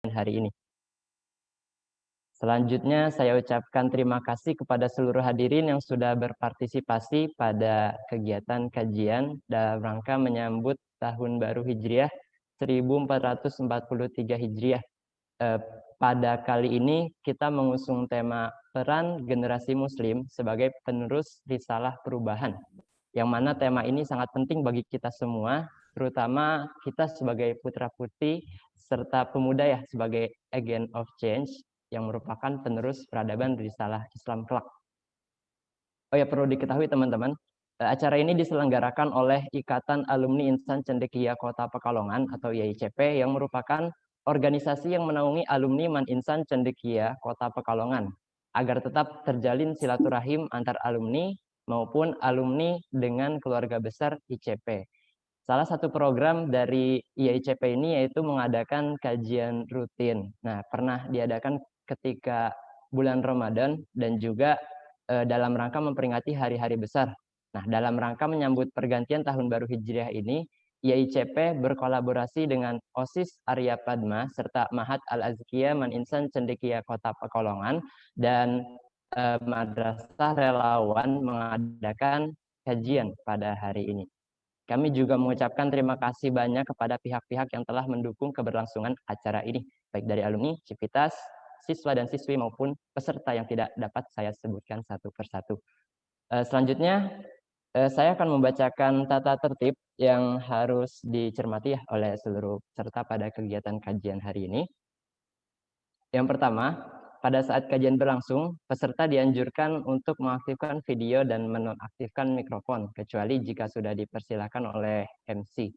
hari ini. Selanjutnya saya ucapkan terima kasih kepada seluruh hadirin yang sudah berpartisipasi pada kegiatan kajian dalam rangka menyambut Tahun Baru Hijriah 1443 Hijriah. Pada kali ini kita mengusung tema peran generasi Muslim sebagai penerus risalah perubahan, yang mana tema ini sangat penting bagi kita semua, terutama kita sebagai putra-putri serta pemuda ya, sebagai agent of change yang merupakan penerus peradaban risalah Islam kelak. Oh ya, perlu diketahui teman-teman, acara ini diselenggarakan oleh Ikatan Alumni Insan Cendekia Kota Pekalongan atau IAICP yang merupakan organisasi yang menaungi alumni Man Insan Cendekia Kota Pekalongan agar tetap terjalin silaturahim antar alumni maupun alumni dengan keluarga besar ICP. Salah satu program dari IAICP ini yaitu mengadakan kajian rutin. Nah, pernah diadakan ketika bulan Ramadan dan juga dalam rangka memperingati hari-hari besar. Nah, dalam rangka menyambut pergantian Tahun Baru Hijriah ini, IAICP berkolaborasi dengan OSIS Arya Padma serta Mahat Al-Azkiyah Man Insan Cendekia Kota Pekalongan dan Madrasah Relawan mengadakan kajian pada hari ini. Kami juga mengucapkan terima kasih banyak kepada pihak-pihak yang telah mendukung keberlangsungan acara ini, baik dari alumni, civitas, siswa dan siswi maupun peserta yang tidak dapat saya sebutkan satu persatu. Selanjutnya, saya akan membacakan tata tertib yang harus dicermati ya oleh seluruh peserta pada kegiatan kajian hari ini. Yang pertama, pada saat kajian berlangsung, peserta dianjurkan untuk mengaktifkan video dan menonaktifkan mikrofon, kecuali jika sudah dipersilakan oleh MC.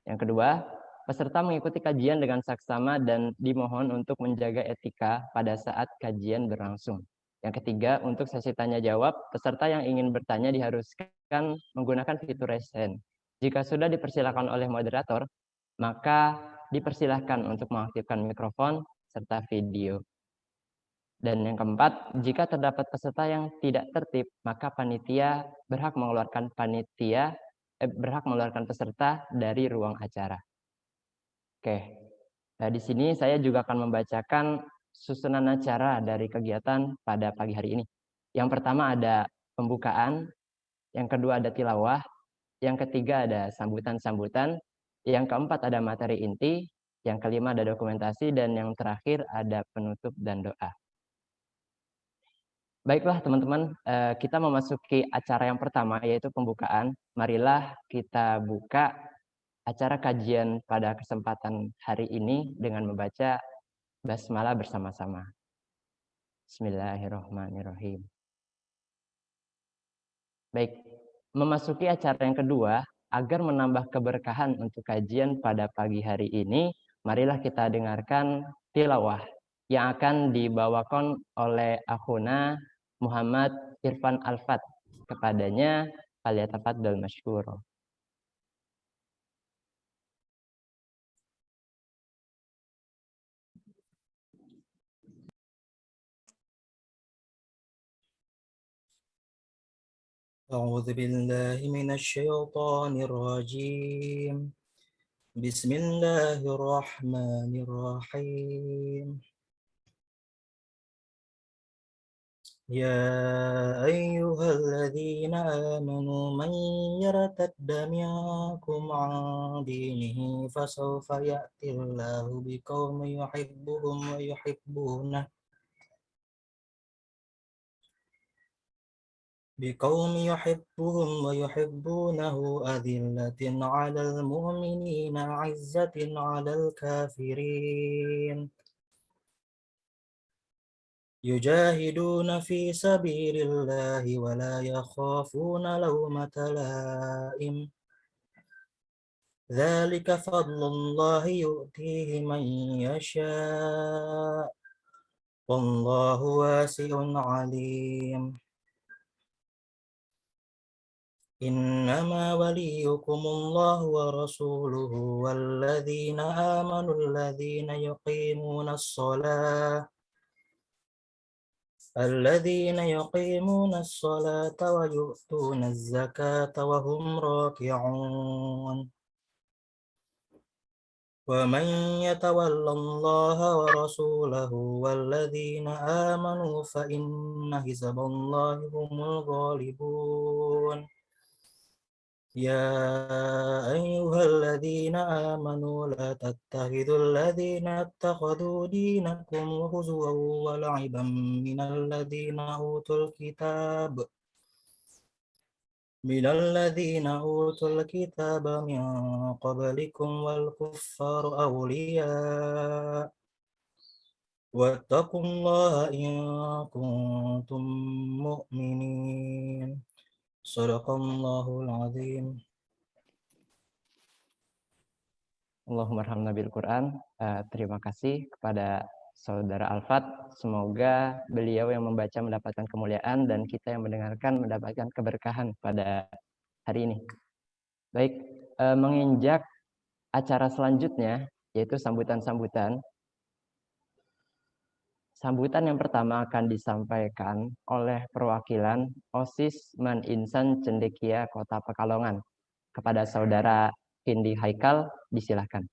Yang kedua, peserta mengikuti kajian dengan saksama dan dimohon untuk menjaga etika pada saat kajian berlangsung. Yang ketiga, untuk sesi tanya jawab, peserta yang ingin bertanya diharuskan menggunakan fitur raise hand. Jika sudah dipersilakan oleh moderator, maka dipersilahkan untuk mengaktifkan mikrofon serta video. Dan yang keempat, jika terdapat peserta yang tidak tertib, maka panitia berhak mengeluarkan peserta dari ruang acara. Oke, nah di sini saya juga akan membacakan susunan acara dari kegiatan pada pagi hari ini. Yang pertama ada pembukaan, yang kedua ada tilawah, yang ketiga ada sambutan-sambutan, yang keempat ada materi inti, yang kelima ada dokumentasi, dan yang terakhir ada penutup dan doa. Baiklah teman-teman, kita memasuki acara yang pertama yaitu pembukaan. Marilah kita buka acara kajian pada kesempatan hari ini dengan membaca basmalah bersama-sama. Bismillahirrahmanirrahim. Baik, memasuki acara yang kedua, agar menambah keberkahan untuk kajian pada pagi hari ini, marilah kita dengarkan tilawah yang akan dibawakan oleh akhuna Muhammad Irfan Alfat. Kepadanya, falyatafaddal masykura. أعوذ بالله من الشيطان الرجيم بسم الله الرحمن الرحيم يا أيها الذين آمنوا من يرتد منكم عن دينه فسوف يأتي الله بقوم يحبهم ويحبونه ويحبونه أذلة على المؤمنين عزة على الكافرين يجاهدون في سبيل الله ولا يخافون لومة لائم ذلك فضل الله يؤتيه من يشاء والله واسع عليم إنما وليكم الله ورسوله والذين آمنوا الذين يقيمون الصلاة ويؤتون الزكاة وهم راكعون ومن يتول الله ورسوله والذين آمنوا فإن حزب الله هم الغالبون يا أيها الذين آمنوا لا تتخذوا الذين اتخذوا دينكم هزوا ولعبا من الذين أوتوا الكتاب من قبلكم والكفار أولياء واتقوا الله إن كنتم مؤمنين صدق الله العظيم. Allahumma arhamna bil Quran. Terima kasih kepada Saudara Alfat. Semoga beliau yang membaca mendapatkan kemuliaan dan kita yang mendengarkan mendapatkan keberkahan pada hari ini. Baik, menginjak acara selanjutnya yaitu sambutan-sambutan. Sambutan yang pertama akan disampaikan oleh perwakilan OSIS Man Insan Cendekia Kota Pekalongan. Kepada Saudara Hindi Haikal, disilahkan.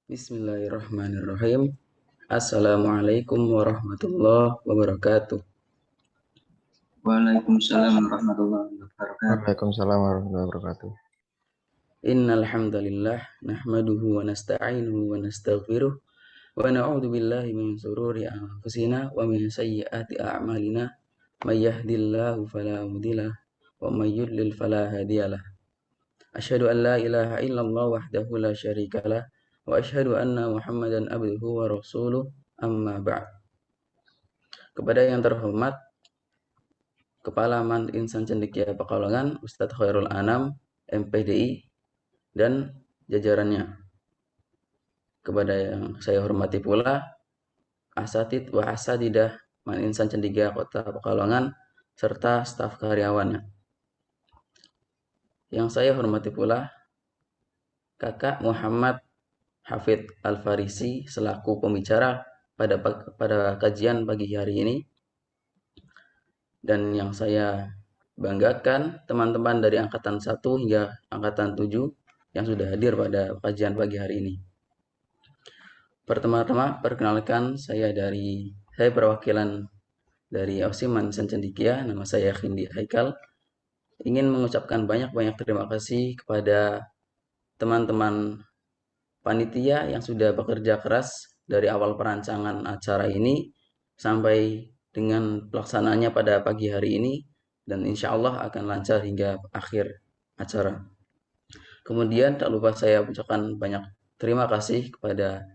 Bismillahirrahmanirrahim. Assalamualaikum warahmatullahi wabarakatuh. Waalaikumsalam warahmatullahi wabarakatuh. Waalaikumsalam warahmatullahi wabarakatuh. Innal hamdalillah nahmaduhu wa nasta'inuhu wa nastaghfiruh wa na'udzu billahi min shururi anfusina wa min sayyiati a'malina may yahdihillahu fala mudhilla wa may yudlil fala hadiyalah. Asyhadu an la ilaha illallah wahdahu la syarikalah wa asyhadu anna Muhammadan abduhu wa rasuluh amma ba'd. Kepada yang terhormat Kepala Man Insan Cendekia Pekalongan, Ustadz Khairul Anam, MPDI, dan jajarannya. Kepada yang saya hormati pula, Asatid wa Asatidah Man Insan Cendekia Kota Pekalongan, serta staf karyawannya. Yang saya hormati pula, Kakak Muhammad Hafid Al-Farisi, selaku pembicara pada kajian pagi hari ini. Dan yang saya banggakan teman-teman dari angkatan 1 hingga angkatan 7 yang sudah hadir pada kajian pagi hari ini. Pertama-tama perkenalkan saya perwakilan dari OSIS Man Insan Cendekia, nama saya Hindi Haikal. Ingin mengucapkan banyak-banyak terima kasih kepada teman-teman panitia yang sudah bekerja keras dari awal perancangan acara ini sampai dengan pelaksanaannya pada pagi hari ini, dan insya Allah akan lancar hingga akhir acara. Kemudian tak lupa saya ucapkan banyak terima kasih kepada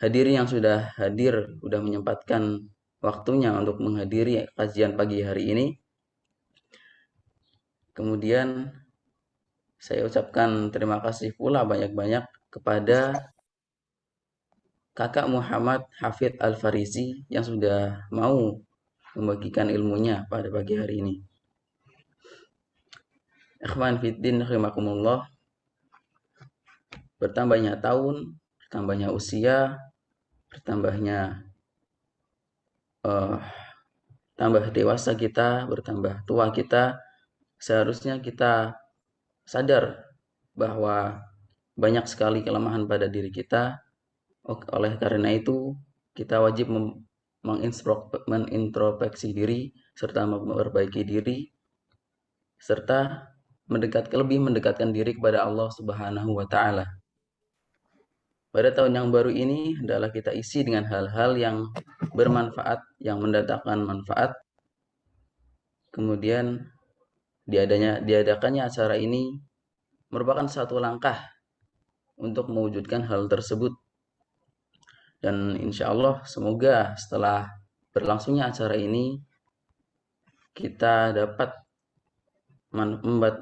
hadirin yang sudah hadir, sudah menyempatkan waktunya untuk menghadiri kajian pagi hari ini. Kemudian saya ucapkan terima kasih pula banyak-banyak kepada Kakak Muhammad Hafid Al-Farisi yang sudah mau membagikan ilmunya pada pagi hari ini. Ikhwan fiddin rahimakumullah, bertambahnya tahun, bertambahnya usia, bertambahnya tambah dewasa kita, bertambah tua kita, seharusnya kita sadar bahwa banyak sekali kelemahan pada diri kita. Oleh karena itu, kita wajib mengintrospeksi diri serta memperbaiki diri serta lebih mendekatkan diri kepada Allah Subhanahu wa taala. Pada tahun yang baru ini adalah kita isi dengan hal-hal yang bermanfaat, yang mendatangkan manfaat. Kemudian diadakannya acara ini merupakan satu langkah untuk mewujudkan hal tersebut. Dan insya Allah semoga setelah berlangsungnya acara ini kita dapat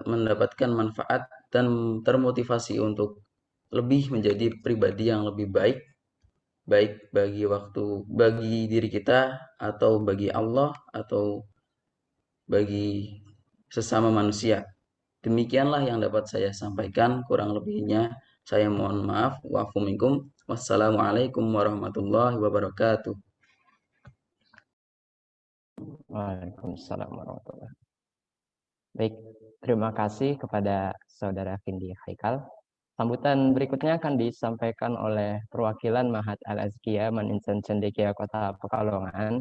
mendapatkan manfaat dan termotivasi untuk lebih menjadi pribadi yang lebih baik bagi diri kita atau bagi Allah atau bagi sesama manusia. Demikianlah yang dapat saya sampaikan, kurang lebihnya saya mohon maaf. Wa'afu minkum. Wassalamualaikum warahmatullahi wabarakatuh. Waalaikumsalam warahmatullahi wabarakatuh. Baik, terima kasih kepada Saudara Vindi Haikal. Sambutan berikutnya akan disampaikan oleh perwakilan Mahat Al-Azkiyah Maninsan Cendekia Kota Pekalongan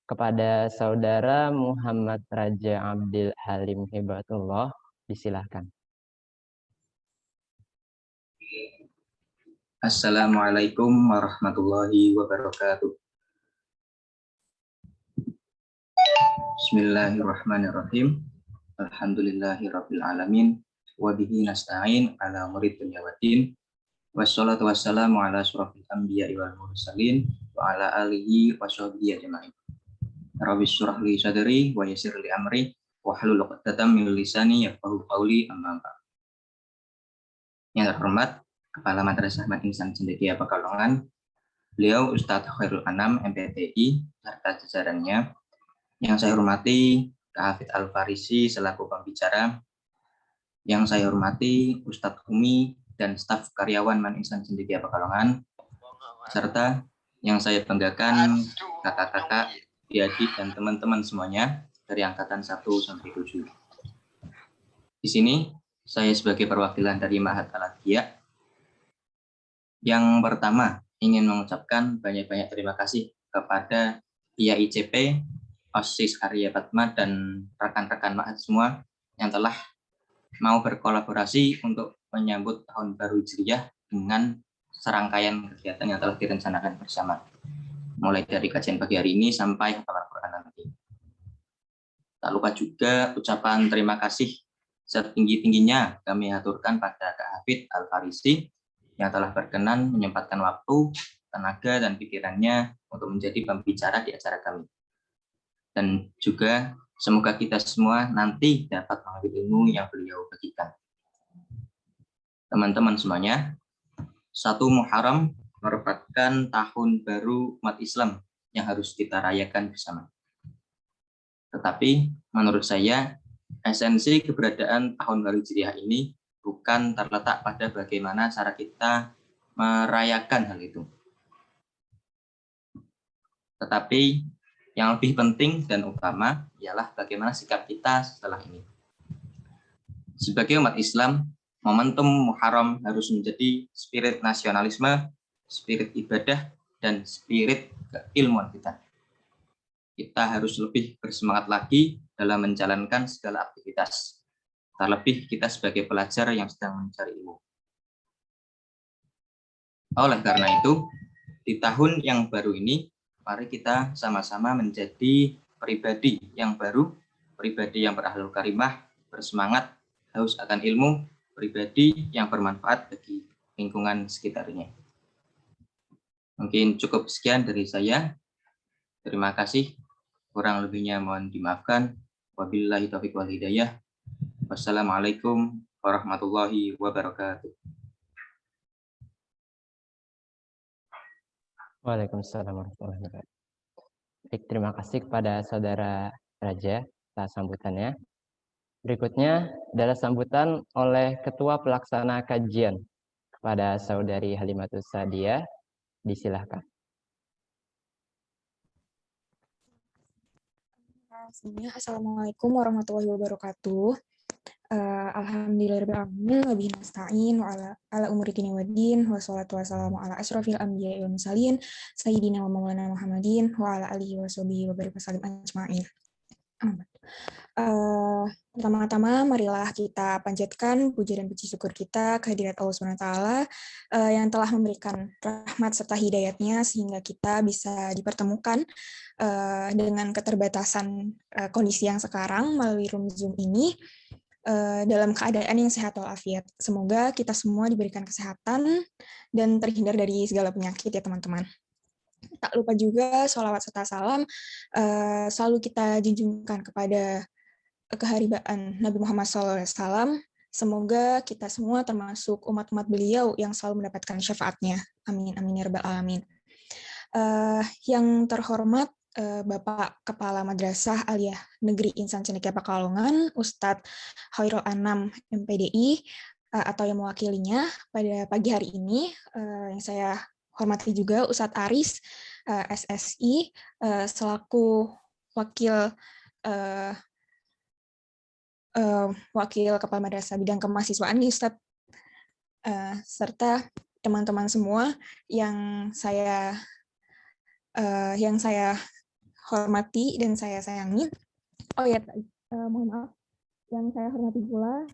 kepada Saudara Muhammad Raja Abdil Halim Hibatullah. Disilahkan. Assalamualaikum warahmatullahi wabarakatuh. Bismillahirrahmanirrahim. Alhamdulillahirabbil alamin wa bihi nasta'in ala umuri dunya waddin. Wassalatu wassalamu ala asyrofil anbiya'i wal mursalin wa ala alihi wa sahbihi ajma'in. Rabbi shrah li sadri wa yassir li amri wa hlul 'uqdatam min lisani yafqahu qawli, amma ba'd. Yang terhormat Kepala Madrasah Maninsan Cendekia Pekalongan, beliau Ustadz Khairul Anam MPTI serta jajarannya. Yang saya hormati Kak Hafidz Al-Farisi selaku pembicara. Yang saya hormati Ustadz Umi dan staf karyawan Maninsan Cendekia Pekalongan, serta yang saya banggakan kakak-kakak, adik dan teman-teman semuanya dari angkatan 1 sampai 7. Di sini saya sebagai perwakilan dari Mahat Al-Azkiyah yang pertama ingin mengucapkan banyak-banyak terima kasih kepada IAICP, OSIS Arya Padma dan rekan-rekan Mahat semua yang telah mau berkolaborasi untuk menyambut tahun baru Hijriah dengan serangkaian kegiatan yang telah direncanakan bersama, mulai dari kajian pagi hari ini sampai hafalan Quran nanti. Tak lupa juga ucapan terima kasih setinggi-tingginya kami aturkan pada Kak Hafidz Al-Farisi yang telah berkenan menyempatkan waktu, tenaga, dan pikirannya untuk menjadi pembicara di acara kami. Dan juga semoga kita semua nanti dapat mengambil ilmu yang beliau bagikan. Teman-teman semuanya, 1 Muharram merupakan tahun baru umat Islam yang harus kita rayakan bersama. Tetapi menurut saya, esensi keberadaan tahun baru Hijriah ini bukan terletak pada bagaimana cara kita merayakan hal itu. Tetapi yang lebih penting dan utama ialah bagaimana sikap kita setelah ini. Sebagai umat Islam, momentum Muharram harus menjadi spirit nasionalisme, spirit ibadah, dan spirit keilmuan kita. Kita harus lebih bersemangat lagi dalam menjalankan segala aktivitas. Terlebih kita sebagai pelajar yang sedang mencari ilmu. Oleh karena itu, di tahun yang baru ini, mari kita sama-sama menjadi pribadi yang baru, pribadi yang berakhlak karimah, bersemangat, haus akan ilmu, pribadi yang bermanfaat bagi lingkungan sekitarnya. Mungkin cukup sekian dari saya. Terima kasih. Kurang lebihnya mohon dimaafkan. Wabillahi taufiq wal hidayah. Wassalamualaikum warahmatullahi wabarakatuh. Waalaikumsalam warahmatullahi wabarakatuh. Baik, terima kasih kepada Saudara Raja atas sambutannya. Berikutnya adalah sambutan oleh Ketua Pelaksana Kajian kepada Saudari Halimatus Sa'diyah. Disilahkan. Assalamualaikum warahmatullahi wabarakatuh. Alhamdulillahirabbil alamin wa bihi nasta'in wa ala umuri dini waddin wa sholatu wassalamu ala asyrofil anbiya'i wal mursalin sayyidina wa maulana Muhammadin wa ala alihi wa sahbihi wa barik wasallim ajma'in. Pertama-tama marilah kita panjatkan puja dan puji syukur kita kehadirat Allah SWT yang telah memberikan rahmat serta hidayatnya sehingga kita bisa dipertemukan dengan keterbatasan kondisi yang sekarang melalui room Zoom ini dalam keadaan yang sehat walafiat. Semoga kita semua diberikan kesehatan dan terhindar dari segala penyakit ya teman-teman. Tak lupa juga sholawat serta salam selalu kita junjungkan kepada keharibaan Nabi Muhammad SAW. Semoga kita semua termasuk umat-umat beliau yang selalu mendapatkan syafaatnya. Amin, amin ya rabbal alamin. Yang terhormat Bapak Kepala Madrasah Aliyah Negeri Insan Cendekia Pekalongan, Ustadz Khairul Anam MPDI, atau yang mewakilinya pada pagi hari ini, yang saya hormati juga Ustadz Aris, SSI, selaku wakil kepala madrasah bidang kemahasiswaan nih Ustadz, serta teman-teman semua yang saya hormati dan saya sayangi. Oh ya, mohon maaf, yang saya hormati pula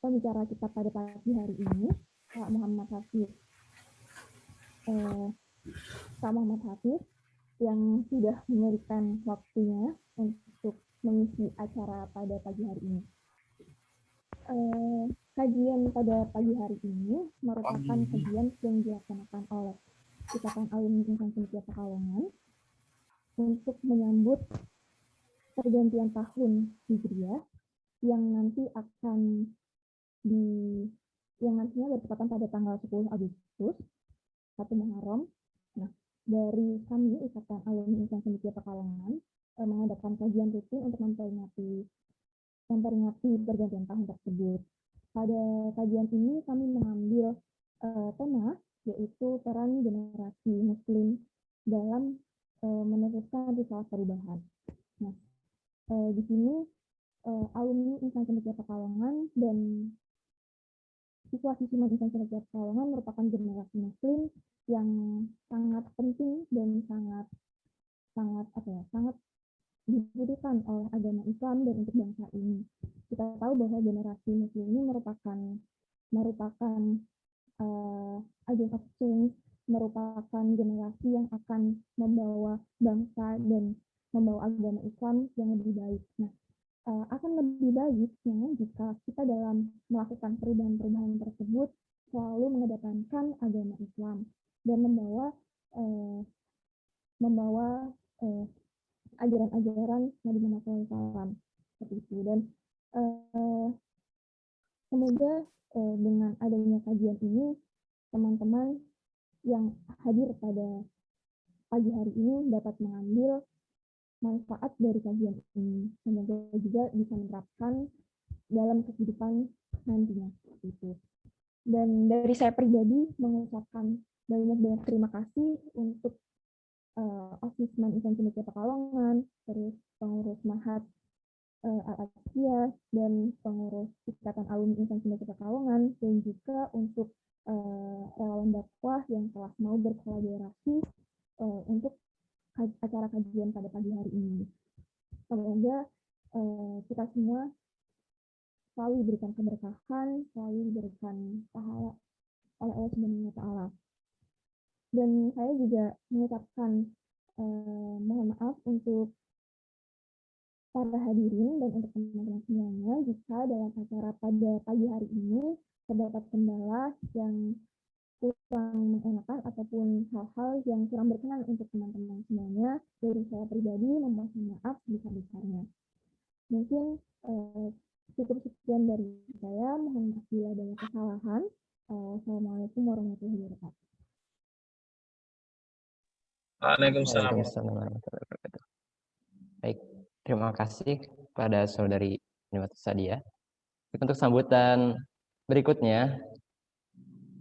pembicara kita pada pagi hari ini, Pak Muhammad Hafiz, yang sudah memberikan waktunya untuk mengisi acara pada pagi hari ini. Kajian pada pagi hari ini merupakan kajian yang dilaksanakan oleh Ikatan Alumni Insan Cendekia Pekalongan untuk menyambut pergantian tahun Hijriah yang nantinya bertepatan pada tanggal 10 Agustus 1 Muharram. Nah, dari kami Ikatan Alumni Insan Cendekia Pekalongan mengadakan kajian rutin untuk memperingati pergantian tahun tersebut. Pada kajian ini kami mengambil tema yaitu peran generasi Muslim dalam meneruskan risalah perubahan. Nah, di sini alumni Insan Cendekia Pekalongan dan siswa-siswi Insan Cendekia Pekalongan merupakan generasi Muslim yang sangat penting dan sangat dibutuhkan oleh agama Islam dan untuk bangsa ini. Kita tahu bahwa generasi Muslim ini merupakan agent of change, merupakan generasi yang akan membawa bangsa dan membawa agama Islam yang lebih baik. Nah, akan lebih baiknya jika kita dalam melakukan perubahan-perubahan tersebut selalu mengedepankan agama Islam dan membawa ajaran-ajaran Nabi Muhammad SAW seperti itu. Dan semoga dengan adanya kajian ini teman-teman yang hadir pada pagi hari ini dapat mengambil manfaat dari kajian ini. Semoga juga bisa menerapkan dalam kehidupan nantinya seperti itu. Dan dari saya pribadi mengucapkan banyak-banyak terima kasih untuk Osisman Insan Cendekia Pekalongan, terus pengurus Mahat Al-Atqiyah dan pengurus Ikatan Alumni Insan Cendekia Pekalongan, dan juga untuk relawan dakwah yang telah mau berkolaborasi untuk acara kajian pada pagi hari ini. Semoga kita semua selalu diberikan keberkahan, selalu diberikan pahala oleh Allah Subhanahu wa Ta'ala. Dan saya juga mengucapkan mohon maaf untuk para hadirin dan untuk teman-teman semuanya jika dalam acara pada pagi hari ini terdapat kendala yang kurang mengenakan ataupun hal-hal yang kurang berkenan untuk teman-teman semuanya. Dari saya pribadi memohon maaf sebesar-besarnya. Mungkin cukup sekian dari saya. Mohon maaf bila banyak kesalahan. Assalamualaikum warahmatullahi wabarakatuh. Waalaikumsalam warahmatullahi wabarakatuh. Baik, terima kasih kepada saudari Nimatus Sadia. Untuk sambutan berikutnya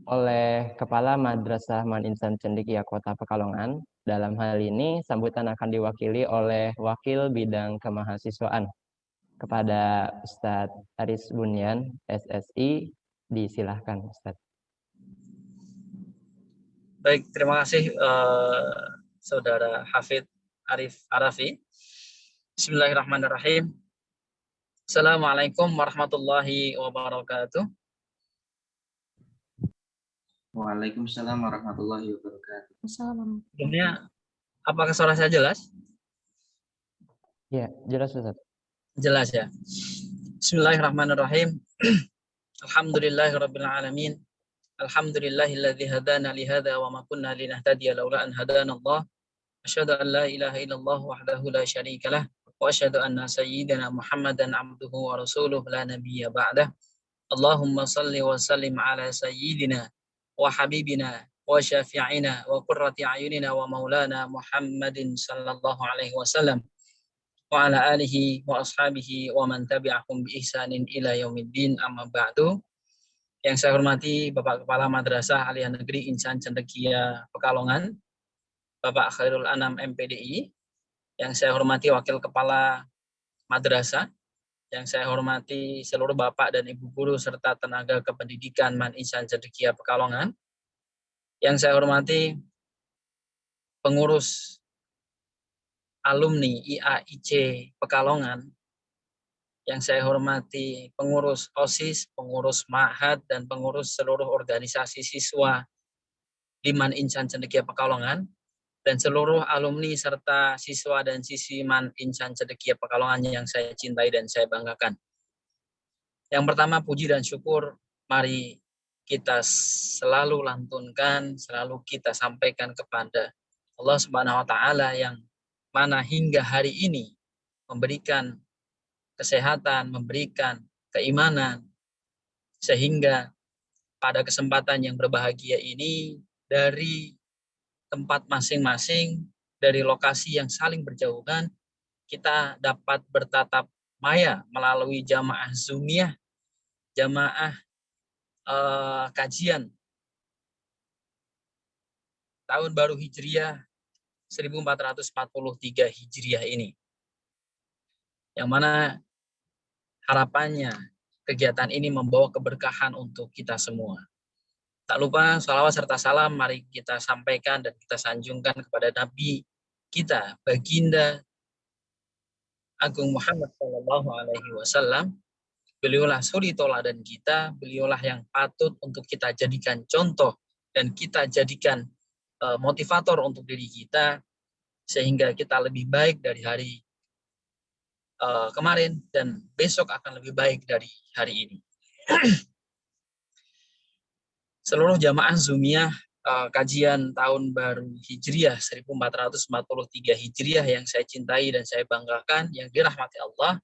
oleh Kepala Madrasah Man Insan Cendekia Kota Pekalongan. Dalam hal ini sambutan akan diwakili oleh Wakil Bidang Kemahasiswaan. Kepada Ustadz Aris Bunyan, SSI, disilahkan Ustadz. Baik, terima kasih Saudara Hafid Arif Arafi. Bismillahirrahmanirrahim. Assalamualaikum warahmatullahi wabarakatuh. Waalaikumsalam warahmatullahi wabarakatuh. Assalamualaikum. Sebelumnya, apakah suara saya jelas? Ya, jelas Ustadz. Jelas ya. Bismillahirrahmanirrahim. Alhamdulillahirabbil alamin. Alhamdulillahilladzi hadana li hadza wa ma kunna linahtadiya laula an hadanallah. Asyhadu an la ilaha illallah wahdahu la syarikalah wa asyhadu anna sayyidina Muhammadan abduhu wa rasuluhu la nabiyya ba'dah. Allahumma salli wa sallim ala sayyidina wa habibina wa syafi'ina wa qurrati a'yunina wa maulana Muhammadin sallallahu alaihi wasallam wa ala alihi wa ashabihi wa man tabi'ahum bi ihsanin ila yaumiddin, amma ba'du. Yang saya hormati Bapak Kepala Madrasah Aliyah Negeri Insan Cendekia Pekalongan, Bapak Khairul Anam MPDI, yang saya hormati Wakil Kepala Madrasah, yang saya hormati seluruh Bapak dan Ibu guru serta tenaga kependidikan Man Ihsan Cendekia Pekalongan, yang saya hormati pengurus alumni IAIC Pekalongan, yang saya hormati pengurus OSIS, pengurus Ma'had, dan pengurus seluruh organisasi siswa di Man Ihsan Cendekia Pekalongan, dan seluruh alumni serta siswa dan siswi Man Ihsan Cendekia Pekalongan yang saya cintai dan saya banggakan. Yang pertama, puji dan syukur mari kita selalu lantunkan, selalu kita sampaikan kepada Allah Subhanahu wa taala yang mana hingga hari ini memberikan kesehatan, memberikan keimanan, sehingga pada kesempatan yang berbahagia ini dari tempat masing-masing, dari lokasi yang saling berjauhan, kita dapat bertatap maya melalui jamaah Zoomiyah, jamaah kajian tahun baru Hijriah 1443 Hijriah ini. Yang mana harapannya kegiatan ini membawa keberkahan untuk kita semua. Tak lupa salawat serta salam mari kita sampaikan dan kita sanjungkan kepada Nabi kita, Baginda Agung Muhammad SAW. Beliaulah suri toladan kita, beliaulah yang patut untuk kita jadikan contoh dan kita jadikan motivator untuk diri kita, sehingga kita lebih baik dari hari kemarin dan besok akan lebih baik dari hari ini. Seluruh jamaah Zoomiyah kajian tahun baru Hijriah 1443 Hijriah yang saya cintai dan saya banggakan, yang dirahmati Allah.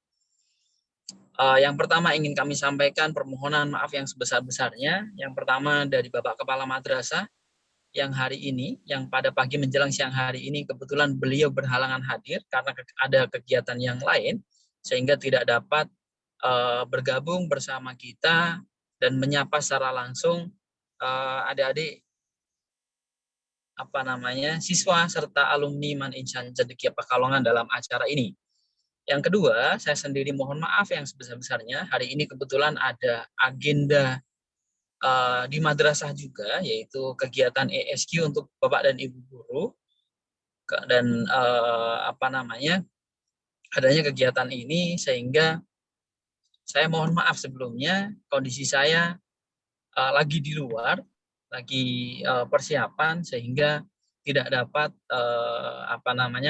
Yang pertama ingin kami sampaikan permohonan maaf yang sebesar-besarnya. Yang pertama dari Bapak Kepala Madrasah yang hari ini, yang pada pagi menjelang siang hari ini kebetulan beliau berhalangan hadir karena ada kegiatan yang lain, sehingga tidak dapat bergabung bersama kita dan menyapa secara langsung adik-adik siswa serta alumni Man Ihsan Cendekia Pekalongan dalam acara ini. Yang kedua, saya sendiri mohon maaf yang sebesar-besarnya. Hari ini kebetulan ada agenda di madrasah juga, yaitu kegiatan ESQ untuk Bapak dan Ibu guru. Dan adanya kegiatan ini sehingga saya mohon maaf sebelumnya, kondisi saya lagi di luar, lagi persiapan sehingga tidak dapat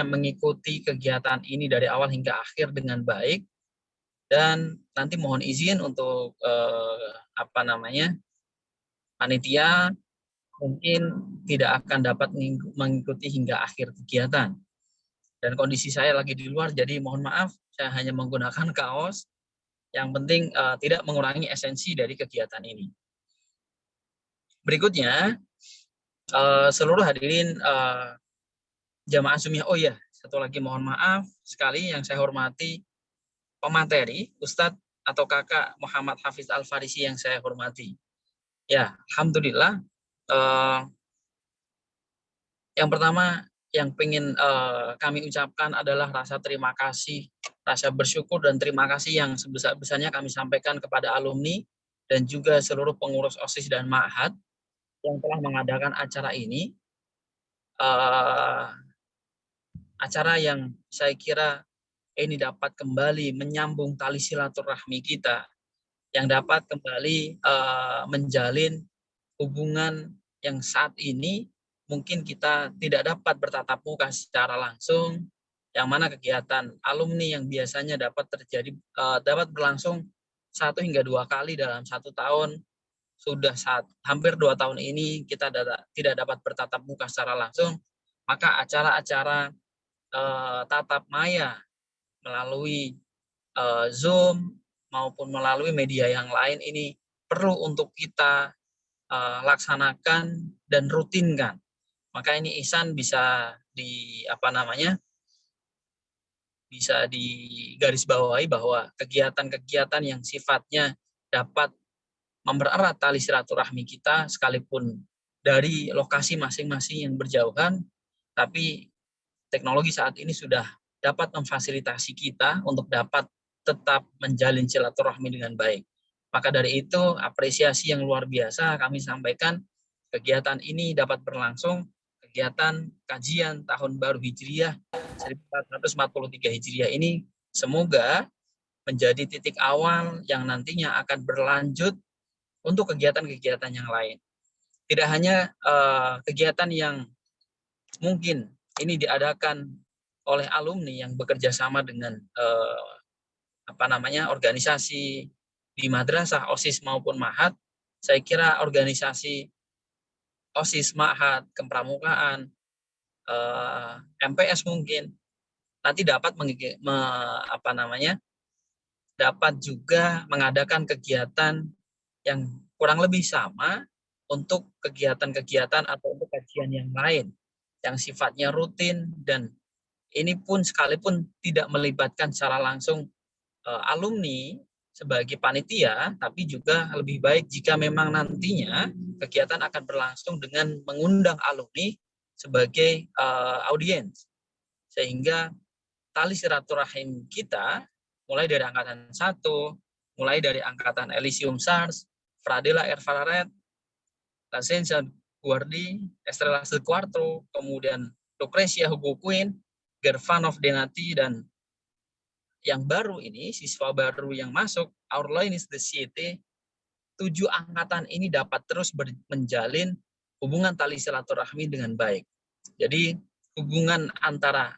mengikuti kegiatan ini dari awal hingga akhir dengan baik, dan nanti mohon izin untuk panitia mungkin tidak akan dapat mengikuti hingga akhir kegiatan. Dan kondisi saya lagi di luar, jadi mohon maaf, saya hanya menggunakan kaos. Yang penting tidak mengurangi esensi dari kegiatan ini. Berikutnya, seluruh hadirin jamaah Zoomiyah. Oh ya, satu lagi mohon maaf sekali yang saya hormati pemateri, Ustadz atau Kakak Muhammad Hafiz Al-Farisi yang saya hormati. Ya, alhamdulillah. Yang pertama yang ingin kami ucapkan adalah rasa terima kasih, rasa bersyukur dan terima kasih yang sebesar-besarnya kami sampaikan kepada alumni dan juga seluruh pengurus OSIS dan Ma'had yang telah mengadakan acara ini. Acara yang saya kira ini dapat kembali menyambung tali silaturahmi kita, yang dapat kembali menjalin hubungan yang saat ini mungkin kita tidak dapat bertatap muka secara langsung, yang mana kegiatan alumni yang biasanya dapat berlangsung 1 hingga 2 kali dalam 1 tahun, sudah hampir 2 tahun ini kita tidak dapat bertatap muka secara langsung, maka acara-acara tatap maya melalui Zoom maupun melalui media yang lain ini perlu untuk kita laksanakan dan rutinkan. Maka ini Ihsan bisa bisa digarisbawahi bahwa kegiatan-kegiatan yang sifatnya dapat mempererat tali silaturahmi kita sekalipun dari lokasi masing-masing yang berjauhan, tapi teknologi saat ini sudah dapat memfasilitasi kita untuk dapat tetap menjalin silaturahmi dengan baik. Maka dari itu, apresiasi yang luar biasa kami sampaikan, kegiatan ini dapat berlangsung, kegiatan kajian Tahun Baru Hijriah 1443 Hijriah ini semoga menjadi titik awal yang nantinya akan berlanjut untuk kegiatan-kegiatan yang lain. Tidak hanya kegiatan yang mungkin ini diadakan oleh alumni yang bekerja sama dengan organisasi di madrasah, OSIS maupun Ma'had. Saya kira organisasi OSIS, Ma'had, Kepramukaan, MPS mungkin nanti dapat dapat juga mengadakan kegiatan yang kurang lebih sama untuk kegiatan-kegiatan atau untuk kajian yang lain yang sifatnya rutin, dan ini pun sekalipun tidak melibatkan secara langsung alumni sebagai panitia, tapi juga lebih baik jika memang nantinya kegiatan akan berlangsung dengan mengundang alumni sebagai audiens, sehingga tali silaturahim kita mulai dari angkatan 1, mulai dari angkatan Elysium SARS, Pradela Erfararet, Lasenza Guardi, Estrella Sequarto, kemudian Lucrecia Hugo Queen, Gervanov Denati, dan yang baru ini, siswa baru yang masuk, Aurelius de Siete, 7 angkatan ini dapat terus menjalin hubungan tali silaturahmi dengan baik. Jadi hubungan antara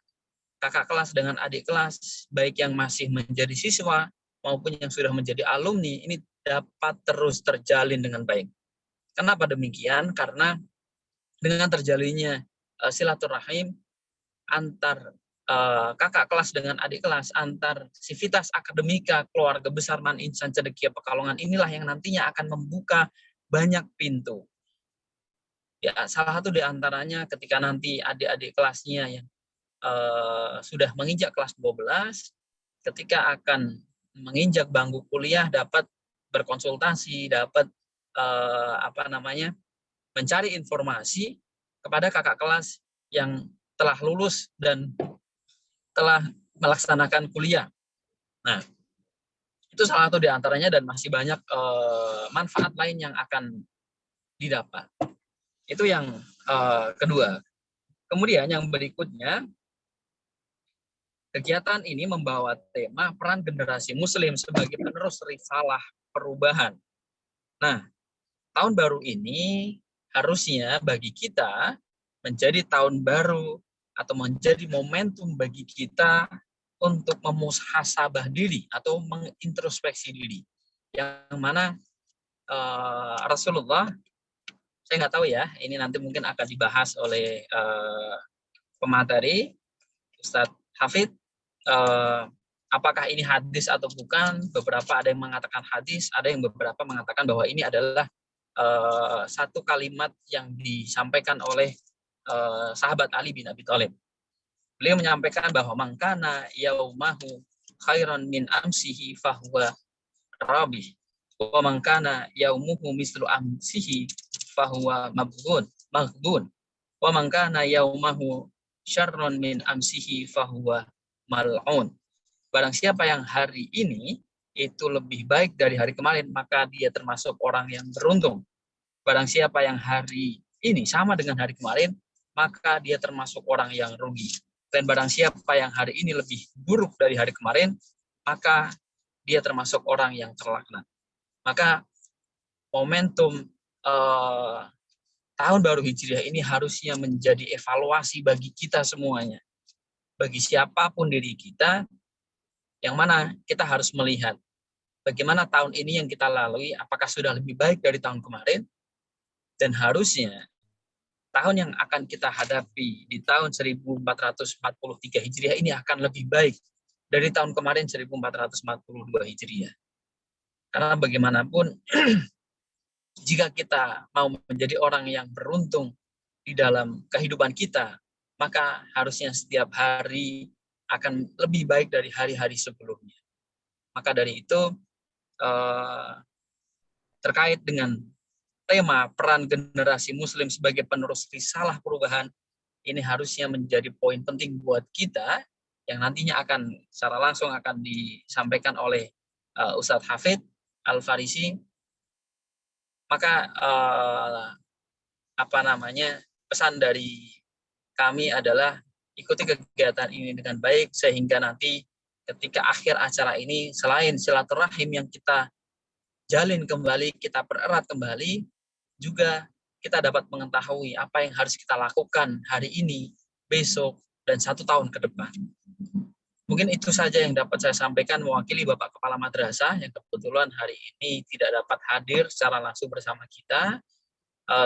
kakak kelas dengan adik kelas, baik yang masih menjadi siswa maupun yang sudah menjadi alumni, ini dapat terus terjalin dengan baik. Kenapa demikian? Karena dengan terjalinnya silaturahim antar kakak kelas dengan adik kelas, antar Sivitas Akademika Keluarga Besar Man Insan Cendekia Pekalongan, inilah yang nantinya akan membuka banyak pintu. Ya, salah satu di antaranya ketika nanti adik-adik kelasnya yang sudah menginjak kelas 12, ketika akan menginjak bangku kuliah dapat berkonsultasi, dapat mencari informasi kepada kakak kelas yang telah lulus dan telah melaksanakan kuliah. Nah, itu salah satu di antaranya, dan masih banyak manfaat lain yang akan didapat. Itu yang kedua. Kemudian yang berikutnya, kegiatan ini membawa tema peran generasi Muslim sebagai penerus risalah perubahan. Nah, tahun baru ini harusnya bagi kita menjadi tahun baru atau menjadi momentum bagi kita untuk memuhasabah diri atau mengintrospeksi diri. Yang mana Rasulullah, saya nggak tahu ya, ini nanti mungkin akan dibahas oleh pemateri, Ustadz Hafid, apakah ini hadis atau bukan. Beberapa ada yang mengatakan hadis, ada yang beberapa mengatakan bahwa ini adalah satu kalimat yang disampaikan oleh sahabat Ali bin Abi Thalib. Beliau menyampaikan bahwa mangkana yaumahu khairan min amsihi fahuwa rabih, wa mangkana yaumuhu mislu amsihi fahuwa maghbun, wa mangkana yaumahu syarrun min amsihi fahuwa mal'un. Barang siapa yang hari ini itu lebih baik dari hari kemarin, maka dia termasuk orang yang beruntung. Barang siapa yang hari ini sama dengan hari kemarin, maka dia termasuk orang yang rugi. Dan barang siapa yang hari ini lebih buruk dari hari kemarin, maka dia termasuk orang yang terlaknat. Maka momentum tahun baru Hijriah ini harusnya menjadi evaluasi bagi kita semuanya. Bagi siapapun diri kita, yang mana kita harus melihat bagaimana tahun ini yang kita lalui, apakah sudah lebih baik dari tahun kemarin, dan harusnya tahun yang akan kita hadapi di tahun 1443 Hijriah ini akan lebih baik dari tahun kemarin 1442 Hijriah. Karena bagaimanapun, jika kita mau menjadi orang yang beruntung di dalam kehidupan kita, maka harusnya setiap hari akan lebih baik dari hari-hari sebelumnya. Maka dari itu, terkait dengan tema peran generasi Muslim sebagai penerus risalah perubahan, ini harusnya menjadi poin penting buat kita yang nantinya akan secara langsung akan disampaikan oleh Ustadz Hafid Al-Farisi. Maka pesan dari kami adalah ikuti kegiatan ini dengan baik, sehingga nanti ketika akhir acara ini selain silaturahim yang kita jalin kembali, kita pererat kembali, juga kita dapat mengetahui apa yang harus kita lakukan hari ini, besok, dan 1 tahun ke depan. Mungkin itu saja yang dapat saya sampaikan mewakili Bapak Kepala Madrasah yang kebetulan hari ini tidak dapat hadir secara langsung bersama kita.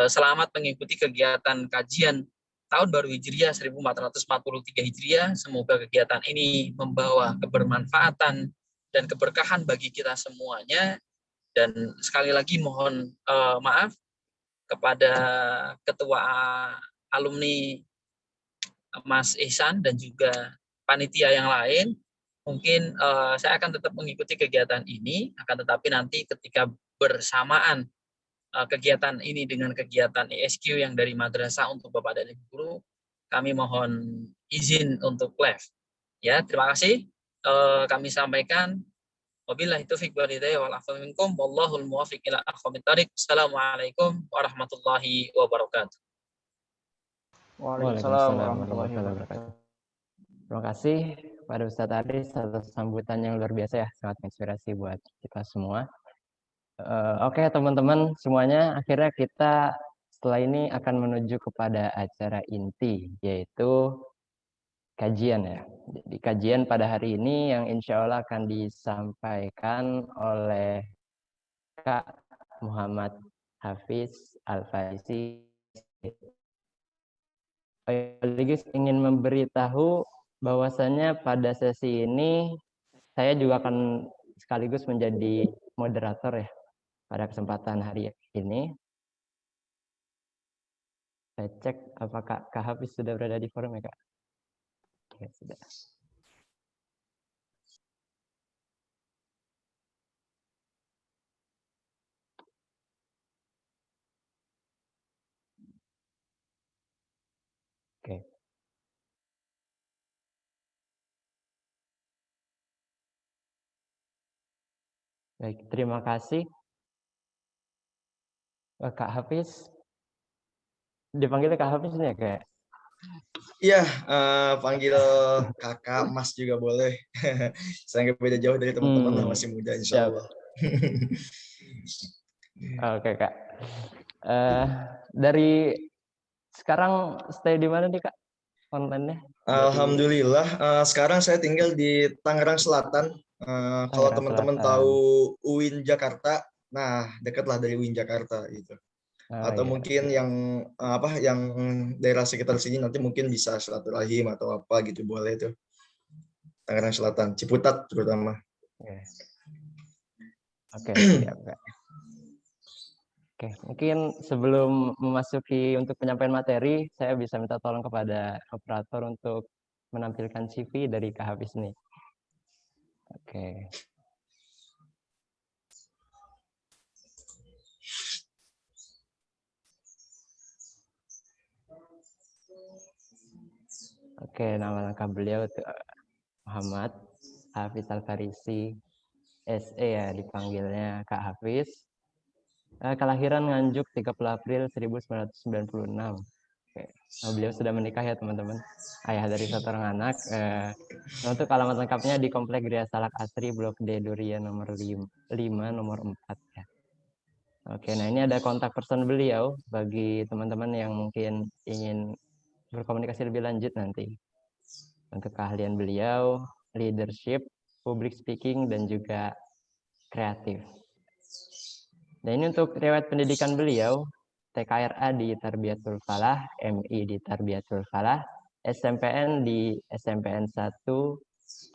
Selamat mengikuti kegiatan kajian tahun baru Hijriah 1443 Hijriah. Semoga kegiatan ini membawa kebermanfaatan dan keberkahan bagi kita semuanya. Dan sekali lagi mohon maaf kepada Ketua Alumni Mas Ihsan dan juga panitia yang lain. Mungkin saya akan tetap mengikuti kegiatan ini, akan tetapi nanti ketika bersamaan kegiatan ini dengan kegiatan ESQ yang dari madrasah untuk Bapak dan Ibu guru, kami mohon izin untuk live. Ya, terima kasih. Kami sampaikan. Wabillahi taufiq wal hidayah wal afu minkum wallahul muwaffiq ila aqwamit thoriq. Assalamualaikum warahmatullahi wabarakatuh. Waalaikumsalam warahmatullahi wabarakatuh. Terima kasih kepada Ustadz Aris atas sambutan yang luar biasa ya, sangat inspirasi buat kita semua. Oke teman-teman semuanya, akhirnya kita setelah ini akan menuju kepada acara inti, yaitu kajian ya. Jadi kajian pada hari ini yang insya Allah akan disampaikan oleh Kak Muhammad Hafiz Al-Farisi. Sekaligus ingin memberitahu bahwasannya pada sesi ini saya juga akan sekaligus menjadi moderator ya pada kesempatan hari ini. Saya cek apakah Kak Hafiz sudah berada di forum ya Kak? Ya, sudah. Oke. Baik, terima kasih. Kak Hafiz. Dipanggilnya Kak Hafiz nih ya kayak? Iya, panggil kakak, mas juga boleh. Saya nggak beda jauh dari teman-teman lah, masih muda insya Allah. Oke Kak. Dari sekarang stay di mana nih Kak? Online-nya? Alhamdulillah, sekarang saya tinggal di Tangerang Selatan. Kalau teman-teman tahu UIN Jakarta, nah dekatlah dari UIN Jakarta gitu. Atau mungkin yang yang daerah sekitar sini nanti mungkin bisa silaturahim atau apa gitu, boleh tuh. Tangerang Selatan, Ciputat terutama. Oke, siap Kak. Oke, mungkin sebelum memasuki untuk penyampaian materi, saya bisa minta tolong kepada operator untuk menampilkan CV dari Kak Hafiz nih. Oke. Oke, nama lengkap beliau itu Muhammad Hafiz Al-Farisi, SE ya dipanggilnya Kak Hafiz. Kelahiran Nganjuk 30 April 1996. Oke. Nah, beliau sudah menikah ya teman-teman, ayah dari 1 orang anak. Untuk alamat lengkapnya di Komplek Gria Salak Asri, Blok D Durian nomor 5 nomor 4 ya. Oke, nah ini ada kontak person beliau bagi teman-teman yang mungkin ingin berkomunikasi lebih lanjut nanti. Untuk keahlian beliau, leadership, public speaking, dan juga kreatif. Nah ini untuk riwayat pendidikan beliau, TKRA di Tarbiyatul Falah, MI di Tarbiyatul Falah, SMPN di SMPN 1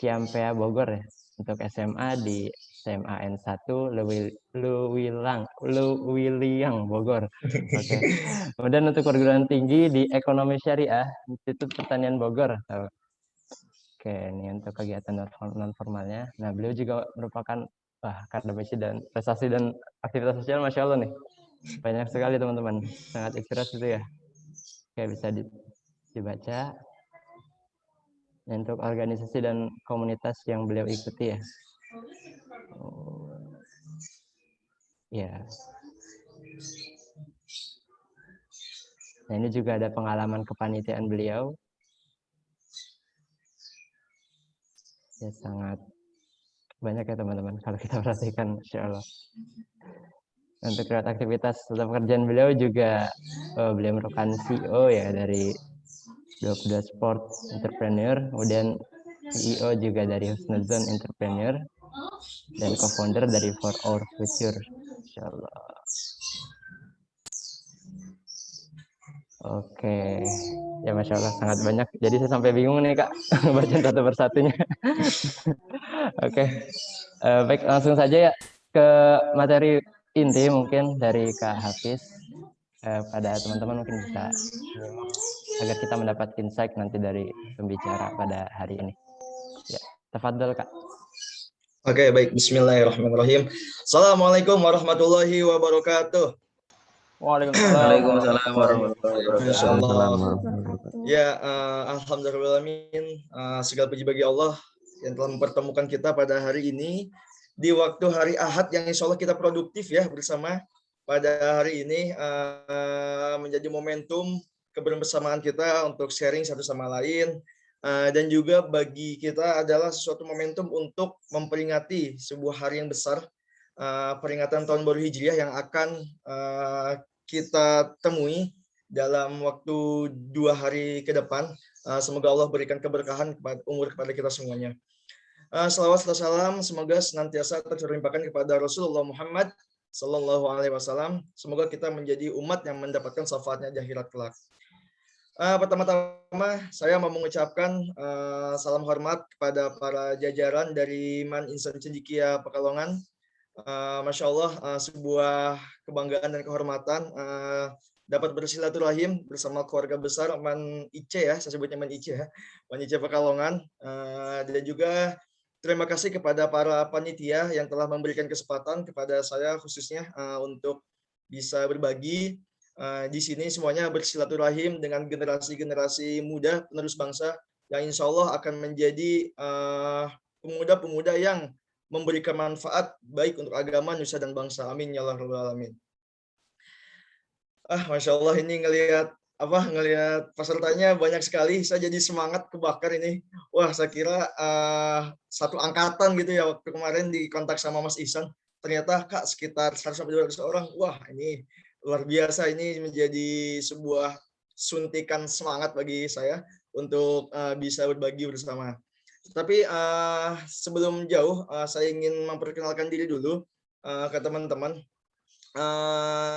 Ciampea Bogor ya. Untuk SMA di SMAN 1 Luwiliang Bogor. Oke. Kemudian untuk perguruan tinggi di Ekonomi Syariah, Institut Pertanian Bogor. Oke, ini untuk kegiatan non formalnya. Nah, beliau juga merupakan akademisi dan prestasi dan aktivitas sosial, Masya Allah nih. Banyak sekali teman-teman, sangat inspirasi itu ya. Oke, bisa dibaca. Untuk organisasi dan komunitas yang beliau ikuti ya. Oh. Ya. Nah, ini juga ada pengalaman kepanitiaan beliau. Ya, sangat banyak ya teman-teman kalau kita perhatikan, Masya Allah. Untuk lewat aktivitas atau pekerjaan beliau juga beliau merupakan CEO ya dari 22 Sport Entrepreneur, kemudian CEO juga dari Husnuzon Entrepreneur, dan co-founder dari For Our Future. Insya Allah. Oke, ya Masya Allah sangat banyak. Jadi saya sampai bingung nih Kak, baca satu persatunya. Oke, baik langsung saja ya ke materi inti mungkin dari Kak Hafiz. Pada teman-teman mungkin bisa menyimak agar kita mendapat insight nanti dari pembicara pada hari ini. Ya, tafadhol Kak. Oke, baik. Bismillahirrahmanirrahim. Assalamualaikum warahmatullahi wabarakatuh. Waalaikumsalam warahmatullahi wabarakatuh. Ya, alhamdulillahirrahmanirrahim. Segala puji bagi Allah yang telah mempertemukan kita pada hari ini di waktu hari Ahad yang insya Allah kita produktif ya bersama pada hari ini, menjadi momentum kebersamaan kita untuk sharing satu sama lain, dan juga bagi kita adalah suatu momentum untuk memperingati sebuah hari yang besar, peringatan tahun baru Hijriah yang akan kita temui dalam waktu 2 hari ke depan. Semoga Allah berikan keberkahan kepada umur kepada kita semuanya. Salawat serta salam semoga senantiasa tercurahkan kepada Rasulullah Muhammad Sallallahu Alaihi Wasallam. Semoga kita menjadi umat yang mendapatkan syafaatnya di akhirat kelak. Pertama-tama saya mau mengucapkan salam hormat kepada para jajaran dari Man Insan Cendikia Pekalongan. Masya Allah, sebuah kebanggaan dan kehormatan dapat bersilaturahim bersama keluarga besar Man Ice ya, saya sebutnya Man Ice ya, Man Ice Pekalongan, dan juga terima kasih kepada para panitia yang telah memberikan kesempatan kepada saya khususnya untuk bisa berbagi di sini semuanya bersilaturahim dengan generasi-generasi muda penerus bangsa yang insya Allah akan menjadi pemuda-pemuda yang memberikan manfaat baik untuk agama, nusa dan bangsa. Amin ya rabbal alamin. Masya Allah ini ngelihat pesertanya banyak sekali, saya jadi semangat kebakar ini. Wah, saya kira satu angkatan gitu ya waktu kemarin di kontak sama Mas Ihsan. Ternyata Kak sekitar 100-200 orang. Wah, ini luar biasa, ini menjadi sebuah suntikan semangat bagi saya untuk bisa berbagi bersama. Tapi sebelum jauh, saya ingin memperkenalkan diri dulu ke teman-teman.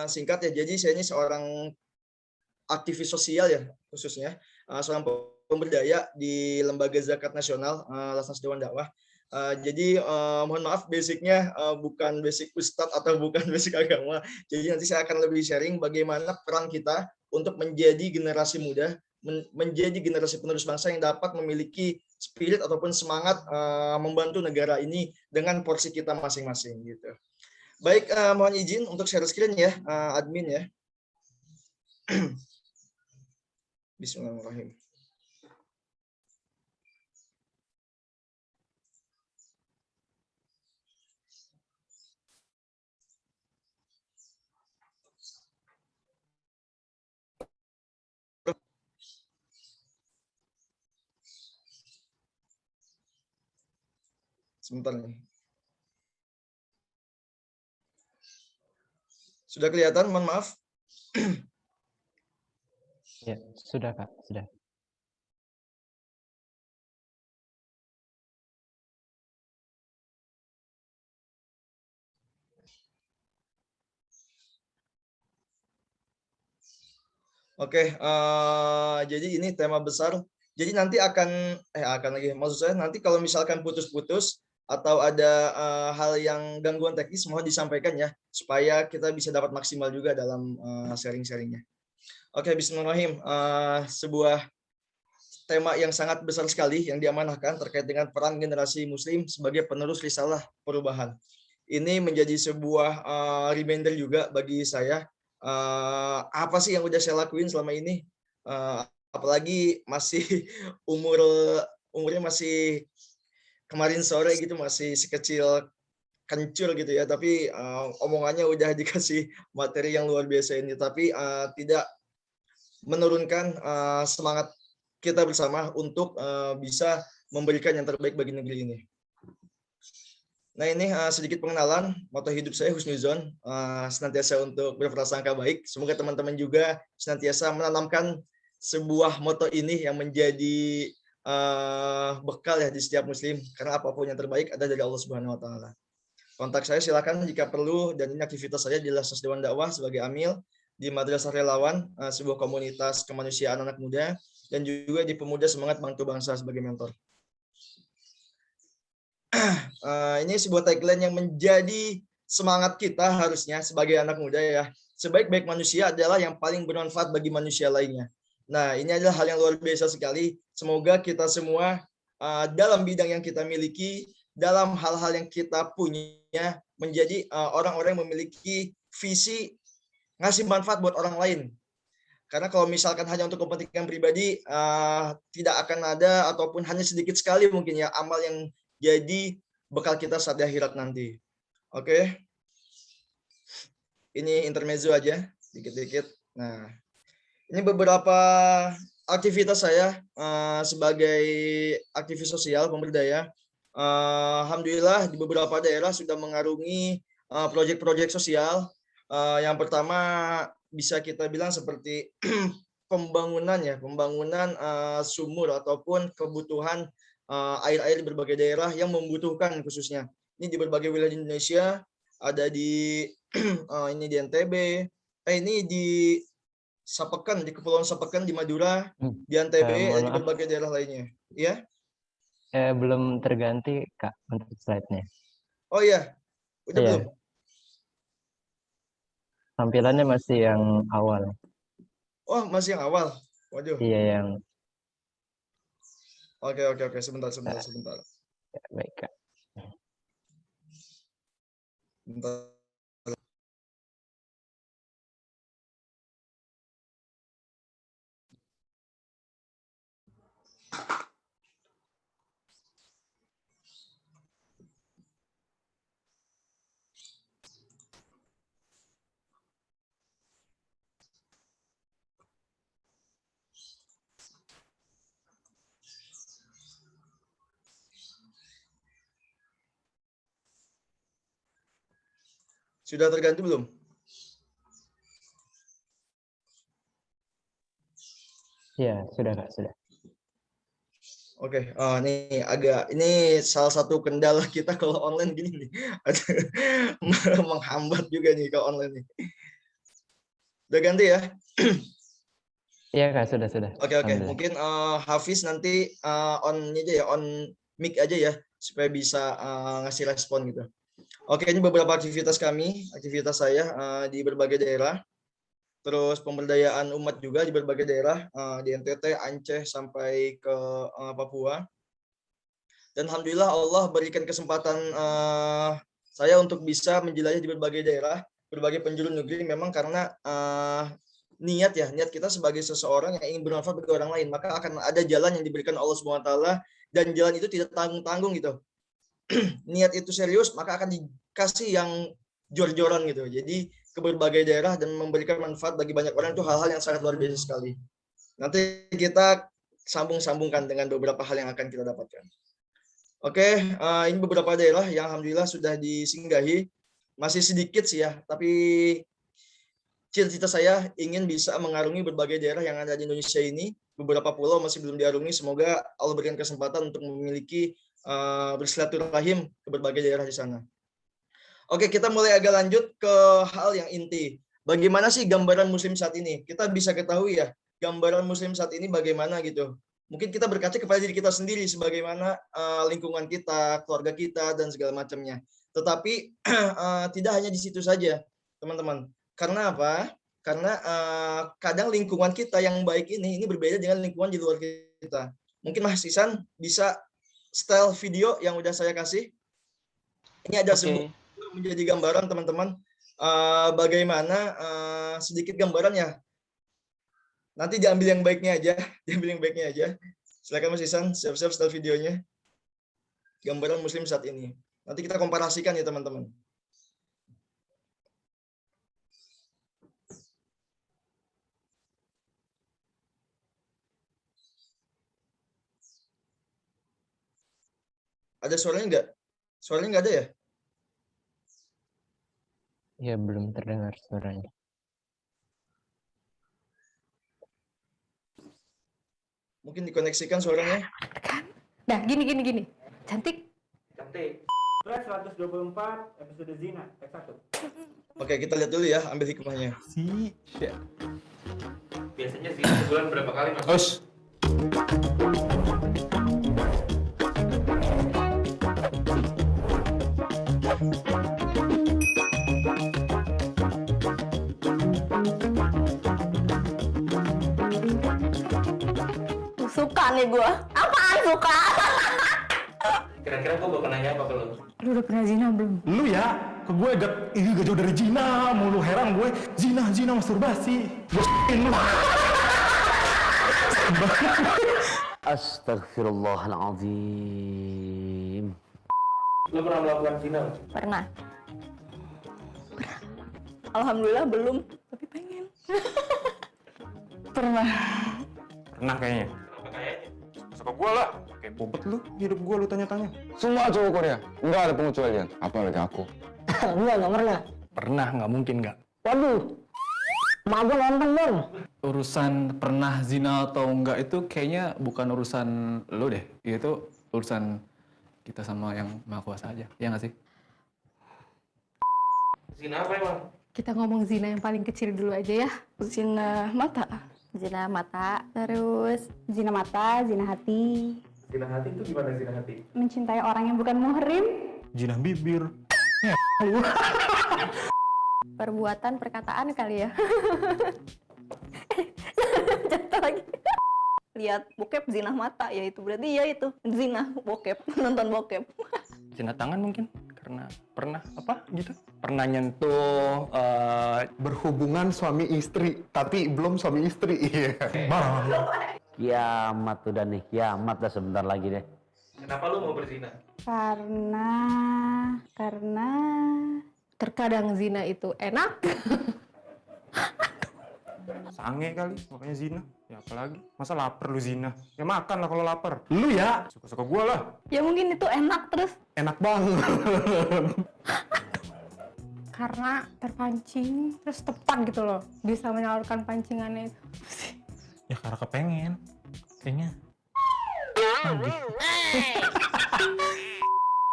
Singkat ya, jadi saya ini seorang aktivis sosial ya khususnya, seorang pemberdaya di Lembaga Zakat Nasional Lasnas Dewan Dakwah. Jadi mohon maaf basicnya bukan basic ustadz atau bukan basic agama. Jadi nanti saya akan lebih sharing bagaimana peran kita untuk menjadi generasi muda, menjadi generasi penerus bangsa yang dapat memiliki spirit ataupun semangat membantu negara ini dengan porsi kita masing-masing gitu. Baik, mohon izin untuk share screen ya, admin ya. Bismillahirrahmanirrahim. Sebentar nih. Sudah kelihatan? Mohon maaf. Ya, sudah Kak, sudah. Oke, jadi ini tema besar. Jadi nanti akan lagi, maksud saya nanti kalau misalkan putus-putus atau ada hal yang gangguan teknis mohon disampaikan ya, supaya kita bisa dapat maksimal juga dalam sharing-sharingnya. Oke, bismillahirrahmanirrahim. Sebuah tema yang sangat besar sekali yang diamanahkan terkait dengan peran generasi muslim sebagai penerus risalah perubahan. Ini menjadi sebuah reminder juga bagi saya, apa sih yang udah saya lakuin selama ini, apalagi masih umur umurnya masih kemarin sore gitu, masih sekecil kencur gitu ya, tapi omongannya udah dikasih materi yang luar biasa ini, tapi tidak menurunkan semangat kita bersama untuk bisa memberikan yang terbaik bagi negeri ini. Nah, ini sedikit pengenalan. Moto hidup saya husnuzon, senantiasa untuk berprasangka baik. Semoga teman-teman juga senantiasa menanamkan sebuah moto ini yang menjadi bekal ya di setiap muslim, karena apapun yang terbaik ada dari Allah Subhanahu wa taala. Kontak saya silakan jika perlu, dan ini aktivitas saya di Lasas Dewan Dakwah sebagai amil di Madrasah Relawan, sebuah komunitas kemanusiaan anak muda, dan juga di Pemuda Semangat Bantu Bangsa sebagai mentor. Ini sebuah tagline yang menjadi semangat kita harusnya sebagai anak muda ya. Sebaik-baik manusia adalah yang paling bermanfaat bagi manusia lainnya. Nah, ini adalah hal yang luar biasa sekali. Semoga kita semua dalam bidang yang kita miliki, dalam hal-hal yang kita punya, menjadi orang-orang yang memiliki visi ngasih manfaat buat orang lain. Karena kalau misalkan hanya untuk kepentingan pribadi, tidak akan ada ataupun hanya sedikit sekali mungkin ya amal yang jadi bekal kita saat di akhirat nanti. Oke. Ini intermezzo aja, dikit-dikit. Nah, ini beberapa aktivitas saya sebagai aktivis sosial pemberdaya. Alhamdulillah di beberapa daerah sudah mengarungi proyek-proyek sosial. Yang pertama bisa kita bilang seperti pembangunan sumur ataupun kebutuhan air-air di berbagai daerah yang membutuhkan khususnya. Ini di berbagai wilayah di Indonesia, ada di ini di NTB, ini di Sapeken, di Kepulauan Sapeken di Madura, di NTB, di berbagai daerah lainnya. Ya? Belum terganti Kak untuk slide-nya. Oh iya, udah belum? Tampilannya masih yang awal. Oh, masih yang awal. Waduh. Iya, yang Oke. Sebentar. Ya, baik, Kak. Bentar. Sudah terganti belum? Iya, sudah Kak, sudah. Oke, ini salah satu kendala kita kalau online gini nih. Menghambat juga nih kalau online nih. Udah ganti ya? Iya Kak, sudah. Oke. Mungkin Hafiz nanti on aja ya, on mic aja ya, supaya bisa ngasih respon gitu. Oke, ini beberapa aktivitas saya di berbagai daerah. Terus pemberdayaan umat juga di berbagai daerah, di NTT, Aceh, sampai ke Papua. Dan Alhamdulillah Allah berikan kesempatan saya untuk bisa menjelajah di berbagai daerah, berbagai penjuru negeri, memang karena niat kita sebagai seseorang yang ingin bermanfaat bagi orang lain, maka akan ada jalan yang diberikan Allah SWT, dan jalan itu tidak tanggung-tanggung gitu. Niat itu serius, maka akan dikasih yang jor-joran gitu. Jadi ke berbagai daerah dan memberikan manfaat bagi banyak orang itu hal-hal yang sangat luar biasa sekali. Nanti kita sambung-sambungkan dengan beberapa hal yang akan kita dapatkan. Oke, ini beberapa daerah yang alhamdulillah sudah disinggahi. Masih sedikit sih ya, tapi cita-cita saya ingin bisa mengarungi berbagai daerah yang ada di Indonesia ini. Beberapa pulau masih belum diarungi. Semoga Allah berikan kesempatan untuk memiliki bersilaturahim ke berbagai daerah di sana. Oke, kita mulai agak lanjut ke hal yang inti. Bagaimana sih gambaran muslim saat ini? Kita bisa ketahui ya, gambaran muslim saat ini bagaimana gitu. Mungkin kita berkaca kepada diri kita sendiri, sebagaimana lingkungan kita, keluarga kita, dan segala macamnya. Tetapi tidak hanya di situ saja, teman-teman. Karena apa? Karena kadang lingkungan kita yang baik ini berbeda dengan lingkungan di luar kita. Mungkin Mas Isan bisa style video yang udah saya kasih. Ini ada sebuah menjadi gambaran teman-teman, bagaimana sedikit gambaran ya. Nanti diambil yang baiknya aja, Silakan Mas Isan, siap-siap start videonya. Gambaran muslim saat ini. Nanti kita komparasikan ya teman-teman. Ada suaranya nggak? Suaranya nggak ada ya? Ya, belum terdengar suaranya. Mungkin dikoneksikan suaranya. Nah, gini. Cantik. Surat 124 episode zina, teks 1. Oke, kita lihat dulu ya, ambil hikmahnya. Biasanya zina sebulan berapa kali, Mas? Suka nih gua. Apaan suka? Kira-kira gue bakal nanya apa ke lu? Lu udah pernah zina belum? Lu ya, ke gue gak jauh dari zina, mulu heran gue. Zina, masturbasi. Gue s**in lu. Astagfirullahaladzim. Lu pernah melakukan zina? Pernah. Alhamdulillah belum, tapi pengen. Pernah. Pernah kayaknya. Kenapa kayaknya? Suka gue lah. Kayak bobot lu, hidup gue lu tanya-tanya. Semua cowok Korea, nggak ada pengecualian. Apalagi aku. Enggak pernah. Pernah, nggak mungkin nggak. Waduh. Mak gue nonton dong. Urusan pernah zina atau enggak itu kayaknya bukan urusan lo deh. Itu urusan kita sama yang Maha Kuasa aja. Iya nggak sih? Zina apa emang? Kita ngomong zina yang paling kecil dulu aja ya. Zina mata. Zina mata, terus zina mata, zina hati. Zina hati itu gimana zina hati? Mencintai orang yang bukan muhrim. Zina bibir. Perbuatan, perkataan kali ya. Jatuh lagi. Lihat bokep zina mata, ya itu berarti ya itu zina bokep, nonton bokep. Zina tangan mungkin, karena pernah apa gitu. Pernah nyentuh berhubungan suami istri, tapi belum suami istri. Iya. Kiamat udah nih, kiamat dah sebentar lagi deh. Kenapa lu mau berzina? Karena Terkadang zina itu enak. Sange kali, makanya zina. Ya apalagi, masa lapar lu zina? Ya makan lah kalau lapar. Lu ya, suka-suka gua lah. Ya mungkin itu enak terus. Enak banget. karena terpancing, terus tepat gitu loh. Bisa menyalurkan pancingannya itu. Ya karena kepengen. Kayaknya.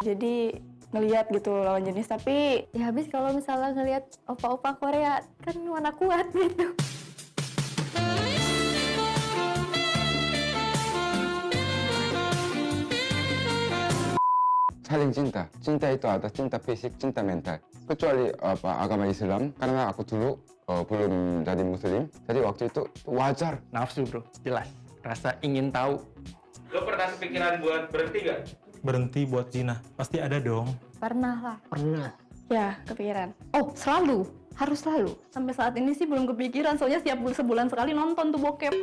Jadi ngelihat gitu lawan jenis, tapi Ya habis kalau misalnya ngelihat opa-opa Korea kan mana kuat gitu. Saling cinta. Cinta itu ada cinta fisik, cinta mental. Kecuali agama Islam, karena aku dulu belum jadi muslim, jadi waktu itu wajar. Nafsu bro, jelas. Rasa ingin tahu. Lo pernah kepikiran buat berhenti gak? Berhenti buat zina, pasti ada dong. Pernah lah. Pernah. ya kepikiran. Oh selalu, harus selalu. Sampai saat ini sih belum kepikiran, soalnya setiap sebulan sekali nonton tuh bokep.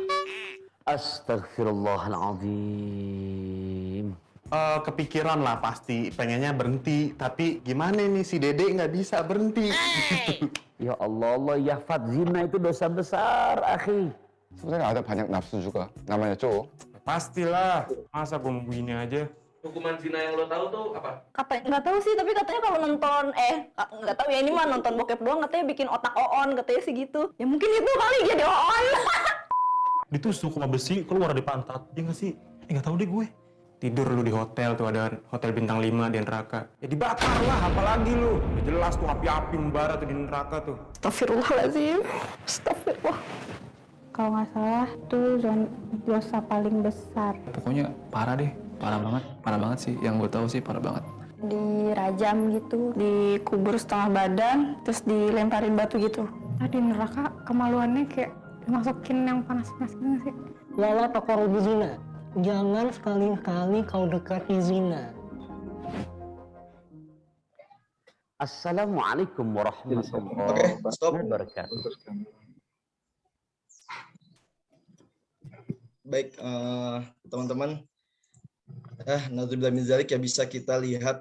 Astagfirullahaladzim. Kepikiran lah pasti, pengennya berhenti. Tapi gimana nih si Dede nggak bisa berhenti. Ya Allah, ya Fat, zina itu dosa besar, akhi. Sebenarnya ada banyak nafsu juga, namanya cowok. Ya, pastilah, masa gue mau begini aja. Hukuman zina yang lo tahu tuh apa? Nggak tahu sih, tapi katanya kalau nonton nggak tahu ya, ini mah nonton bokep doang, katanya bikin otak oon, katanya sih gitu. Ya mungkin itu kali jadi oon. Ditusuk sama besi keluar di pantat, ya nggak sih? Nggak tahu deh gue. Tidur lu di hotel tuh, ada hotel bintang 5 di neraka. Ya dibakar lah, apalagi lu. Ya jelas tuh api-api membara tuh di neraka tuh. Astagfirullahaladzim. Astagfirullah. Kalau nggak salah tuh dosa paling besar. Pokoknya parah deh, parah banget sih. Yang gue tahu sih parah banget. Dirajam gitu, dikubur setengah badan, terus dilemparin batu gitu. Tadi neraka kemaluannya kayak dimasukin yang panas-panas gitu sih. Wala taqrabu zina. Jangan sekali-kali kau dekati zina. Assalamualaikum warahmatullahi wabarakatuh. Baik, teman-teman, naudzubillah min dzalik, ya bisa kita lihat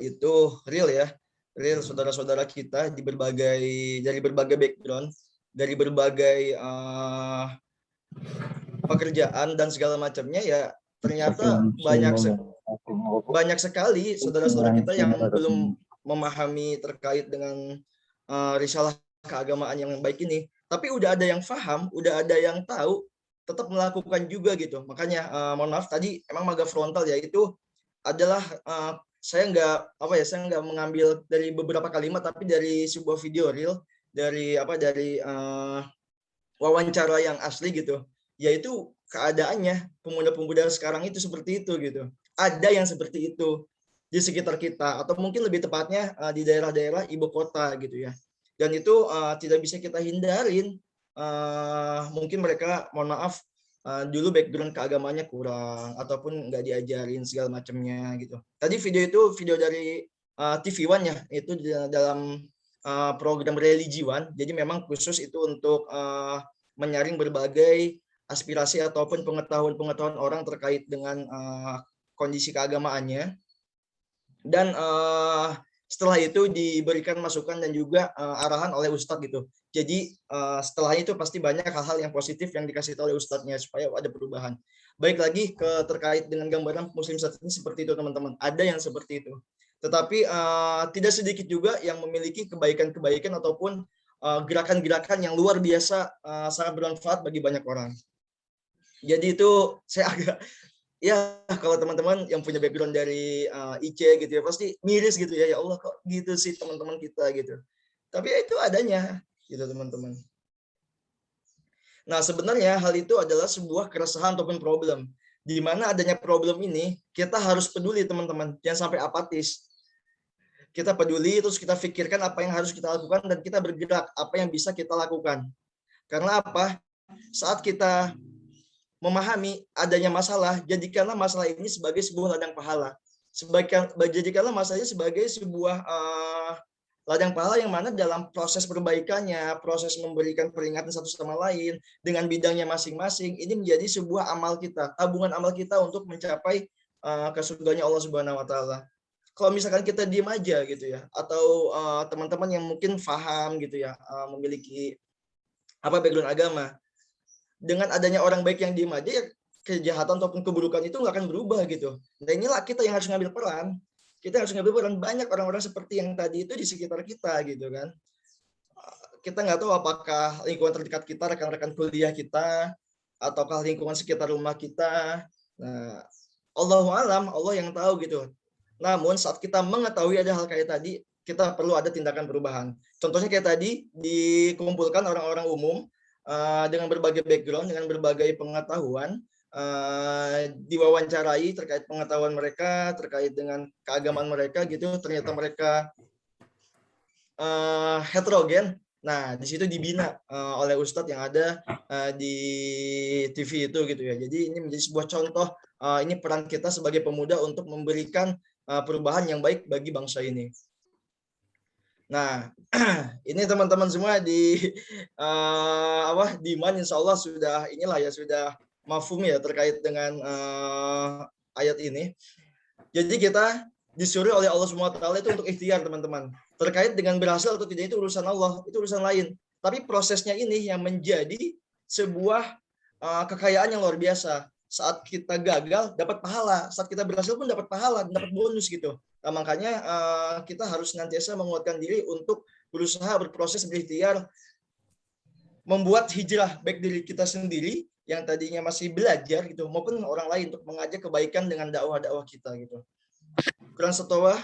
itu real ya, real saudara-saudara kita dari berbagai background, dari berbagai pekerjaan dan segala macamnya, ya ternyata banyak sekali saudara-saudara kita yang belum memahami terkait dengan risalah keagamaan yang baik ini, tapi udah ada yang paham, udah ada yang tahu, tetap melakukan juga gitu. Makanya mohon maaf tadi emang maga frontal ya, itu adalah saya nggak mengambil dari beberapa kalimat, tapi dari sebuah video real, dari wawancara yang asli gitu, yaitu keadaannya pemuda-pemuda sekarang itu seperti itu gitu. Ada yang seperti itu di sekitar kita, atau mungkin lebih tepatnya di daerah-daerah ibu kota gitu ya. Dan itu tidak bisa kita hindarin. Mungkin mereka, mohon maaf, dulu background keagamaannya kurang, ataupun nggak diajarin segala macamnya gitu. Tadi video dari TV One ya, itu dalam program Religi One. Jadi memang khusus itu untuk menyaring berbagai aspirasi ataupun pengetahuan orang terkait dengan kondisi keagamaannya. Dan setelah itu diberikan masukan dan juga arahan oleh Ustadz gitu. Jadi setelah itu pasti banyak hal-hal yang positif yang dikasih tahu oleh Ustadznya supaya ada perubahan. Baik lagi terkait dengan gambaran muslim saat ini seperti itu teman-teman. Ada yang seperti itu. Tetapi tidak sedikit juga yang memiliki kebaikan-kebaikan ataupun gerakan-gerakan yang luar biasa, sangat bermanfaat bagi banyak orang. Jadi itu saya agak, ya kalau teman-teman yang punya background dari IC gitu ya, pasti miris gitu ya Allah kok gitu sih teman-teman kita gitu. Tapi itu adanya gitu teman-teman. Nah sebenarnya hal itu adalah sebuah keresahan ataupun problem. Di mana adanya problem ini kita harus peduli teman-teman, jangan sampai apatis. Kita peduli, terus kita pikirkan apa yang harus kita lakukan, dan kita bergerak apa yang bisa kita lakukan. Karena apa? Saat kita memahami adanya masalah, jadikanlah masalah ini sebagai sebuah ladang pahala. Jadikanlah masalahnya sebagai sebuah ladang pahala yang mana dalam proses perbaikannya, proses memberikan peringatan satu sama lain dengan bidangnya masing-masing, ini menjadi sebuah amal kita, tabungan amal kita untuk mencapai ke surganya Allah Subhanahu wa taala. Kalau misalkan kita diem aja gitu ya, atau teman-teman yang mungkin paham gitu ya, memiliki background agama, dengan adanya orang baik yang diem aja, ya kejahatan ataupun keburukan itu nggak akan berubah gitu. Nah inilah kita yang harus ngambil peran. Kita harus ngambil peran. Banyak orang-orang seperti yang tadi itu di sekitar kita gitu kan. Kita nggak tahu apakah lingkungan terdekat kita, rekan-rekan kuliah kita, ataukah lingkungan sekitar rumah kita. Nah, Allahu alam, Allah yang tahu gitu. Namun saat kita mengetahui ada hal kayak tadi, kita perlu ada tindakan perubahan. Contohnya kayak tadi dikumpulkan orang-orang umum dengan berbagai background, dengan berbagai pengetahuan, diwawancarai terkait pengetahuan mereka, terkait dengan keagamaan mereka gitu. Ternyata mereka heterogen. Nah, di situ dibina oleh Ustadz yang ada di TV itu gitu ya. Jadi ini menjadi sebuah contoh, ini peran kita sebagai pemuda untuk memberikan perubahan yang baik bagi bangsa ini. Nah, ini teman-teman semua di Man, insya Allah sudah sudah mafhum ya terkait dengan ayat ini. Jadi kita disuruh oleh Allah SWT itu untuk ikhtiar teman-teman. Terkait dengan berhasil atau tidak itu urusan Allah, itu urusan lain. Tapi prosesnya ini yang menjadi sebuah kekayaan yang luar biasa. Saat kita gagal dapat pahala, saat kita berhasil pun dapat pahala, dapat bonus gitu. Nah, makanya kita harus senantiasa menguatkan diri untuk berusaha, berproses, berikhtiar, membuat hijrah baik diri kita sendiri yang tadinya masih belajar gitu, maupun orang lain untuk mengajak kebaikan dengan dakwah-dakwah kita gitu. Quran At-Tawbah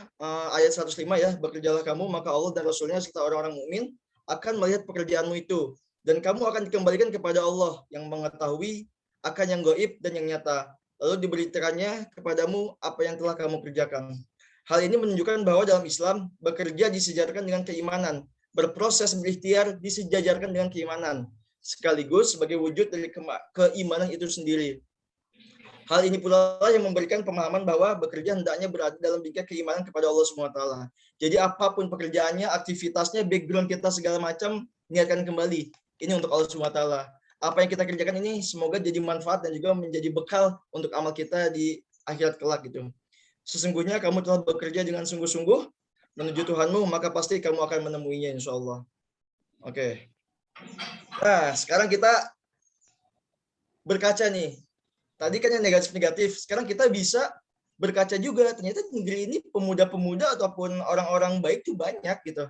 ayat 105 ya, bekerjalah kamu maka Allah dan Rasulnya serta orang-orang mukmin akan melihat pekerjaanmu itu, dan kamu akan dikembalikan kepada Allah yang mengetahui akan yang gaib dan yang nyata, lalu diberitakannya kepadamu apa yang telah kamu kerjakan. Hal ini menunjukkan bahwa dalam Islam bekerja disejajarkan dengan keimanan, berproses berikhtiar disejajarkan dengan keimanan, sekaligus sebagai wujud dari keimanan itu sendiri. Hal ini pula yang memberikan pemahaman bahwa bekerja hendaknya berada dalam bingkai keimanan kepada Allah SWT. Jadi apapun pekerjaannya, aktivitasnya, background kita segala macam, niatkan kembali. Ini untuk Allah SWT. apa yang kita kerjakan ini semoga jadi manfaat dan juga menjadi bekal untuk amal kita di akhirat kelak gitu. Sesungguhnya kamu telah bekerja dengan sungguh-sungguh menuju Tuhanmu, maka pasti kamu akan menemuinya insya Allah. Oke. Nah, sekarang kita berkaca nih. Tadi kan yang negatif-negatif, sekarang kita bisa berkaca juga. Ternyata negeri ini pemuda-pemuda ataupun orang-orang baik itu banyak gitu.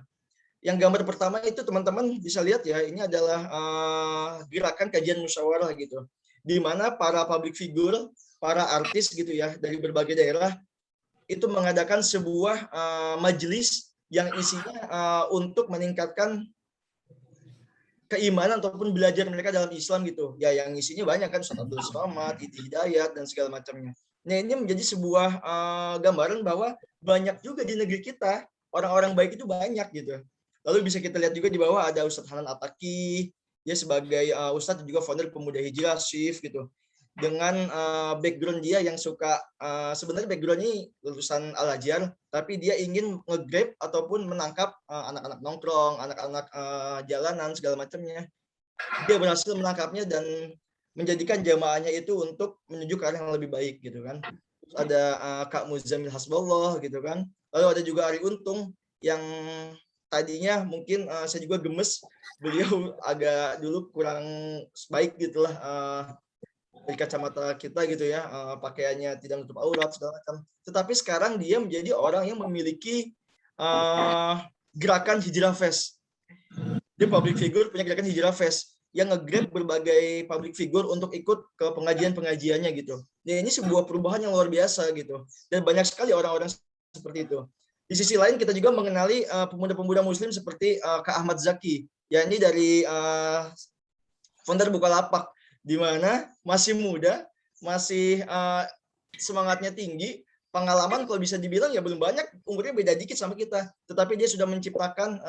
Yang gambar pertama itu teman-teman bisa lihat ya, ini adalah gerakan kajian musyawarah gitu. Di mana para public figure, para artis gitu ya, dari berbagai daerah, itu mengadakan sebuah majelis yang isinya untuk meningkatkan keimanan ataupun belajar mereka dalam Islam gitu. Ya yang isinya banyak kan, Ustaz Abdul Somad, Iti Hidayat dan segala macamnya. Nah ini menjadi sebuah gambaran bahwa banyak juga di negeri kita orang-orang baik itu banyak gitu. Lalu bisa kita lihat juga di bawah ada Ustadz Hanan Ataki, dia sebagai Ustadz juga founder Pemuda Hijrah Shift gitu. Dengan background dia yang suka, sebenarnya background ini lulusan Al-Azhar, tapi dia ingin nge-grab ataupun menangkap anak-anak nongkrong, anak-anak jalanan, segala macamnya. Dia berhasil menangkapnya dan menjadikan jamaahnya itu untuk menuju ke arah yang lebih baik gitu kan. Terus ada Kak Muzamil Hasbullah gitu kan. Lalu ada juga Ari Untung yang tadinya mungkin saya juga gemes, beliau agak dulu kurang baik gitulah dari kacamata kita gitu ya, pakaiannya tidak menutup aurat segala macam. Tetapi sekarang dia menjadi orang yang memiliki gerakan Hijrah Fest. Dia public figure punya gerakan Hijrah Fest yang nge-grab berbagai public figure untuk ikut ke pengajian-pengajiannya gitu. Nah, ini sebuah perubahan yang luar biasa gitu. Dan banyak sekali orang-orang seperti itu. Di sisi lain kita juga mengenali pemuda-pemuda muslim seperti Kak Ahmad Zaki, ya ini dari founder Bukalapak, di mana masih muda, masih semangatnya tinggi, pengalaman kalau bisa dibilang ya belum banyak, umurnya beda dikit sama kita, tetapi dia sudah menciptakan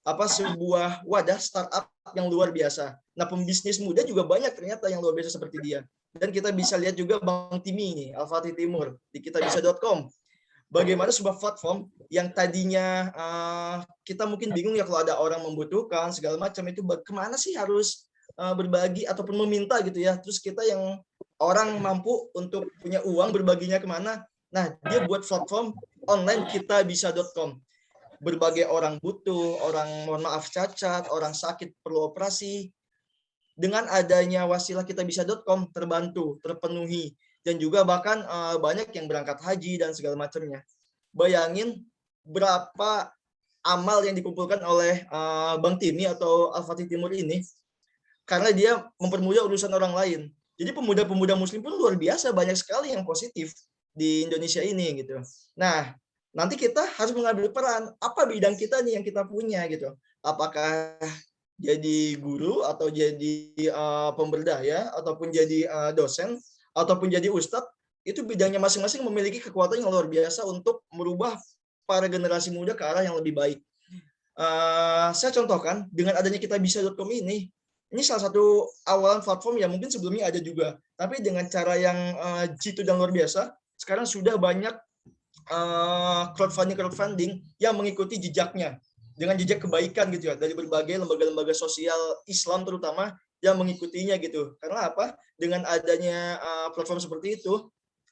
sebuah wadah startup yang luar biasa. Nah, pembisnis muda juga banyak ternyata yang luar biasa seperti dia. Dan kita bisa lihat juga Bang Timi nih, Al-Fatih Timur di kitabisa.com. Bagaimana sebuah platform yang tadinya kita mungkin bingung ya kalau ada orang membutuhkan segala macam itu kemana sih harus berbagi ataupun meminta gitu ya. Terus kita yang orang mampu untuk punya uang berbaginya kemana? Nah, dia buat platform online kitabisa.com. Berbagai orang butuh, orang mohon maaf cacat, orang sakit perlu operasi. Dengan adanya wasilah kitabisa.com terbantu, terpenuhi. Dan juga bahkan banyak yang berangkat haji dan segala macamnya. Bayangin berapa amal yang dikumpulkan oleh Bang Timi atau Al-Fatih Timur ini, karena dia mempermudah urusan orang lain. Jadi pemuda-pemuda muslim pun luar biasa, banyak sekali yang positif di Indonesia ini gitu. Nah, nanti kita harus mengambil peran. Apa bidang kita nih yang kita punya gitu? Apakah jadi guru atau jadi pemberdaya ataupun jadi dosen ataupun jadi ustadz? Itu bidangnya masing-masing memiliki kekuatan yang luar biasa untuk merubah para generasi muda ke arah yang lebih baik. Saya contohkan dengan adanya kitabisa.com ini salah satu awalan platform yang mungkin sebelumnya ada juga, tapi dengan cara yang jitu dan luar biasa, sekarang sudah banyak crowdfunding yang mengikuti jejaknya dengan jejak kebaikan gitu ya, dari berbagai lembaga-lembaga sosial Islam terutama yang mengikutinya gitu. Karena apa? Dengan adanya platform seperti itu,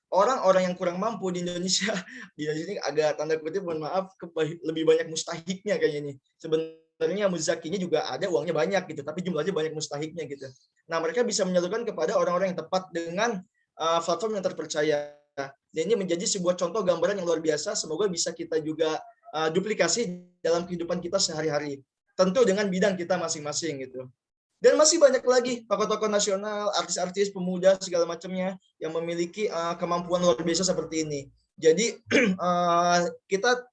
orang-orang yang kurang mampu di Indonesia ini agak tanda kutip mohon maaf lebih banyak mustahiknya kayaknya nih. Sebenarnya muzakinya juga ada, uangnya banyak gitu, tapi jumlahnya banyak mustahiknya gitu. Nah, mereka bisa menyalurkan kepada orang-orang yang tepat dengan platform yang terpercaya. Dan ini menjadi sebuah contoh gambaran yang luar biasa. Semoga bisa kita juga duplikasi dalam kehidupan kita sehari-hari. Tentu dengan bidang kita masing-masing gitu. Dan masih banyak lagi tokoh-tokoh nasional, artis-artis, pemuda, segala macamnya yang memiliki kemampuan luar biasa seperti ini. Jadi kita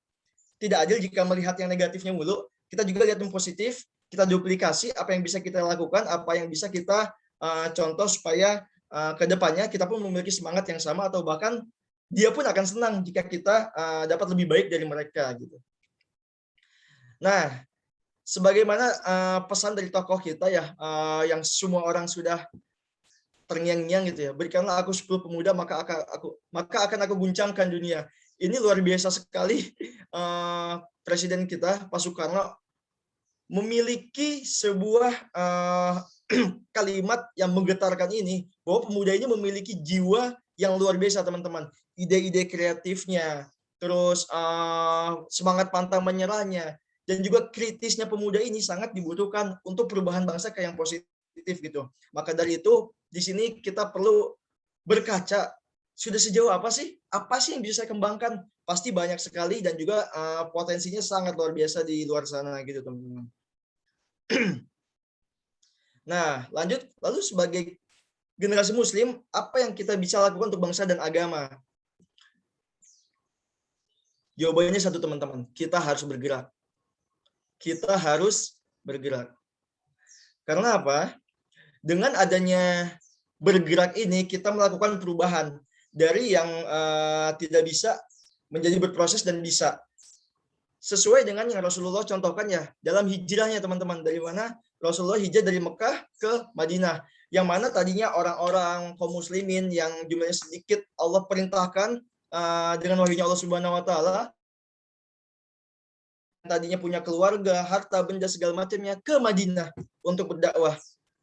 tidak adil jika melihat yang negatifnya mulu. Kita juga lihat yang positif, kita duplikasi apa yang bisa kita lakukan, apa yang bisa kita contoh supaya ke depannya kita pun memiliki semangat yang sama atau bahkan dia pun akan senang jika kita dapat lebih baik dari mereka gitu. Nah, sebagaimana pesan dari tokoh kita ya, yang semua orang sudah terngiang-ngiang gitu ya, berikanlah aku 10 pemuda maka akan aku guncangkan dunia. Ini luar biasa sekali. Presiden kita Pak Soekarno memiliki sebuah kalimat yang menggetarkan ini, bahwa pemuda ini memiliki jiwa yang luar biasa, teman-teman. Ide-ide kreatifnya, terus semangat pantang menyerahnya, dan juga kritisnya pemuda ini sangat dibutuhkan untuk perubahan bangsa ke yang positif gitu. Maka dari itu di sini kita perlu berkaca, sudah sejauh apa sih yang bisa saya kembangkan? Pasti banyak sekali, dan juga potensinya sangat luar biasa di luar sana gitu, teman-teman. Nah, lanjut, lalu sebagai generasi muslim, apa yang kita bisa lakukan untuk bangsa dan agama? Jawabannya satu, teman-teman, kita harus bergerak. Kita harus bergerak. Karena apa? Dengan adanya bergerak ini, kita melakukan perubahan dari yang tidak bisa menjadi berproses dan bisa. Sesuai dengan yang Rasulullah contohkan ya, dalam hijrahnya, teman-teman, dari mana Rasulullah hijrah dari Mekah ke Madinah, yang mana tadinya orang-orang kaum muslimin yang jumlahnya sedikit, Allah perintahkan dengan wahyunya Allah Subhanahu wa taala, tadinya punya keluarga, harta, benda segala macamnya, ke Madinah untuk berdakwah.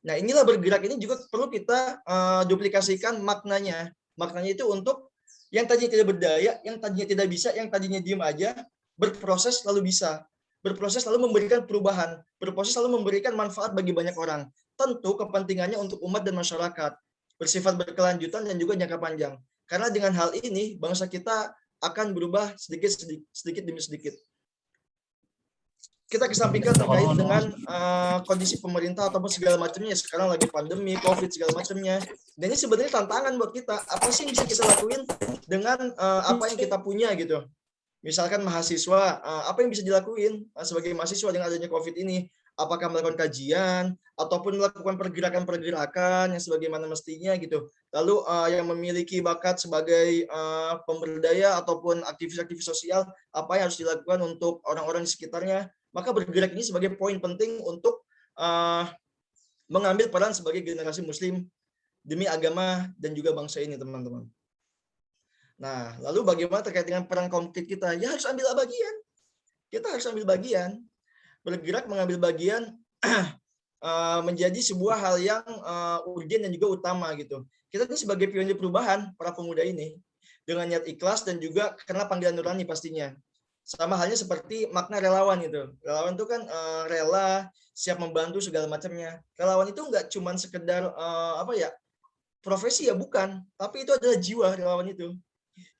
Nah, inilah bergerak ini juga perlu kita duplikasikan maknanya. Maknanya itu untuk yang tadinya tidak berdaya, yang tadinya tidak bisa, yang tadinya diam aja, berproses lalu bisa. Berproses lalu memberikan perubahan, berproses lalu memberikan manfaat bagi banyak orang. Tentu kepentingannya untuk umat dan masyarakat, bersifat berkelanjutan dan juga jangka panjang. Karena dengan hal ini, bangsa kita akan berubah sedikit demi sedikit. Kita kesampingkan terkait dengan kondisi pemerintah ataupun segala macamnya. Sekarang lagi pandemi, COVID, segala macamnya. Dan ini sebenarnya tantangan buat kita. Apa sih yang bisa kita lakuin dengan apa yang kita punya gitu. Misalkan mahasiswa, apa yang bisa dilakuin sebagai mahasiswa dengan adanya COVID ini? Apakah melakukan kajian, ataupun melakukan pergerakan-pergerakan yang sebagaimana mestinya gitu. Lalu yang memiliki bakat sebagai pemberdaya ataupun aktivis-aktivis sosial, apa yang harus dilakukan untuk orang-orang di sekitarnya? Maka bergerak ini sebagai poin penting untuk mengambil peran sebagai generasi muslim demi agama dan juga bangsa ini, teman-teman. Nah, lalu bagaimana terkait dengan peran konkret kita? Ya harus ambil bagian. Kita harus ambil bagian. Bergerak mengambil bagian menjadi sebuah hal yang urgen dan juga utama gitu. Kita ini sebagai pionir perubahan, para pemuda ini, dengan niat ikhlas dan juga karena panggilan nurani pastinya. Sama halnya seperti makna relawan itu. Relawan itu kan rela, siap membantu segala macamnya. Relawan itu nggak cuma sekedar profesi ya, bukan. Tapi itu adalah jiwa relawan itu.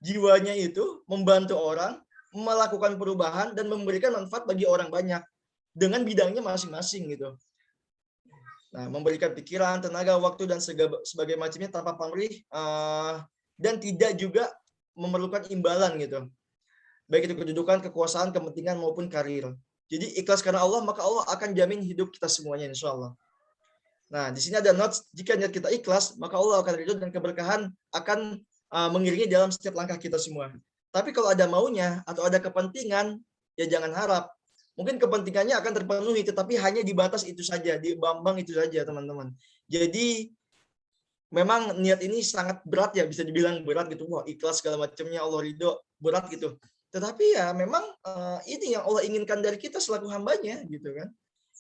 Jiwanya itu membantu orang, melakukan perubahan dan memberikan manfaat bagi orang banyak dengan bidangnya masing-masing gitu. Nah, memberikan pikiran, tenaga, waktu dan sebagai macamnya tanpa pamrih dan tidak juga memerlukan imbalan gitu. Baik itu kedudukan, kekuasaan, kepentingan maupun karir. Jadi ikhlas karena Allah, maka Allah akan jamin hidup kita semuanya, insya Allah. Nah, di sini ada notes, jika niat kita ikhlas, maka Allah akan ridho dan keberkahan akan mengiringi dalam setiap langkah kita semua. Tapi kalau ada maunya atau ada kepentingan, ya jangan harap. Mungkin kepentingannya akan terpenuhi, tetapi hanya di batas itu saja, di bambang itu saja, teman-teman. Jadi memang niat ini sangat berat ya, bisa dibilang berat gitu. Wah, ikhlas segala macamnya, Allah ridho, berat gitu. Tetapi ya memang ini yang Allah inginkan dari kita selaku hambanya gitu kan.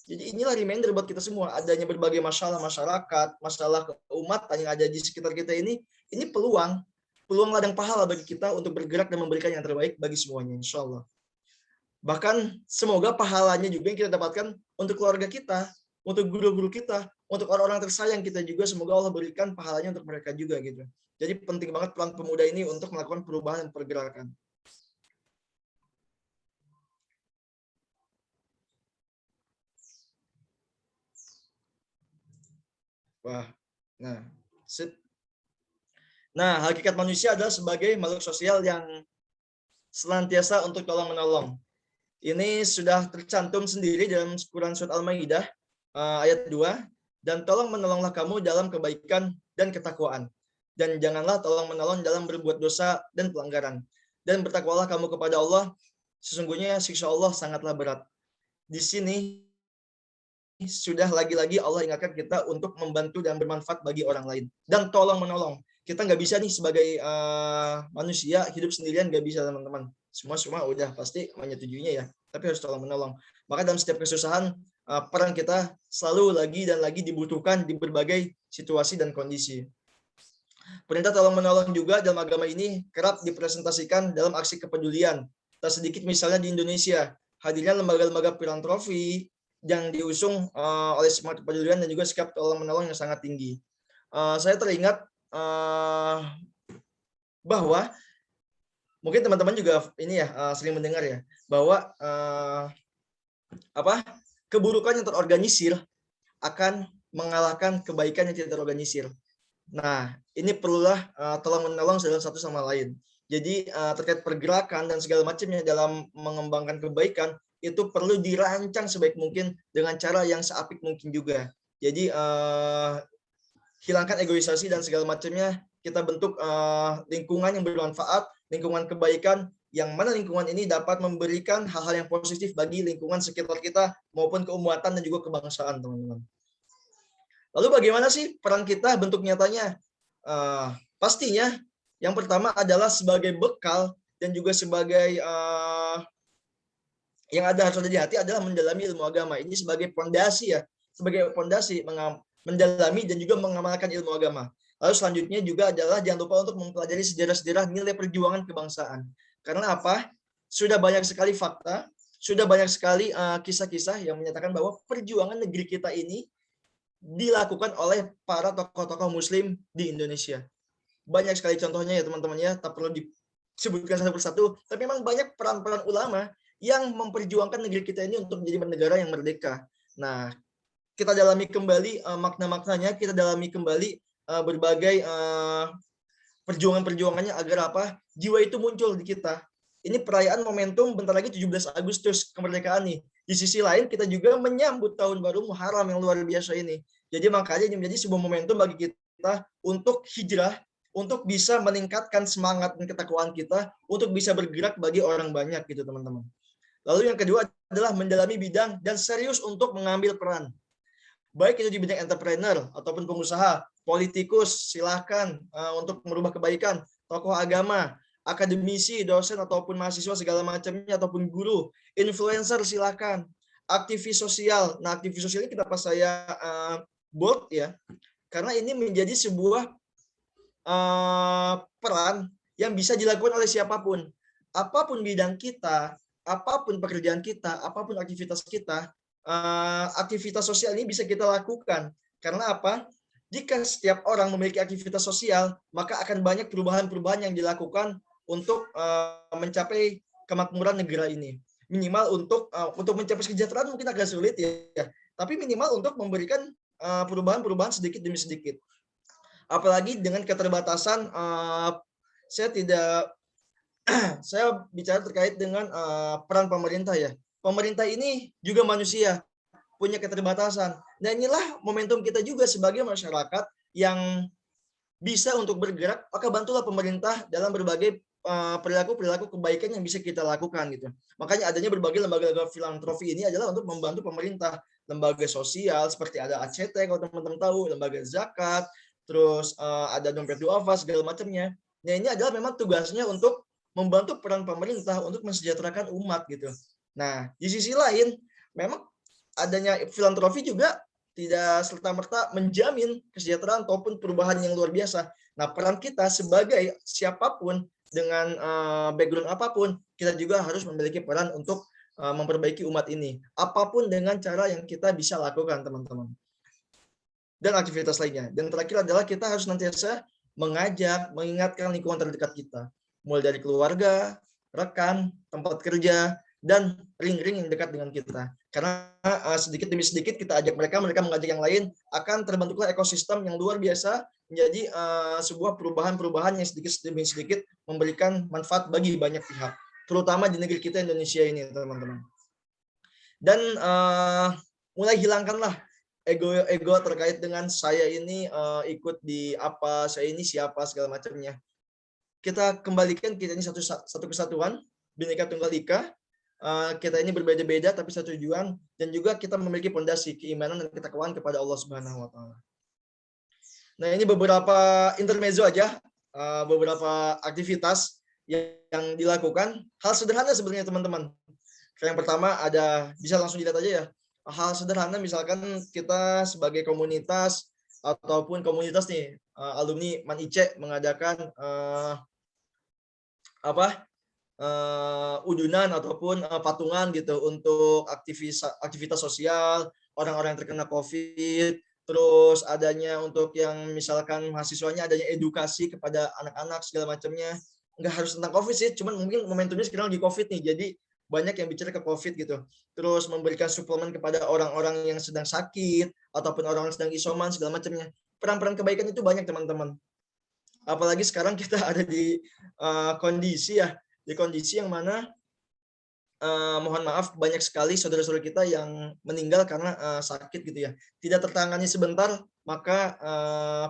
Jadi inilah reminder buat kita semua, adanya berbagai masalah masyarakat, masalah keumatan yang ada di sekitar kita ini peluang ladang pahala bagi kita untuk bergerak dan memberikan yang terbaik bagi semuanya, insya Allah. Bahkan semoga pahalanya juga yang kita dapatkan untuk keluarga kita, untuk guru-guru kita, untuk orang-orang tersayang kita juga, semoga Allah berikan pahalanya untuk mereka juga gitu. Jadi penting banget peran pemuda ini untuk melakukan perubahan dan pergerakan. Wah, nah, hakikat manusia adalah sebagai makhluk sosial yang senantiasa untuk tolong menolong. Ini sudah tercantum sendiri dalam Quran Surat Al-Maidah ayat 2, dan tolong menolonglah kamu dalam kebaikan dan ketakwaan, dan janganlah tolong menolong dalam berbuat dosa dan pelanggaran, dan bertakwalah kamu kepada Allah, sesungguhnya siksa Allah sangatlah berat. Di sini sudah lagi-lagi Allah ingatkan kita untuk membantu dan bermanfaat bagi orang lain dan tolong menolong. Kita nggak bisa nih sebagai manusia hidup sendirian, nggak bisa, teman-teman. Semua udah pasti menyetujuinya ya, tapi harus tolong menolong. Maka dalam setiap kesusahan peran kita selalu lagi dan lagi dibutuhkan di berbagai situasi dan kondisi. Perintah tolong menolong juga dalam agama ini kerap dipresentasikan dalam aksi kepedulian. Tak sedikit misalnya di Indonesia, hadirnya lembaga-lembaga filantropi yang diusung oleh semangat kepedulian dan juga sikap tolong menolong yang sangat tinggi. Saya teringat bahwa mungkin teman-teman juga ini ya sering mendengar ya bahwa keburukan yang terorganisir akan mengalahkan kebaikan yang tidak terorganisir. Nah, ini perlulah tolong menolong satu sama lain. Jadi terkait pergerakan dan segala macamnya dalam mengembangkan kebaikan itu perlu dirancang sebaik mungkin dengan cara yang seapik mungkin juga. Jadi hilangkan egoisasi dan segala macamnya, kita bentuk lingkungan yang bermanfaat, lingkungan kebaikan, yang mana lingkungan ini dapat memberikan hal-hal yang positif bagi lingkungan sekitar kita maupun keumatan dan juga kebangsaan, teman-teman. Lalu bagaimana sih peran kita bentuk nyatanya? Pastinya yang pertama adalah sebagai bekal dan juga sebagai yang harus ada di hati adalah mendalami ilmu agama. Ini sebagai fondasi ya, sebagai fondasi mendalami dan juga mengamalkan ilmu agama. Lalu selanjutnya juga adalah jangan lupa untuk mempelajari sejarah-sejarah nilai perjuangan kebangsaan. Karena apa? Sudah banyak sekali fakta, sudah banyak sekali kisah-kisah yang menyatakan bahwa perjuangan negeri kita ini dilakukan oleh para tokoh-tokoh muslim di Indonesia. Banyak sekali contohnya ya teman-teman ya, tak perlu disebutkan satu persatu, tapi memang banyak peran-peran ulama yang memperjuangkan negeri kita ini untuk menjadi negara yang merdeka. Nah, kita dalami kembali makna-maknanya, kita dalami kembali berbagai perjuangan-perjuangannya agar apa? Jiwa itu muncul di kita. Ini perayaan momentum bentar lagi 17 Agustus kemerdekaan nih. Di sisi lain kita juga menyambut tahun baru Muharram yang luar biasa ini. Jadi makanya ini menjadi sebuah momentum bagi kita untuk hijrah, untuk bisa meningkatkan semangat dan ketakwaan kita, untuk bisa bergerak bagi orang banyak gitu teman-teman. Lalu yang kedua adalah mendalami bidang dan serius untuk mengambil peran. Baik itu di bidang entrepreneur ataupun pengusaha, politikus silahkan untuk merubah kebaikan, tokoh agama, akademisi, dosen ataupun mahasiswa segala macamnya ataupun guru, influencer silakan, aktivis sosial. Nah, aktivis sosial ini kenapa saya bold ya? Karena ini menjadi sebuah peran yang bisa dilakukan oleh siapapun. Apapun bidang kita, apapun pekerjaan kita, apapun aktivitas kita, aktivitas sosial ini bisa kita lakukan. Karena apa? Jika setiap orang memiliki aktivitas sosial, maka akan banyak perubahan-perubahan yang dilakukan untuk mencapai kemakmuran negara ini. Minimal untuk mencapai kesejahteraan mungkin agak sulit ya, tapi minimal untuk memberikan perubahan-perubahan sedikit demi sedikit. Apalagi dengan keterbatasan, saya bicara terkait dengan peran pemerintah ya. Pemerintah ini juga manusia, punya keterbatasan. Dan inilah momentum kita juga sebagai masyarakat yang bisa untuk bergerak, maka bantulah pemerintah dalam berbagai perilaku-perilaku kebaikan yang bisa kita lakukan gitu. Makanya adanya berbagai lembaga-lembaga filantropi ini adalah untuk membantu pemerintah, lembaga sosial seperti ada ACT kalau teman-teman tahu, lembaga zakat, terus ada dompet duafa segala macamnya. Nah, ini adalah memang tugasnya untuk membantu peran pemerintah untuk mensejahterakan umat gitu. Nah, di sisi lain memang adanya filantropi juga tidak serta-merta menjamin kesejahteraan ataupun perubahan yang luar biasa. Nah, peran kita sebagai siapapun dengan background apapun, kita juga harus memiliki peran untuk memperbaiki umat ini. Apapun dengan cara yang kita bisa lakukan, teman-teman. Dan aktivitas lainnya. Dan terakhir adalah kita harus nantiasa mengajak, mengingatkan lingkungan terdekat kita. Mulai dari keluarga, rekan, tempat kerja, dan ring-ring yang dekat dengan kita. Karena sedikit demi sedikit kita ajak mereka mengajak yang lain, akan terbentuklah ekosistem yang luar biasa, menjadi sebuah perubahan-perubahan yang sedikit demi sedikit memberikan manfaat bagi banyak pihak, terutama di negeri kita Indonesia ini, teman-teman. Dan mulai hilangkanlah ego terkait dengan saya ini ikut di apa, saya ini siapa, segala macamnya. Kita kembalikan kita ini satu kesatuan, Bhinneka Tunggal Ika. Kita ini berbeda-beda tapi satu tujuan, dan juga kita memiliki fondasi keimanan dan ketakwaan kepada Allah Subhanahu wa taala. Nah, ini beberapa intermezzo aja, beberapa aktivitas yang dilakukan. Hal sederhana sebenarnya teman-teman. Yang pertama ada, bisa langsung dilihat aja ya. hal sederhana, misalkan kita sebagai komunitas ataupun komunitas nih, alumni MAN-IC mengadakan udunan ataupun patungan gitu untuk aktivitas sosial orang-orang yang terkena COVID. Terus adanya untuk yang misalkan mahasiswanya adanya edukasi kepada anak-anak segala macamnya. Nggak harus tentang COVID sih, cuman mungkin momentumnya sekarang lagi COVID nih, jadi banyak yang bicara ke COVID gitu. Terus memberikan suplemen kepada orang-orang yang sedang sakit ataupun orang-orang sedang isoman segala macamnya. Peran-peran kebaikan itu banyak teman-teman. Apalagi sekarang kita ada di kondisi yang mana mohon maaf banyak sekali saudara-saudara kita yang meninggal karena sakit gitu ya. Tidak tertangani sebentar maka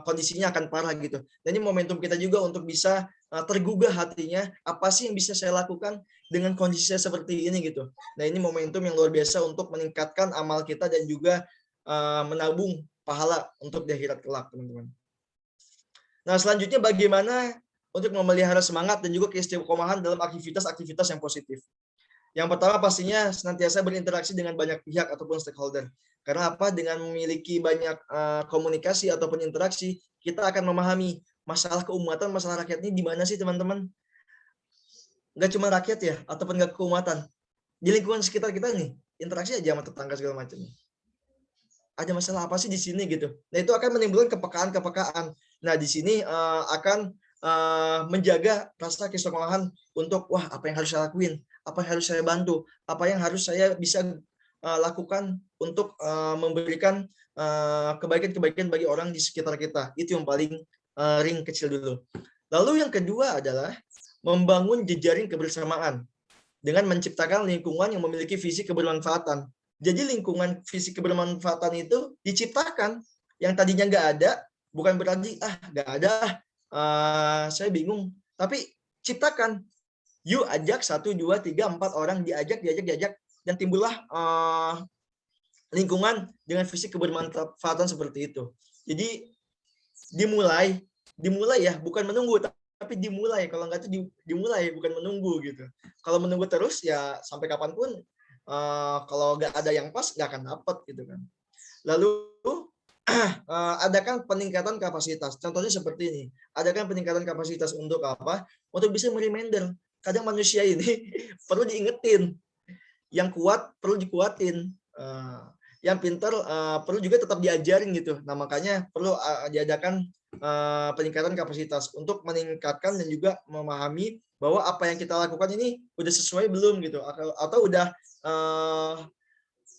kondisinya akan parah gitu. Dan ini momentum kita juga untuk bisa tergugah hatinya, apa sih yang bisa saya lakukan dengan kondisi saya seperti ini gitu. Nah, ini momentum yang luar biasa untuk meningkatkan amal kita dan juga menabung pahala untuk di akhirat kelak, teman-teman. Nah, selanjutnya bagaimana untuk memelihara semangat dan juga keistiqomahan dalam aktivitas-aktivitas yang positif. Yang pertama pastinya senantiasa berinteraksi dengan banyak pihak ataupun stakeholder. Karena apa? Dengan memiliki banyak komunikasi ataupun interaksi, kita akan memahami masalah keumatan, masalah rakyat ini di mana sih teman-teman? Nggak cuma rakyat ya, ataupun nggak keumatan. Di lingkungan sekitar kita nih, interaksi aja sama tetangga segala macam. Ada masalah apa sih di sini gitu. Nah, itu akan menimbulkan kepekaan. Nah, di sini akan menjaga rasa keistiqomahan untuk wah apa yang harus saya lakuin, apa yang harus saya bantu, apa yang harus saya bisa lakukan untuk memberikan kebaikan-kebaikan bagi orang di sekitar kita. Itu yang paling ring kecil dulu. Lalu yang kedua adalah membangun jejaring kebersamaan dengan menciptakan lingkungan yang memiliki visi kebermanfaatan. Jadi lingkungan visi kebermanfaatan itu diciptakan. Yang tadinya nggak ada, bukan berarti nggak ada, saya bingung. Tapi ciptakan. Yuk ajak 1, 2, 3, 4 orang, diajak, dan timbullah lingkungan dengan visi kebermanfaatan seperti itu. Jadi dimulai ya, bukan menunggu, tapi dimulai. Kalau nggak itu dimulai, bukan menunggu gitu. Kalau menunggu terus ya sampai kapanpun, kalau nggak ada yang pas nggak akan dapat gitu kan. Lalu adakan peningkatan kapasitas. Contohnya seperti ini. Adakan peningkatan kapasitas untuk apa? Untuk bisa mereminder. Kadang manusia ini perlu diingetin. Yang kuat perlu dikuatin. Yang pintar perlu juga tetap diajarin gitu. Nah, makanya perlu diadakan peningkatan kapasitas untuk meningkatkan dan juga memahami bahwa apa yang kita lakukan ini udah sesuai belum gitu, atau udah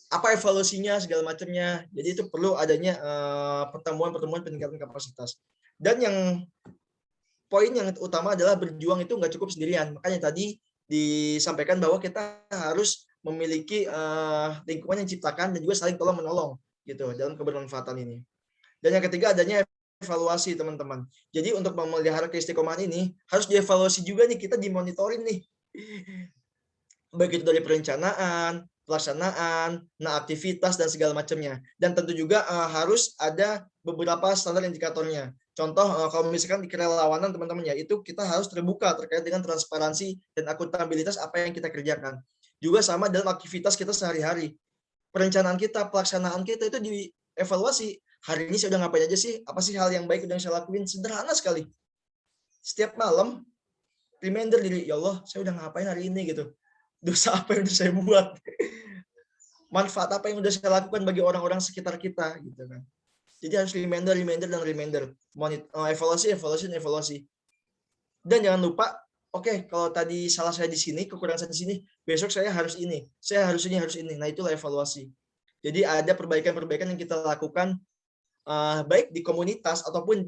apa evaluasinya segala macamnya. Jadi itu perlu adanya pertemuan peningkatan kapasitas. Dan yang poin yang utama adalah berjuang itu nggak cukup sendirian. Makanya tadi disampaikan bahwa kita harus memiliki lingkungan yang diciptakan dan juga saling tolong menolong gitu dalam kebermanfaatan ini. Dan yang ketiga adanya evaluasi, teman-teman. Jadi untuk memelihara keistiqomahan ini harus dievaluasi juga nih, kita dimonitoring nih. Baik itu dari perencanaan, pelaksanaan, aktivitas dan segala macamnya. Dan tentu juga harus ada beberapa standar indikatornya. Contoh kalau misalkan di kerelawanan teman-teman ya, itu kita harus terbuka terkait dengan transparansi dan akuntabilitas apa yang kita kerjakan. Juga sama dalam aktivitas kita sehari-hari. Perencanaan kita, pelaksanaan kita itu dievaluasi. Hari ini saya udah ngapain aja sih? Apa sih hal yang baik udah saya lakuin? Sederhana sekali. Setiap malam reminder diri, ya Allah, saya udah ngapain hari ini gitu. Dosa apa yang udah saya buat? Manfaat apa yang udah saya lakukan bagi orang-orang sekitar kita gitu kan. Jadi harus reminder. Evaluasi. Dan jangan lupa, oke, kalau tadi salah saya di sini, kekurangan saya di sini, besok saya harus ini. Saya harus ini. Nah, itulah evaluasi. Jadi ada perbaikan-perbaikan yang kita lakukan baik di komunitas ataupun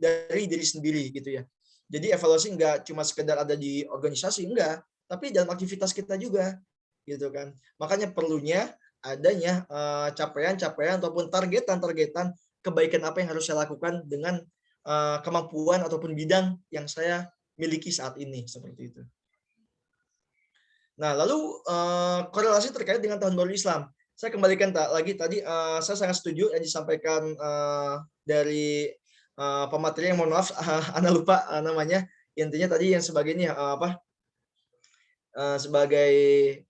dari diri sendiri gitu ya. Jadi evaluasi enggak cuma sekedar ada di organisasi, enggak, tapi dalam aktivitas kita juga gitu kan. Makanya perlunya adanya capaian-capaian ataupun targetan kebaikan apa yang harus saya lakukan dengan kemampuan ataupun bidang yang saya miliki saat ini, seperti itu. Nah, lalu korelasi terkait dengan tahun baru Islam. Saya kembalikan lagi tadi, saya sangat setuju yang disampaikan dari pemateri yang mohon maaf, Ana lupa namanya. Intinya tadi yang sebagai ini sebagai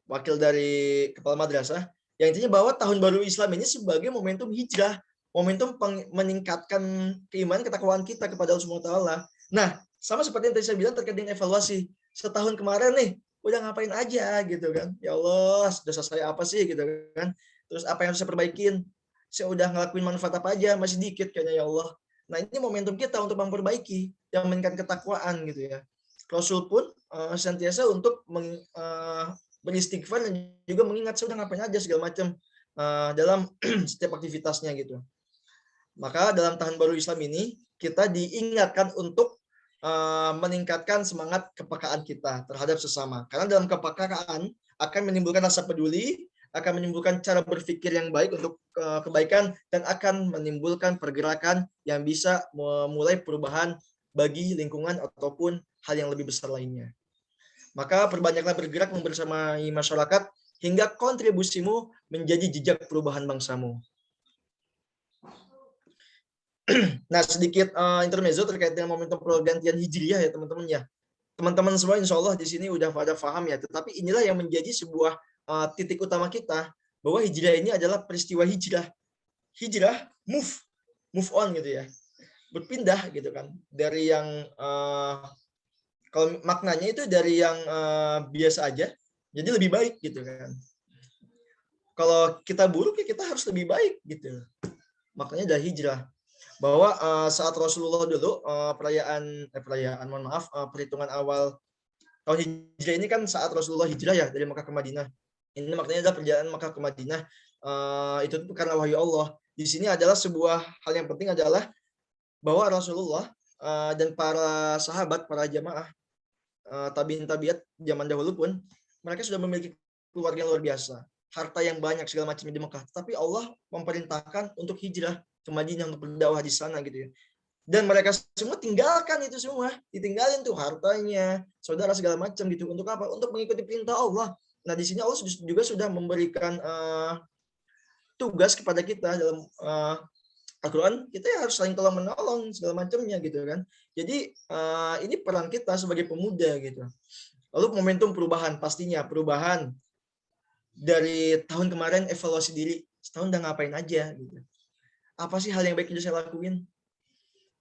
wakil dari kepala madrasah Yang intinya bahwa tahun baru Islam ini sebagai momentum hijrah, momentum meningkatkan keimanan ketakwaan kita kepada Allah Subhanahu wa taala. Nah, sama seperti yang tadi saya bilang terkait dengan evaluasi. Setahun kemarin nih, udah ngapain aja gitu kan. Ya Allah, dosa saya apa sih gitu kan. Terus apa yang harus saya perbaikin? Saya udah ngelakuin manfaat apa aja, masih dikit kayaknya ya Allah. Nah, ini momentum kita untuk memperbaiki, yang meningkatkan ketakwaan gitu ya. Rasul pun senantiasa untuk beristighfar dan juga mengingat saya udah ngapain aja segala macam dalam setiap aktivitasnya gitu. Maka dalam tahun baru Islam ini kita diingatkan untuk meningkatkan semangat kepekaan kita terhadap sesama. Karena dalam kepekaan akan menimbulkan rasa peduli, akan menimbulkan cara berpikir yang baik untuk kebaikan, dan akan menimbulkan pergerakan yang bisa memulai perubahan bagi lingkungan ataupun hal yang lebih besar lainnya. Maka perbanyaklah bergerak membersamai masyarakat hingga kontribusimu menjadi jejak perubahan bangsamu. Nah, sedikit intermezzo terkait dengan momentum pergantian Hijriah ya teman-teman ya. Teman-teman semua insya Allah di sini udah pada paham ya, tetapi inilah yang menjadi sebuah titik utama kita, bahwa hijrah ini adalah peristiwa hijrah. Hijrah, move on gitu ya. Berpindah gitu kan. Dari yang, kalau maknanya itu dari yang biasa aja, jadi lebih baik gitu kan. Kalau kita buruk ya kita harus lebih baik gitu. Maknanya adalah hijrah. Bahwa saat Rasulullah dulu perhitungan awal tahun hijrah ini kan saat Rasulullah hijrah ya dari Mekah ke Madinah. Ini maknanya adalah perjalanan Mekah ke Madinah. Itu karena wahyu Allah. Di sini adalah sebuah hal yang penting adalah bahwa Rasulullah dan para sahabat, para jamaah, tabiin tabiat zaman dahulu pun mereka sudah memiliki keluarga yang luar biasa, harta yang banyak segala macam di Mekah. Tapi Allah memerintahkan untuk hijrah ke Madinah untuk berdakwah di sana gitu ya. Dan mereka semua tinggalkan itu semua, ditinggalin tuh hartanya, saudara segala macam gitu. Untuk apa? Untuk mengikuti perintah Allah. Nah, di sini Allah juga sudah memberikan tugas kepada kita dalam Al-Quran, kita ya harus saling tolong menolong segala macamnya gitu kan. Jadi ini peran kita sebagai pemuda gitu. Lalu momentum perubahan, pastinya perubahan dari tahun kemarin, evaluasi diri setahun udah ngapain aja gitu. Apa sih hal yang baik yang saya lakuin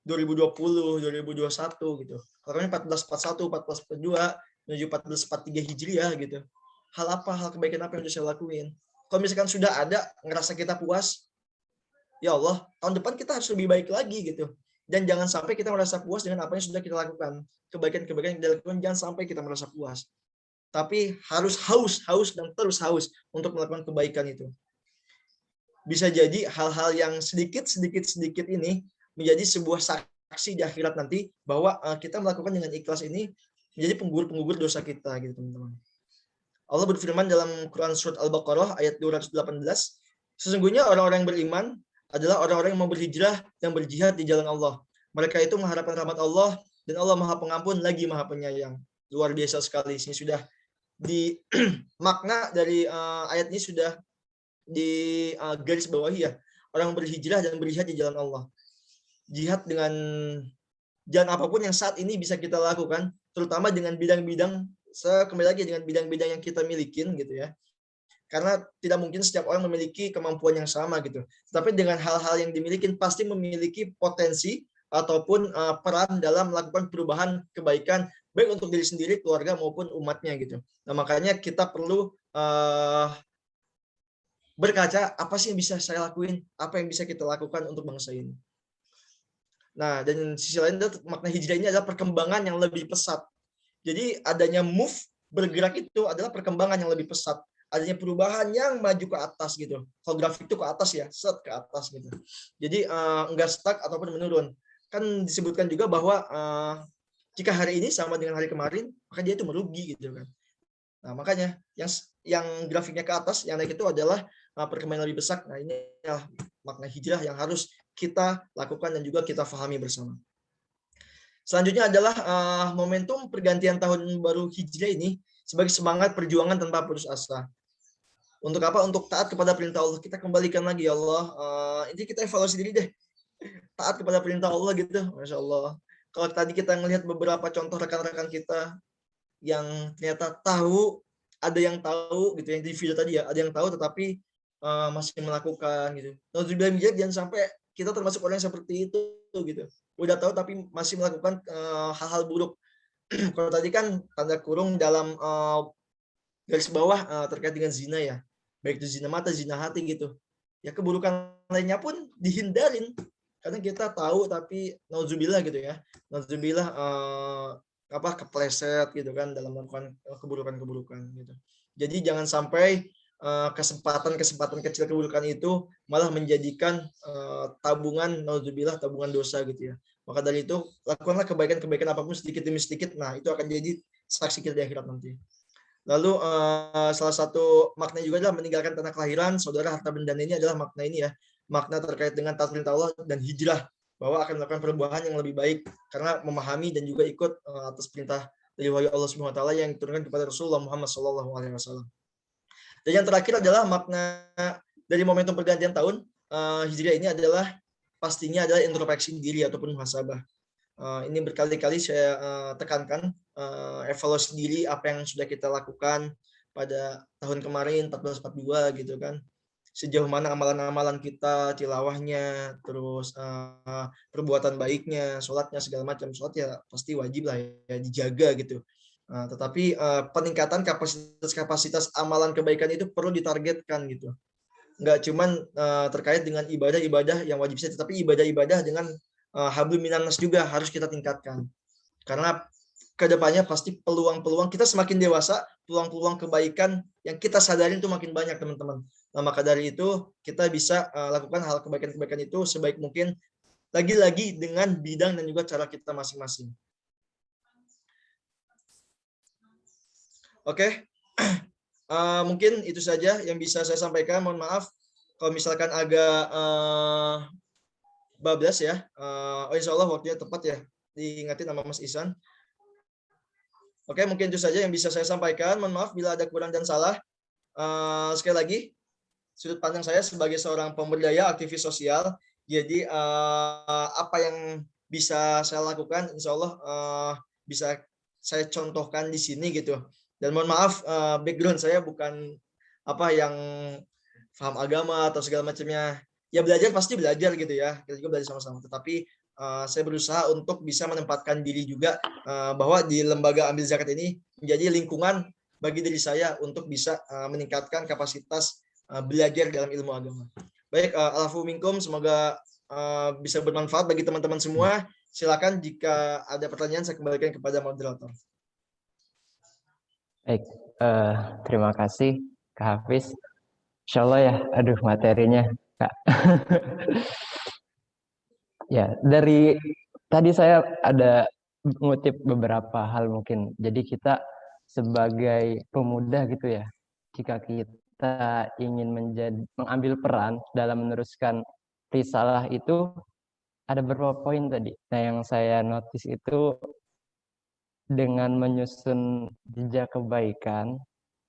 2020, 2021 gitu. Kalau kami 1441, 1442, menuju 1443 Hijriah gitu. Hal kebaikan apa yang sudah saya lakuin? Kalau misalkan sudah ada, ngerasa kita puas, ya Allah, tahun depan kita harus lebih baik lagi gitu. Dan jangan sampai kita merasa puas dengan apa yang sudah kita lakukan. Kebaikan-kebaikan yang dilakukan, jangan sampai kita merasa puas. Tapi harus haus dan terus haus untuk melakukan kebaikan itu. Bisa jadi hal-hal yang sedikit ini menjadi sebuah saksi di akhirat nanti bahwa kita melakukan dengan ikhlas ini menjadi penggugur dosa kita gitu teman-teman. Allah berfirman dalam Quran surat Al-Baqarah ayat 218, sesungguhnya orang-orang yang beriman adalah orang-orang yang mau berhijrah dan berjihad di jalan Allah. Mereka itu mengharapkan rahmat Allah dan Allah Maha Pengampun lagi Maha Penyayang. Luar biasa sekali. Ini sudah di makna dari ayat ini sudah di garis bawahi ya. Orang berhijrah dan berjihad di jalan Allah. Jihad dengan jalan apapun yang saat ini bisa kita lakukan, terutama dengan bidang-bidang, kembali lagi dengan bidang-bidang yang kita milikin gitu ya. Karena tidak mungkin setiap orang memiliki kemampuan yang sama gitu. Tapi dengan hal-hal yang dimiliki pasti memiliki potensi ataupun peran dalam melakukan perubahan kebaikan baik untuk diri sendiri, keluarga maupun umatnya gitu. Nah, makanya kita perlu berkaca apa sih yang bisa saya lakuin, apa yang bisa kita lakukan untuk bangsa ini. Nah, dan sisi lain makna hijrah ini adalah perkembangan yang lebih pesat. Jadi adanya move, bergerak itu adalah perkembangan yang lebih pesat. Adanya perubahan yang maju ke atas gitu. Kalau grafik itu ke atas ya, set ke atas gitu. Jadi enggak stuck ataupun menurun. Kan disebutkan juga bahwa jika hari ini sama dengan hari kemarin, maka dia itu merugi gitu kan. Nah, makanya yang grafiknya ke atas, yang naik itu adalah perkembangan lebih besar. Nah, ini adalah makna hijrah yang harus kita lakukan dan juga kita pahami bersama. Selanjutnya adalah momentum pergantian tahun baru Hijriah ini sebagai semangat perjuangan tanpa putus asa. Untuk apa? Untuk taat kepada perintah Allah. Kita kembalikan lagi ya Allah. Ini kita evaluasi diri deh. Taat kepada perintah Allah gitu. Masya Allah. Kalau tadi kita melihat beberapa contoh rekan-rekan kita yang ternyata tahu, ada yang tahu gitu yang di video tadi ya, ada yang tahu tetapi masih melakukan gitu. Nauzubillah min dzalik, jangan sampai kita termasuk orang yang seperti itu gitu. Udah tahu tapi masih melakukan hal-hal buruk. Kalau tadi kan tanda kurung dalam garis bawah terkait dengan zina ya. Baik itu zina mata, zina hati gitu. Ya keburukan lainnya pun dihindarin. Karena kita tahu tapi nauzubillah gitu ya. Nauzubillah kepleset gitu kan dalam melakukan keburukan-keburukan gitu. Jadi jangan sampai kesempatan-kesempatan kecil keburukan itu malah menjadikan tabungan nauzubillah, tabungan dosa gitu ya. Maka dari itu lakukanlah kebaikan-kebaikan apapun sedikit demi sedikit. Nah, itu akan jadi saksi kita di akhirat nanti. Lalu salah satu makna juga adalah meninggalkan tanah kelahiran, saudara, harta benda ini adalah makna ini ya. Makna terkait dengan taat perintah Allah dan hijrah, bahwa akan melakukan perubahan yang lebih baik karena memahami dan juga ikut atas perintah dari wahyu Allah Subhanahu wa taala yang diturunkan kepada Rasulullah Muhammad sallallahu alaihi wasallam. Dan yang terakhir adalah makna dari momentum pergantian tahun Hijriah ini adalah pastinya adalah introspeksi diri ataupun muhasabah. Ini berkali-kali saya tekankan, evaluasi diri apa yang sudah kita lakukan pada tahun kemarin 1442 gitu kan. Sejauh mana amalan-amalan kita, tilawahnya, terus perbuatan baiknya, sholatnya, segala macam. Sholat ya pasti wajib lah ya dijaga gitu. Tetapi peningkatan kapasitas amalan kebaikan itu perlu ditargetkan gitu. Nggak cuman terkait dengan ibadah-ibadah yang wajib saja, tetapi ibadah-ibadah dengan hablum minannas juga harus kita tingkatkan. Karena kedepannya pasti peluang-peluang kita semakin dewasa, peluang-peluang kebaikan yang kita sadarin itu makin banyak teman-teman. Nah, maka dari itu kita bisa lakukan hal kebaikan-kebaikan itu sebaik mungkin, lagi-lagi dengan bidang dan juga cara kita masing-masing. Oke. Mungkin itu saja yang bisa saya sampaikan. Mohon maaf kalau misalkan agak bablas ya. Insya Allah waktunya tepat ya. Diingatin sama Mas Ihsan. Oke, mungkin itu saja yang bisa saya sampaikan. Mohon maaf bila ada kurang dan salah. Sekali lagi, sudut pandang saya sebagai seorang pemberdaya, aktivis sosial. Jadi apa yang bisa saya lakukan, insya Allah bisa saya contohkan di sini gitu. Dan mohon maaf, background saya bukan apa yang paham agama atau segala macamnya. Ya belajar pasti belajar gitu ya. Kita juga belajar sama-sama. Tetapi saya berusaha untuk bisa menempatkan diri juga bahwa di lembaga ambil zakat ini menjadi lingkungan bagi diri saya untuk bisa meningkatkan kapasitas belajar dalam ilmu agama. Baik, alafu minkum, semoga bisa bermanfaat bagi teman-teman semua. Silakan jika ada pertanyaan saya kembalikan kepada moderator. Baik, terima kasih Kak Hafiz. Insya Allah ya, aduh materinya Kak. Ya, dari tadi saya ada ngutip beberapa hal mungkin. Jadi kita sebagai pemuda gitu ya, jika kita ingin mengambil peran dalam meneruskan risalah itu, ada beberapa poin tadi. Nah, yang saya notice itu dengan menyusun jejak kebaikan,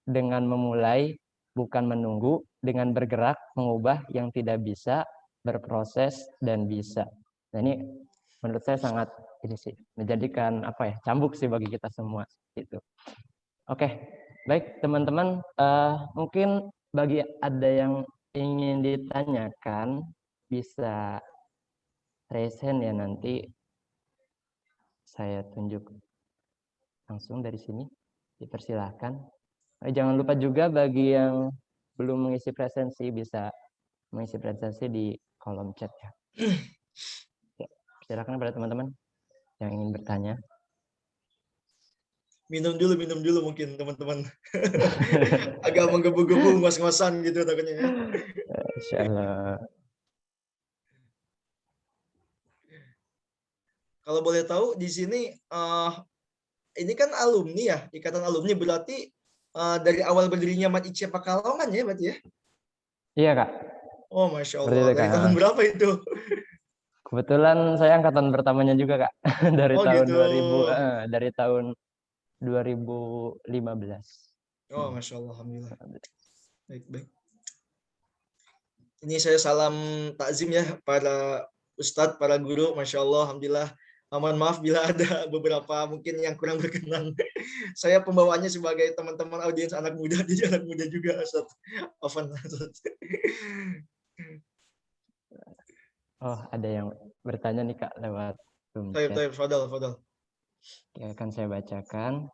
dengan memulai, bukan menunggu, dengan bergerak, mengubah yang tidak bisa, berproses, dan bisa. Nah, ini menurut saya sangat ini sih, menjadikan apa ya, cambuk sih bagi kita semua. Gitu. Oke, baik teman-teman, mungkin bagi ada yang ingin ditanyakan, bisa raise hand ya, nanti saya tunjuk langsung dari sini, dipersilahkan. Jangan lupa juga bagi yang belum mengisi presensi bisa mengisi presensi di kolom chat ya. Silakan pada teman-teman yang ingin bertanya. Minum dulu mungkin teman-teman. Agak menggebu-gebu, ngos-ngosan gitu takutnya ya. Insyaallah. Kalau boleh tahu di sini ini kan alumni ya, ikatan alumni, berarti dari awal berdirinya Mat IC Pekalongan ya berarti ya? Iya Kak. Oh Masya Allah, dari tahun berapa itu? Kebetulan saya angkatan pertamanya juga Kak. Dari tahun gitu. 2000, dari tahun 2015. Oh Masya Allah, Alhamdulillah. Baik. Ini saya salam takzim ya para ustadz, para guru, Masya Allah, Alhamdulillah. Mohon maaf bila ada beberapa mungkin yang kurang berkenan. Saya pembawaannya sebagai teman-teman audiens anak muda, jadi anak muda juga, Ustaz. Afwan, Ustaz. Oh, ada yang bertanya nih Kak lewat room chat. Taib, fadal. Oke, akan saya bacakan.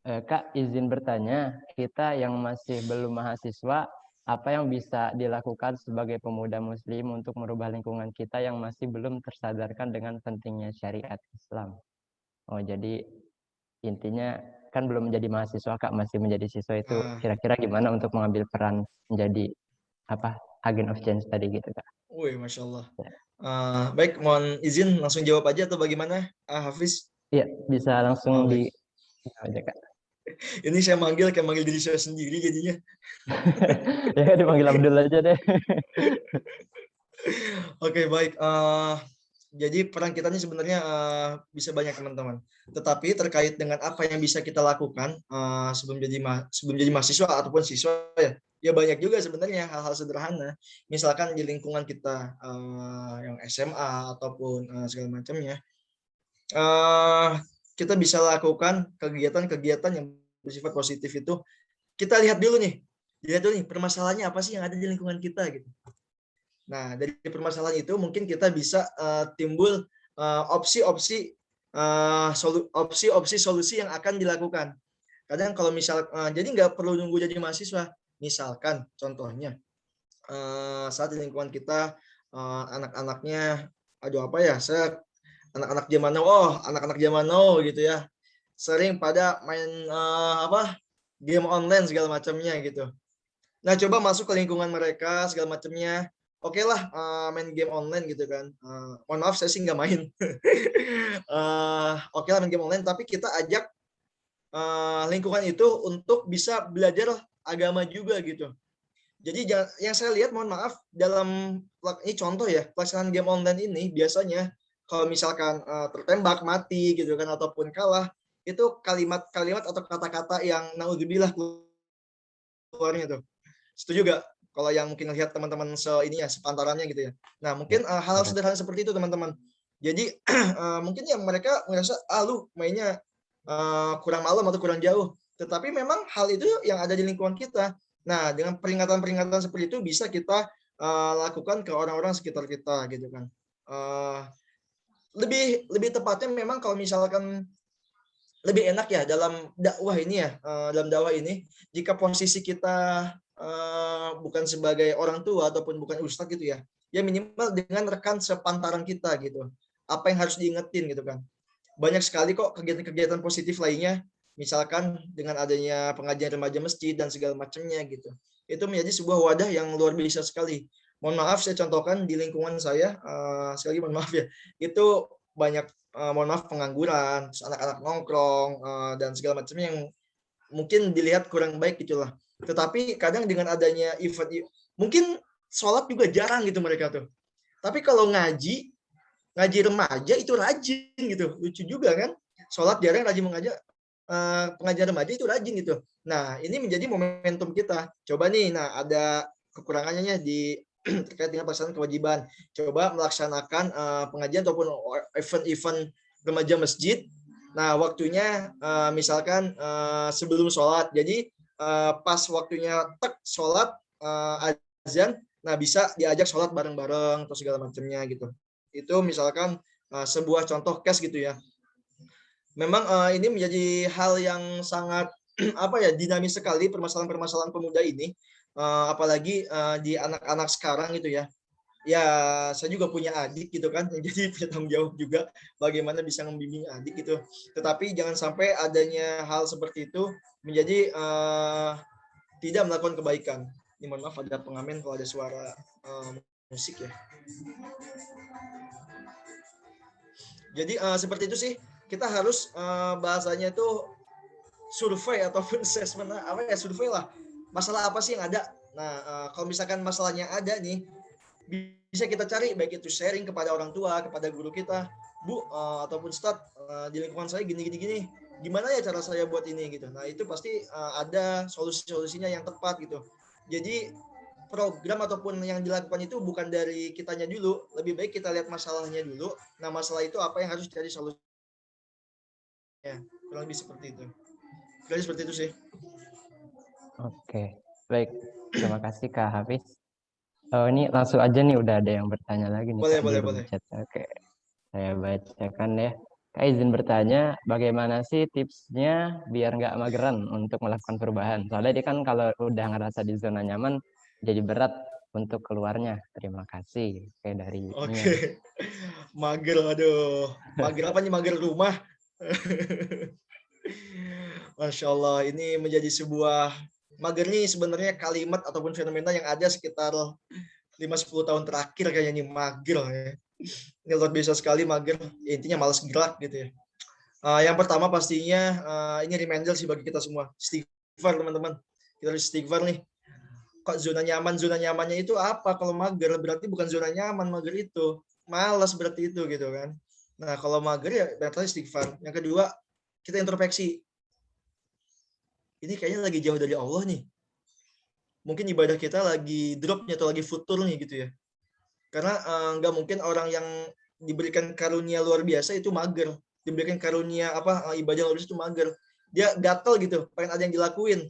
Kak, izin bertanya, kita yang masih belum mahasiswa, apa yang bisa dilakukan sebagai pemuda muslim untuk merubah lingkungan kita yang masih belum tersadarkan dengan pentingnya syariat Islam? Oh, jadi intinya kan belum menjadi mahasiswa, Kak, masih menjadi siswa itu kira-kira gimana untuk mengambil peran menjadi agent of change tadi gitu, Kak? Wih, Masya Allah. Baik, mohon izin langsung jawab aja atau bagaimana, Hafiz? Iya, bisa langsung aja, Kak. Ini saya kayak manggil diri saya sendiri jadinya. Ya, dipanggil Abdul aja deh. Oke, baik. Jadi peran kita ini sebenarnya bisa banyak, teman-teman. Tetapi terkait dengan apa yang bisa kita lakukan sebelum jadi mahasiswa ataupun siswa ya banyak juga sebenarnya hal-hal sederhana. Misalkan di lingkungan kita yang SMA ataupun segala macamnya, kita bisa lakukan kegiatan-kegiatan yang bersifat positif itu. Kita lihat dulu nih permasalahannya apa sih yang ada di lingkungan kita gitu. Nah, dari permasalahan itu mungkin kita bisa timbul opsi-opsi solusi yang akan dilakukan. Kadang kalau jadi nggak perlu nunggu jadi mahasiswa. Misalkan contohnya saat di lingkungan kita anak-anaknya, anak-anak zaman now gitu ya, sering pada main game online segala macamnya gitu. Nah, coba masuk ke lingkungan mereka segala macamnya. Oke lah, main game online gitu kan. Mohon maaf, saya sih nggak main. Oke lah main game online, tapi kita ajak lingkungan itu untuk bisa belajar agama juga gitu. Jadi yang saya lihat, mohon maaf, ini contoh ya, pelaksanaan game online ini biasanya kalau misalkan tertembak mati gitu kan ataupun kalah, itu kalimat-kalimat atau kata-kata yang naudzubillah keluarnya tuh. Setuju gak? Kalau yang mungkin lihat teman-teman sepantarannya gitu ya. Nah, mungkin hal-hal sederhana seperti itu, teman-teman. Jadi mungkin yang mereka merasa lu mainnya kurang malam atau kurang jauh. Tetapi memang hal itu yang ada di lingkungan kita. Nah, dengan peringatan-peringatan seperti itu bisa kita lakukan ke orang-orang sekitar kita gitu kan. Lebih tepatnya memang kalau misalkan lebih enak ya dalam dakwah ini jika posisi kita bukan sebagai orang tua ataupun bukan ustadz gitu ya minimal dengan rekan sepantaran kita gitu, apa yang harus diingetin gitu kan. Banyak sekali kok kegiatan-kegiatan positif lainnya, misalkan dengan adanya pengajian remaja masjid dan segala macamnya gitu, itu menjadi sebuah wadah yang luar biasa sekali. Mohon maaf saya contohkan di lingkungan saya, sekali lagi mohon maaf ya, itu banyak mohon maaf pengangguran, anak-anak nongkrong dan segala macamnya yang mungkin dilihat kurang baik gitulah. Tetapi kadang dengan adanya event mungkin sholat juga jarang gitu mereka tuh. Tapi kalau ngaji remaja itu rajin gitu. Lucu juga kan? Sholat jarang, rajin pengajian remaja itu rajin gitu. Nah, ini menjadi momentum kita. Coba nih, ada kekurangannya di terkait dengan pelaksanaan kewajiban. Coba melaksanakan pengajian ataupun event-event remaja masjid. Nah, waktunya misalkan sebelum sholat. Jadi pas waktunya sholat azan, nah bisa diajak sholat bareng-bareng atau segala macamnya gitu. Itu misalkan sebuah contoh case gitu ya. Memang ini menjadi hal yang sangat dinamis sekali permasalahan-permasalahan pemuda ini, apalagi di anak-anak sekarang gitu ya. Ya, saya juga punya adik gitu kan, jadi punya tanggung jawab juga bagaimana bisa membimbing adik gitu. Tetapi jangan sampai adanya hal seperti itu menjadi tidak melakukan kebaikan. Ini mohon maaf ada pengamen kalau ada suara musik ya. Jadi seperti itu sih, kita harus bahasanya itu survei ataupun assessment survei lah. Masalah apa sih yang ada? Nah, kalau misalkan masalahnya ada nih, bisa kita cari, baik itu sharing kepada orang tua, kepada guru kita, Bu ataupun Ustadz, di lingkungan saya gini, gimana ya cara saya buat ini gitu. Nah, itu pasti ada solusi-solusinya yang tepat gitu. Jadi program ataupun yang dilakukan itu bukan dari kitanya dulu, lebih baik kita lihat masalahnya dulu. Nah, masalah itu apa yang harus cari solusinya. Kurang lebih seperti itu. Jadi seperti itu sih. Oke, baik. Terima kasih Kak Hafiz. Ini langsung aja nih, udah ada yang bertanya lagi nih Kak, di room chat. Oke, saya bacakan ya. Kak izin bertanya, bagaimana sih tipsnya biar nggak mageran untuk melakukan perubahan? Soalnya dia kan kalau udah ngerasa di zona nyaman, jadi berat untuk keluarnya. Terima kasih. Oke, dari Oke. Mager, aduh. Mager apa nih? Mager rumah. Masya Allah, ini menjadi sebuah mager nih sebenarnya kalimat ataupun fenomena yang ada sekitar 5-10 tahun terakhir kayaknya nih, mager ya. Ini luar biasa sekali mager, ya, intinya malas gerak gitu ya. Yang pertama pastinya ini reminder sih bagi kita semua, istighfar teman-teman. Kita harus istighfar nih. Kok zona nyamannya itu apa? Kalau mager berarti bukan zona nyaman, mager itu malas berarti itu gitu kan. Nah, kalau mager ya berarti istighfar. Yang kedua, kita introspeksi. Ini kayaknya lagi jauh dari Allah nih. Mungkin ibadah kita lagi dropnya atau lagi futur nih gitu ya. Karena nggak mungkin orang yang diberikan karunia luar biasa itu mager. Diberikan karunia ibadah luar biasa itu mager. Dia gatel gitu, pengen ada yang dilakuin.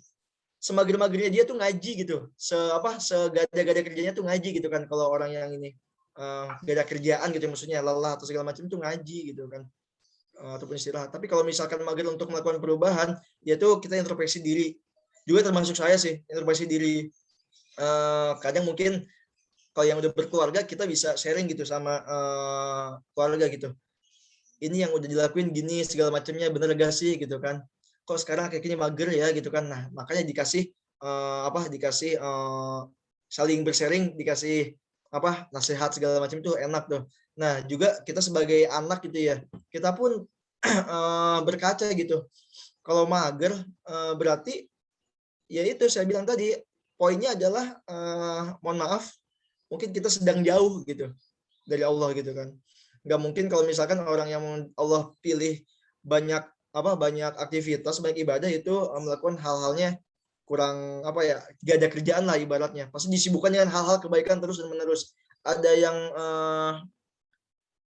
Semager-magernya dia tuh ngaji gitu. Segada-gada kerjanya tuh ngaji gitu kan. Kalau orang yang ini gak ada kerjaan gitu maksudnya, lelah atau segala macam itu ngaji gitu kan. Ataupun istirahat. Tapi kalau misalkan mager untuk melakukan perubahan, yaitu kita introspeksi diri. Juga termasuk saya sih, introspeksi diri. Kadang mungkin kalau yang udah berkeluarga, kita bisa sharing gitu sama keluarga gitu. Ini yang udah dilakuin gini, segala macamnya bener gak sih gitu kan. Kok sekarang kayak gini mager ya gitu kan. Nah, makanya dikasih saling bersharing, dikasih nasihat segala macam itu enak tuh. Nah, juga kita sebagai anak gitu ya, kita pun berkaca gitu. Kalau mager berarti ya itu saya bilang tadi, poinnya adalah mohon maaf, mungkin kita sedang jauh gitu dari Allah gitu kan. Nggak mungkin kalau misalkan orang yang Allah pilih banyak aktivitas, banyak ibadah itu melakukan hal-halnya kurang gak ada kerjaan lah ibaratnya. Pasti disibukkan dengan hal-hal kebaikan terus dan menerus. Ada yang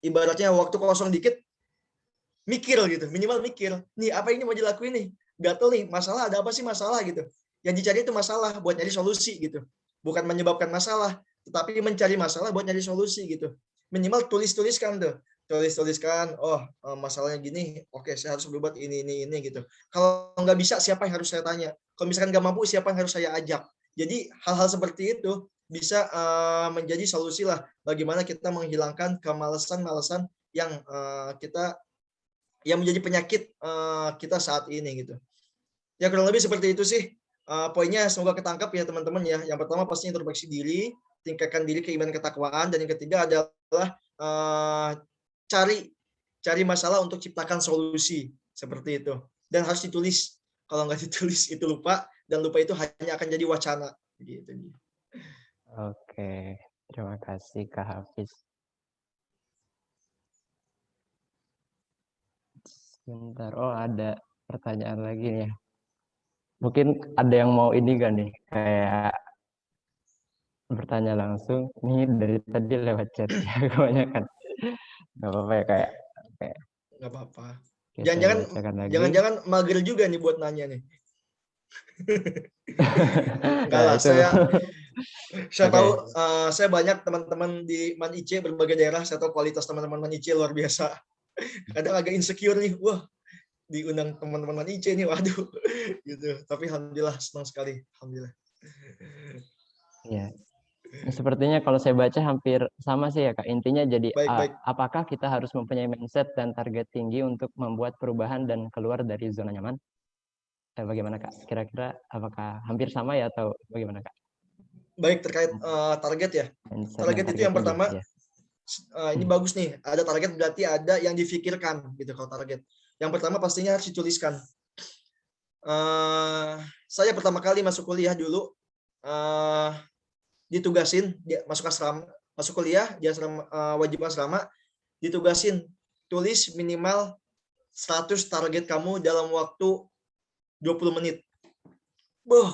ibaratnya waktu kosong dikit mikir gitu, minimal mikir nih apa ini mau dilakuin nih, gatel nih, masalah ada apa sih masalah gitu, yang dicari itu masalah buat nyari solusi gitu, bukan menyebabkan masalah tetapi mencari masalah buat nyari solusi gitu. Minimal tuliskan masalahnya gini, oke, saya harus berbuat ini gitu. Kalau nggak bisa siapa yang harus saya tanya, kalau misalkan nggak mampu siapa yang harus saya ajak. Jadi hal-hal seperti itu bisa menjadi solusi lah bagaimana kita menghilangkan kemalasan yang menjadi penyakit kita saat ini gitu. Ya kurang lebih seperti itu sih poinnya, semoga ketangkap ya teman-teman ya. Yang pertama pasti introspeksi diri, tingkatkan diri keimanan ketakwaan, dan yang ketiga adalah cari masalah untuk ciptakan solusi seperti itu. Dan harus ditulis. Kalau nggak ditulis itu lupa, dan lupa itu hanya akan jadi wacana gitu. Oke, terima kasih Kak Hafiz. Sebentar, ada pertanyaan lagi nih ya. Mungkin ada yang mau ini kan nih, kayak bertanya langsung. Ini dari tadi lewat chat ya, kebanyakan. Gak apa-apa ya kayak. Gak apa-apa. Jangan-jangan mager juga nih buat nanya nih. Enggak lah, saya tahu saya banyak teman-teman di Man IC berbagai daerah, saya tahu kualitas teman-teman Man IC luar biasa. Kadang agak insecure nih, wah diundang teman-teman Man IC nih, waduh gitu. Tapi alhamdulillah senang sekali, alhamdulillah. Iya. Sepertinya kalau saya baca hampir sama sih ya Kak. Intinya jadi apakah kita harus mempunyai mindset dan target tinggi untuk membuat perubahan dan keluar dari zona nyaman? Bagaimana Kak? Kira-kira apakah hampir sama ya atau bagaimana Kak? Baik, terkait target ya. Target itu yang pertama, ini bagus nih. Ada target berarti ada yang difikirkan gitu kalau target. Yang pertama pastinya harus dituliskan. Saya pertama kali masuk kuliah dulu, ditugasin masuk kuliah di asrama, wajib asrama, ditugasin tulis minimal 100 target kamu dalam waktu 20 menit.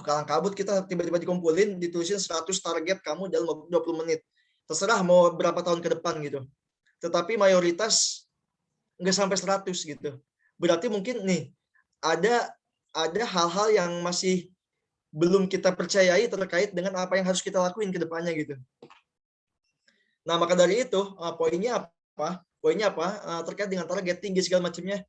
kalang kabut, kita tiba-tiba dikumpulin, ditulisin 100 target kamu dalam 20 menit. Terserah mau berapa tahun ke depan gitu. Tetapi mayoritas nggak sampai 100 gitu. Berarti mungkin nih ada hal-hal yang masih belum kita percayai terkait dengan apa yang harus kita lakuin ke depannya gitu. Nah, maka dari itu poinnya apa? Terkait dengan target tinggi segala macamnya.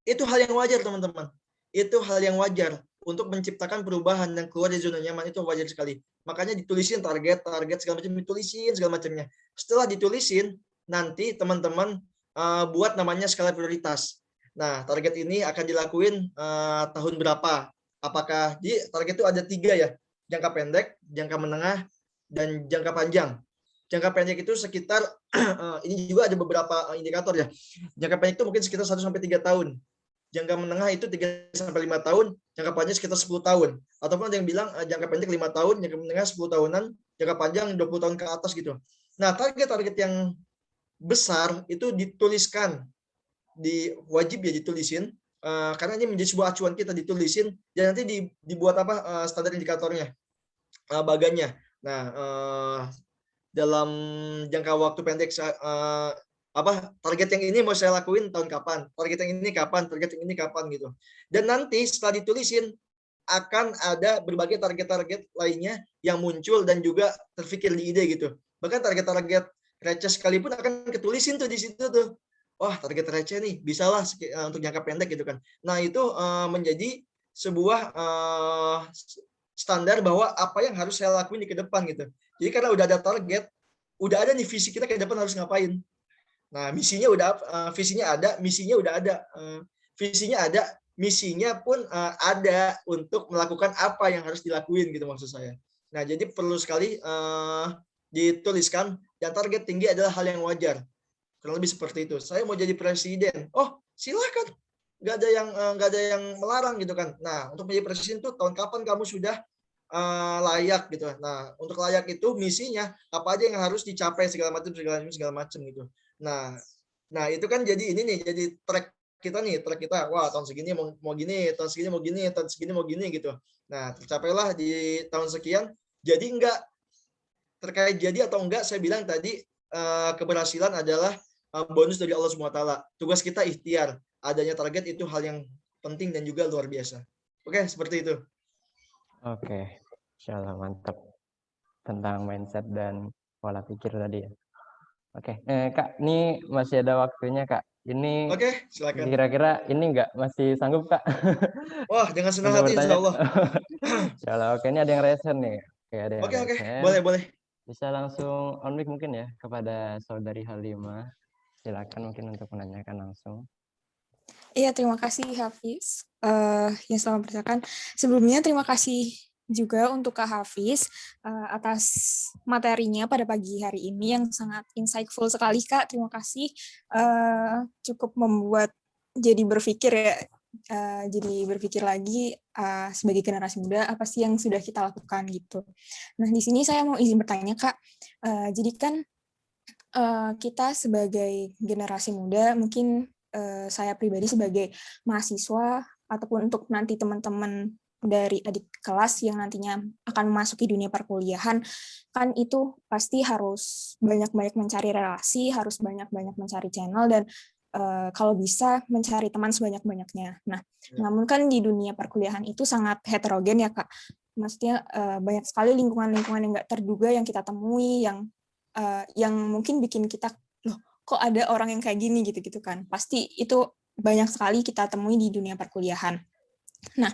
Itu hal yang wajar, teman-teman. Itu hal yang wajar untuk menciptakan perubahan dan keluar dari zona nyaman, itu wajar sekali. Makanya ditulisin target segala macam, ditulisin segala macamnya. Setelah ditulisin, nanti teman-teman buat namanya skala prioritas. Nah, target ini akan dilakuin tahun berapa? Apakah di target itu ada 3 ya? Jangka pendek, jangka menengah, dan jangka panjang. Jangka pendek itu sekitar ini juga ada beberapa indikator ya. Jangka pendek itu mungkin sekitar 1-3 tahun. Jangka menengah itu 3-5 tahun, jangka panjang sekitar 10 tahun. Ataupun ada yang bilang jangka pendek 5 tahun, jangka menengah 10 tahunan, jangka panjang 20 tahun ke atas gitu. Nah, target-target yang besar itu dituliskan, wajib ya ditulisin, karena ini menjadi sebuah acuan kita, ditulisin, dan nanti dibuat standar indikatornya, bagannya. Nah, dalam jangka waktu pendek target yang ini mau saya lakuin tahun kapan, target yang ini kapan, target yang ini kapan gitu. Dan nanti setelah ditulisin akan ada berbagai target-target lainnya yang muncul dan juga terfikir di ide gitu. Bahkan target-target receh sekalipun akan ketulisin tuh di situ tuh. Wah, target receh nih, bisalah untuk jangka pendek gitu kan. Nah, itu menjadi sebuah standar bahwa apa yang harus saya lakuin di ke depan gitu. Jadi karena udah ada target, udah ada nih visi kita ke depan harus ngapain. Nah, misinya udah, visinya ada, misinya udah ada, visinya ada, misinya pun ada untuk melakukan apa yang harus dilakuin gitu maksud saya. Nah, jadi perlu sekali dituliskan, dan target tinggi adalah hal yang wajar. Kurang lebih seperti itu. Saya mau jadi presiden, oh silakan, nggak ada yang melarang gitu kan. Nah, untuk menjadi presiden tuh tahun kapan kamu sudah layak gitu. Nah, untuk layak itu misinya apa aja yang harus dicapai segala macam gitu. Nah itu kan jadi ini nih, jadi track kita. Wah, tahun segini mau gini, tahun segini mau gini, tahun segini mau gini gitu. Nah, tercapailah di tahun sekian. Jadi enggak terkait jadi atau enggak, saya bilang tadi keberhasilan adalah bonus dari Allah SWT. Tugas kita ikhtiar. Adanya target itu hal yang penting dan juga luar biasa. Oke, seperti itu. Oke, insyaallah mantap tentang mindset dan pola pikir tadi ya. Oke, Kak, ini masih ada waktunya, Kak. Ini Oke, silakan. Kira-kira ini masih sanggup, Kak? Wah, dengan senang hati, insya Allah. Insya Allah. Oke, ini ada yang resen nih. Oke, boleh. Bisa langsung on mic mungkin ya kepada saudari Halimah. Silakan mungkin untuk menanyakan langsung. Iya, terima kasih Hafiz yang selamat beritakan. Sebelumnya terima kasih juga untuk Kak Hafiz atas materinya pada pagi hari ini yang sangat insightful sekali, Kak. Terima kasih. Cukup membuat jadi berpikir ya, jadi berpikir lagi sebagai generasi muda apa sih yang sudah kita lakukan gitu. Nah, di sini saya mau izin bertanya, Kak. Jadi kan kita sebagai generasi muda, mungkin saya pribadi sebagai mahasiswa ataupun untuk nanti teman-teman dari adik kelas yang nantinya akan memasuki dunia perkuliahan, kan itu pasti harus banyak-banyak mencari relasi, harus banyak-banyak mencari channel, dan kalau bisa mencari teman sebanyak-banyaknya. Nah, namun kan di dunia perkuliahan itu sangat heterogen ya, Kak. Maksudnya banyak sekali lingkungan-lingkungan yang nggak terduga yang kita temui, yang mungkin bikin kita, loh kok ada orang yang kayak gini gitu-gitu kan. Pasti itu banyak sekali kita temui di dunia perkuliahan. Nah,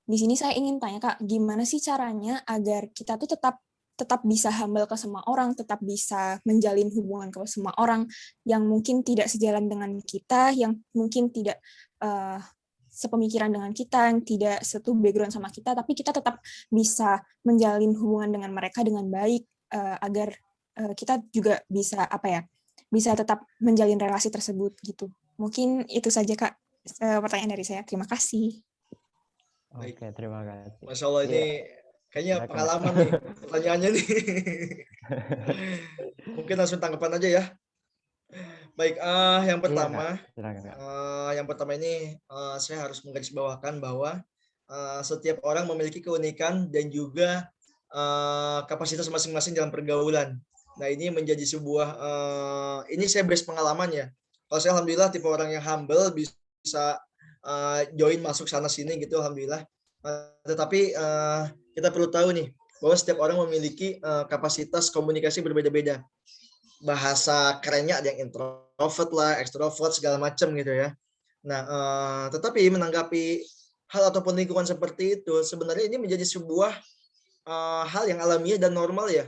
di sini saya ingin tanya, Kak, gimana sih caranya agar kita tuh tetap bisa humble ke semua orang, tetap bisa menjalin hubungan ke semua orang yang mungkin tidak sejalan dengan kita, yang mungkin tidak sepemikiran dengan kita, yang tidak satu background sama kita, tapi kita tetap bisa menjalin hubungan dengan mereka dengan baik, agar kita juga bisa bisa tetap menjalin relasi tersebut gitu. Mungkin itu saja, Kak, pertanyaan dari saya. Terima kasih. Oke, terima kasih. Masya Allah, ini kayaknya pengalaman nih pertanyaannya nih. Mungkin langsung tanggapan aja ya. Baik, yang pertama, ini saya harus menggarisbawakan bahwa setiap orang memiliki keunikan dan juga kapasitas masing-masing dalam pergaulan. Nah, ini menjadi sebuah ini saya base pengalaman ya. Kalau saya alhamdulillah tipe orang yang humble, bisa join masuk sana sini gitu alhamdulillah. Tetapi kita perlu tahu nih bahwa setiap orang memiliki kapasitas komunikasi berbeda-beda. Bahasa kerennya ada yang introvert lah, extrovert segala macam gitu ya. Nah, tetapi menanggapi hal ataupun lingkungan seperti itu sebenarnya ini menjadi sebuah hal yang alamiah dan normal ya.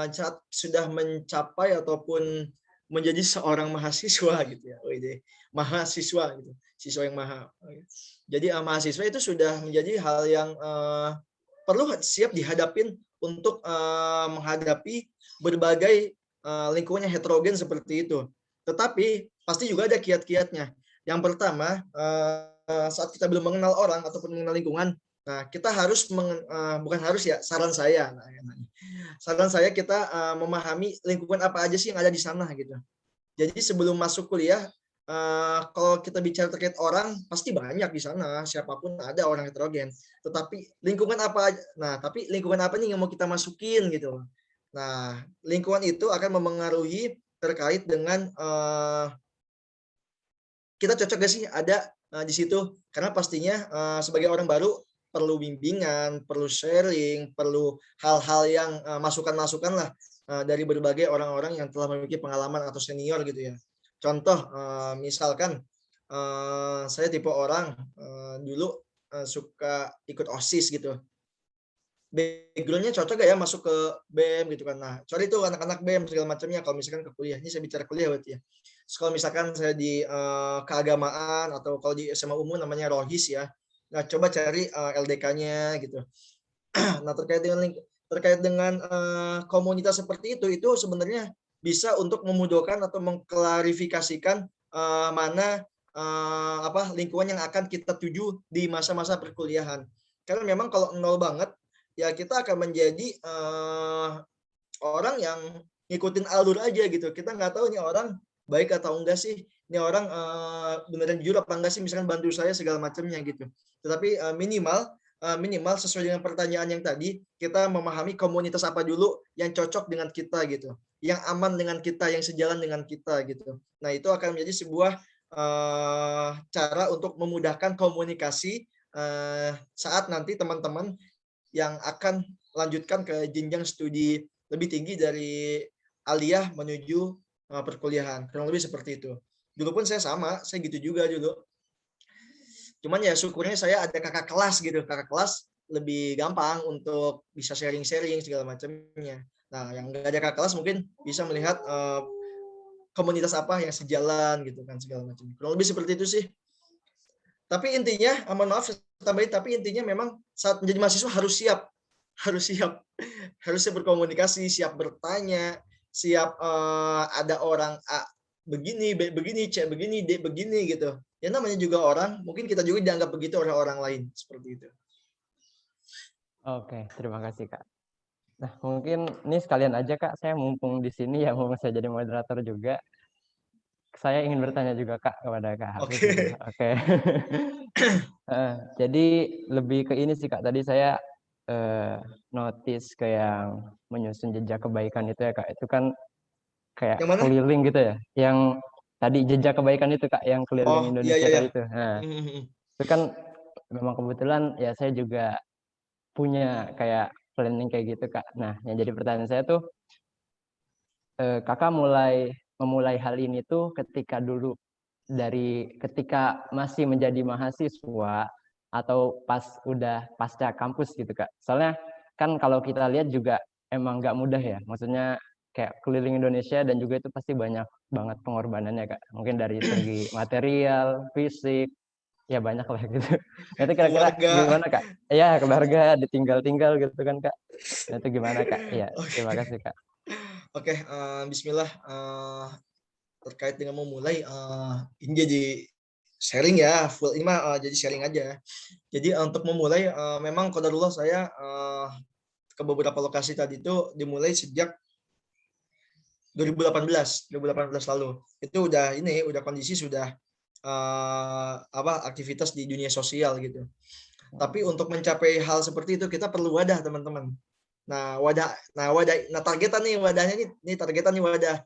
Saat sudah mencapai ataupun menjadi seorang mahasiswa gitu ya. Mahasiswa gitu. Siswa yang maha. Jadi mahasiswa itu sudah menjadi hal yang perlu siap dihadapin untuk menghadapi berbagai lingkungan yang heterogen seperti itu. Tetapi pasti juga ada kiat-kiatnya. Yang pertama, saat kita belum mengenal orang ataupun mengenal lingkungan, nah kita harus bukan harus ya, saran saya kita memahami lingkungan apa aja sih yang ada di sana gitu. Jadi sebelum masuk kuliah, kalau kita bicara terkait orang, pasti banyak di sana, siapapun ada orang heterogen. Tetapi lingkungan apa aja? Nah, tapi lingkungan apa nih yang mau kita masukin gitu. Nah, lingkungan itu akan memengaruhi terkait dengan kita cocok gak sih ada di situ. Karena pastinya sebagai orang baru perlu bimbingan, perlu sharing, perlu hal-hal yang masukan-masukan lah dari berbagai orang-orang yang telah memiliki pengalaman atau senior gitu ya. Contoh, misalkan saya tipe orang dulu suka ikut OSIS gitu. Background-nya cocok gak ya masuk ke BEM gitu kan. Nah, cari tuh anak-anak BEM segala macamnya kalau misalkan ke kuliah. Ini saya bicara kuliah berarti ya. Kalau misalkan saya di keagamaan atau kalau di SMA umum namanya Rohis ya. Nah, coba cari LDK-nya gitu. Nah, terkait dengan komunitas seperti itu sebenarnya bisa untuk memudahkan atau mengklarifikasikan mana lingkungan yang akan kita tuju di masa-masa perkuliahan. Karena memang kalau nol banget, ya kita akan menjadi orang yang ngikutin alur aja gitu. Kita nggak tahu nih orang baik atau enggak sih, ini orang beneran jujur apa enggak sih, misalkan bantu saya segala macamnya gitu. Tetapi minimal sesuai dengan pertanyaan yang tadi, kita memahami komunitas apa dulu yang cocok dengan kita gitu, yang aman dengan kita, yang sejalan dengan kita gitu. Nah, itu akan menjadi sebuah cara untuk memudahkan komunikasi saat nanti teman-teman yang akan lanjutkan ke jenjang studi lebih tinggi dari aliyah menuju perkuliahan. Kurang lebih seperti itu. Dulu pun saya sama, saya gitu juga dulu. Cuman ya syukurnya saya ada kakak kelas gitu. Kakak kelas lebih gampang untuk bisa sharing-sharing segala macamnya. Nah, yang nggak ada kakak kelas mungkin bisa melihat komunitas apa yang sejalan gitu kan segala macam. Kurang lebih seperti itu sih. Tapi intinya, mohon maaf tambahin, tapi intinya memang saat menjadi mahasiswa harus siap berkomunikasi, siap bertanya, siap ada orang A begini, B begini, C begini, D begini gitu. Ya namanya juga orang, mungkin kita juga dianggap begitu oleh orang lain, seperti itu. Oke, terima kasih Kak. Nah, mungkin ini sekalian aja Kak, saya mumpung di sini ya, mau saya jadi moderator juga. Saya ingin bertanya juga Kak kepada Kak Hafiz. Oke. Jadi lebih ke ini sih Kak, tadi saya notice ke yang menyusun jejak kebaikan itu ya Kak. Itu kan kayak keliling gitu ya. Yang tadi jejak kebaikan itu Kak, yang keliling Indonesia tadi itu. Nah, itu kan memang kebetulan ya saya juga punya kayak planning kayak gitu Kak. Nah, yang jadi pertanyaan saya tuh, Kakak memulai hal ini tuh ketika masih menjadi mahasiswa atau pas udah pasca kampus gitu Kak. Soalnya kan kalau kita lihat juga emang nggak mudah ya. Maksudnya kayak keliling Indonesia dan juga itu pasti banyak banget pengorbanannya Kak. Mungkin dari segi material, fisik, ya banyak lah gitu. Itu kira-kira gimana Kak? Ya keluarga ditinggal-tinggal gitu kan Kak. Nah, itu gimana Kak? Ya, terima kasih Kak. Oke, bismillah. Terkait dengan memulai, ini jadi sharing ya, full ini mah jadi sharing aja. Jadi untuk memulai, memang qadarullah saya ke beberapa lokasi tadi itu dimulai sejak 2018 lalu. Itu udah kondisi sudah aktivitas di dunia sosial gitu. Tapi untuk mencapai hal seperti itu kita perlu wadah, teman-teman. Targetan nih wadahnya nih targetan nih wadah.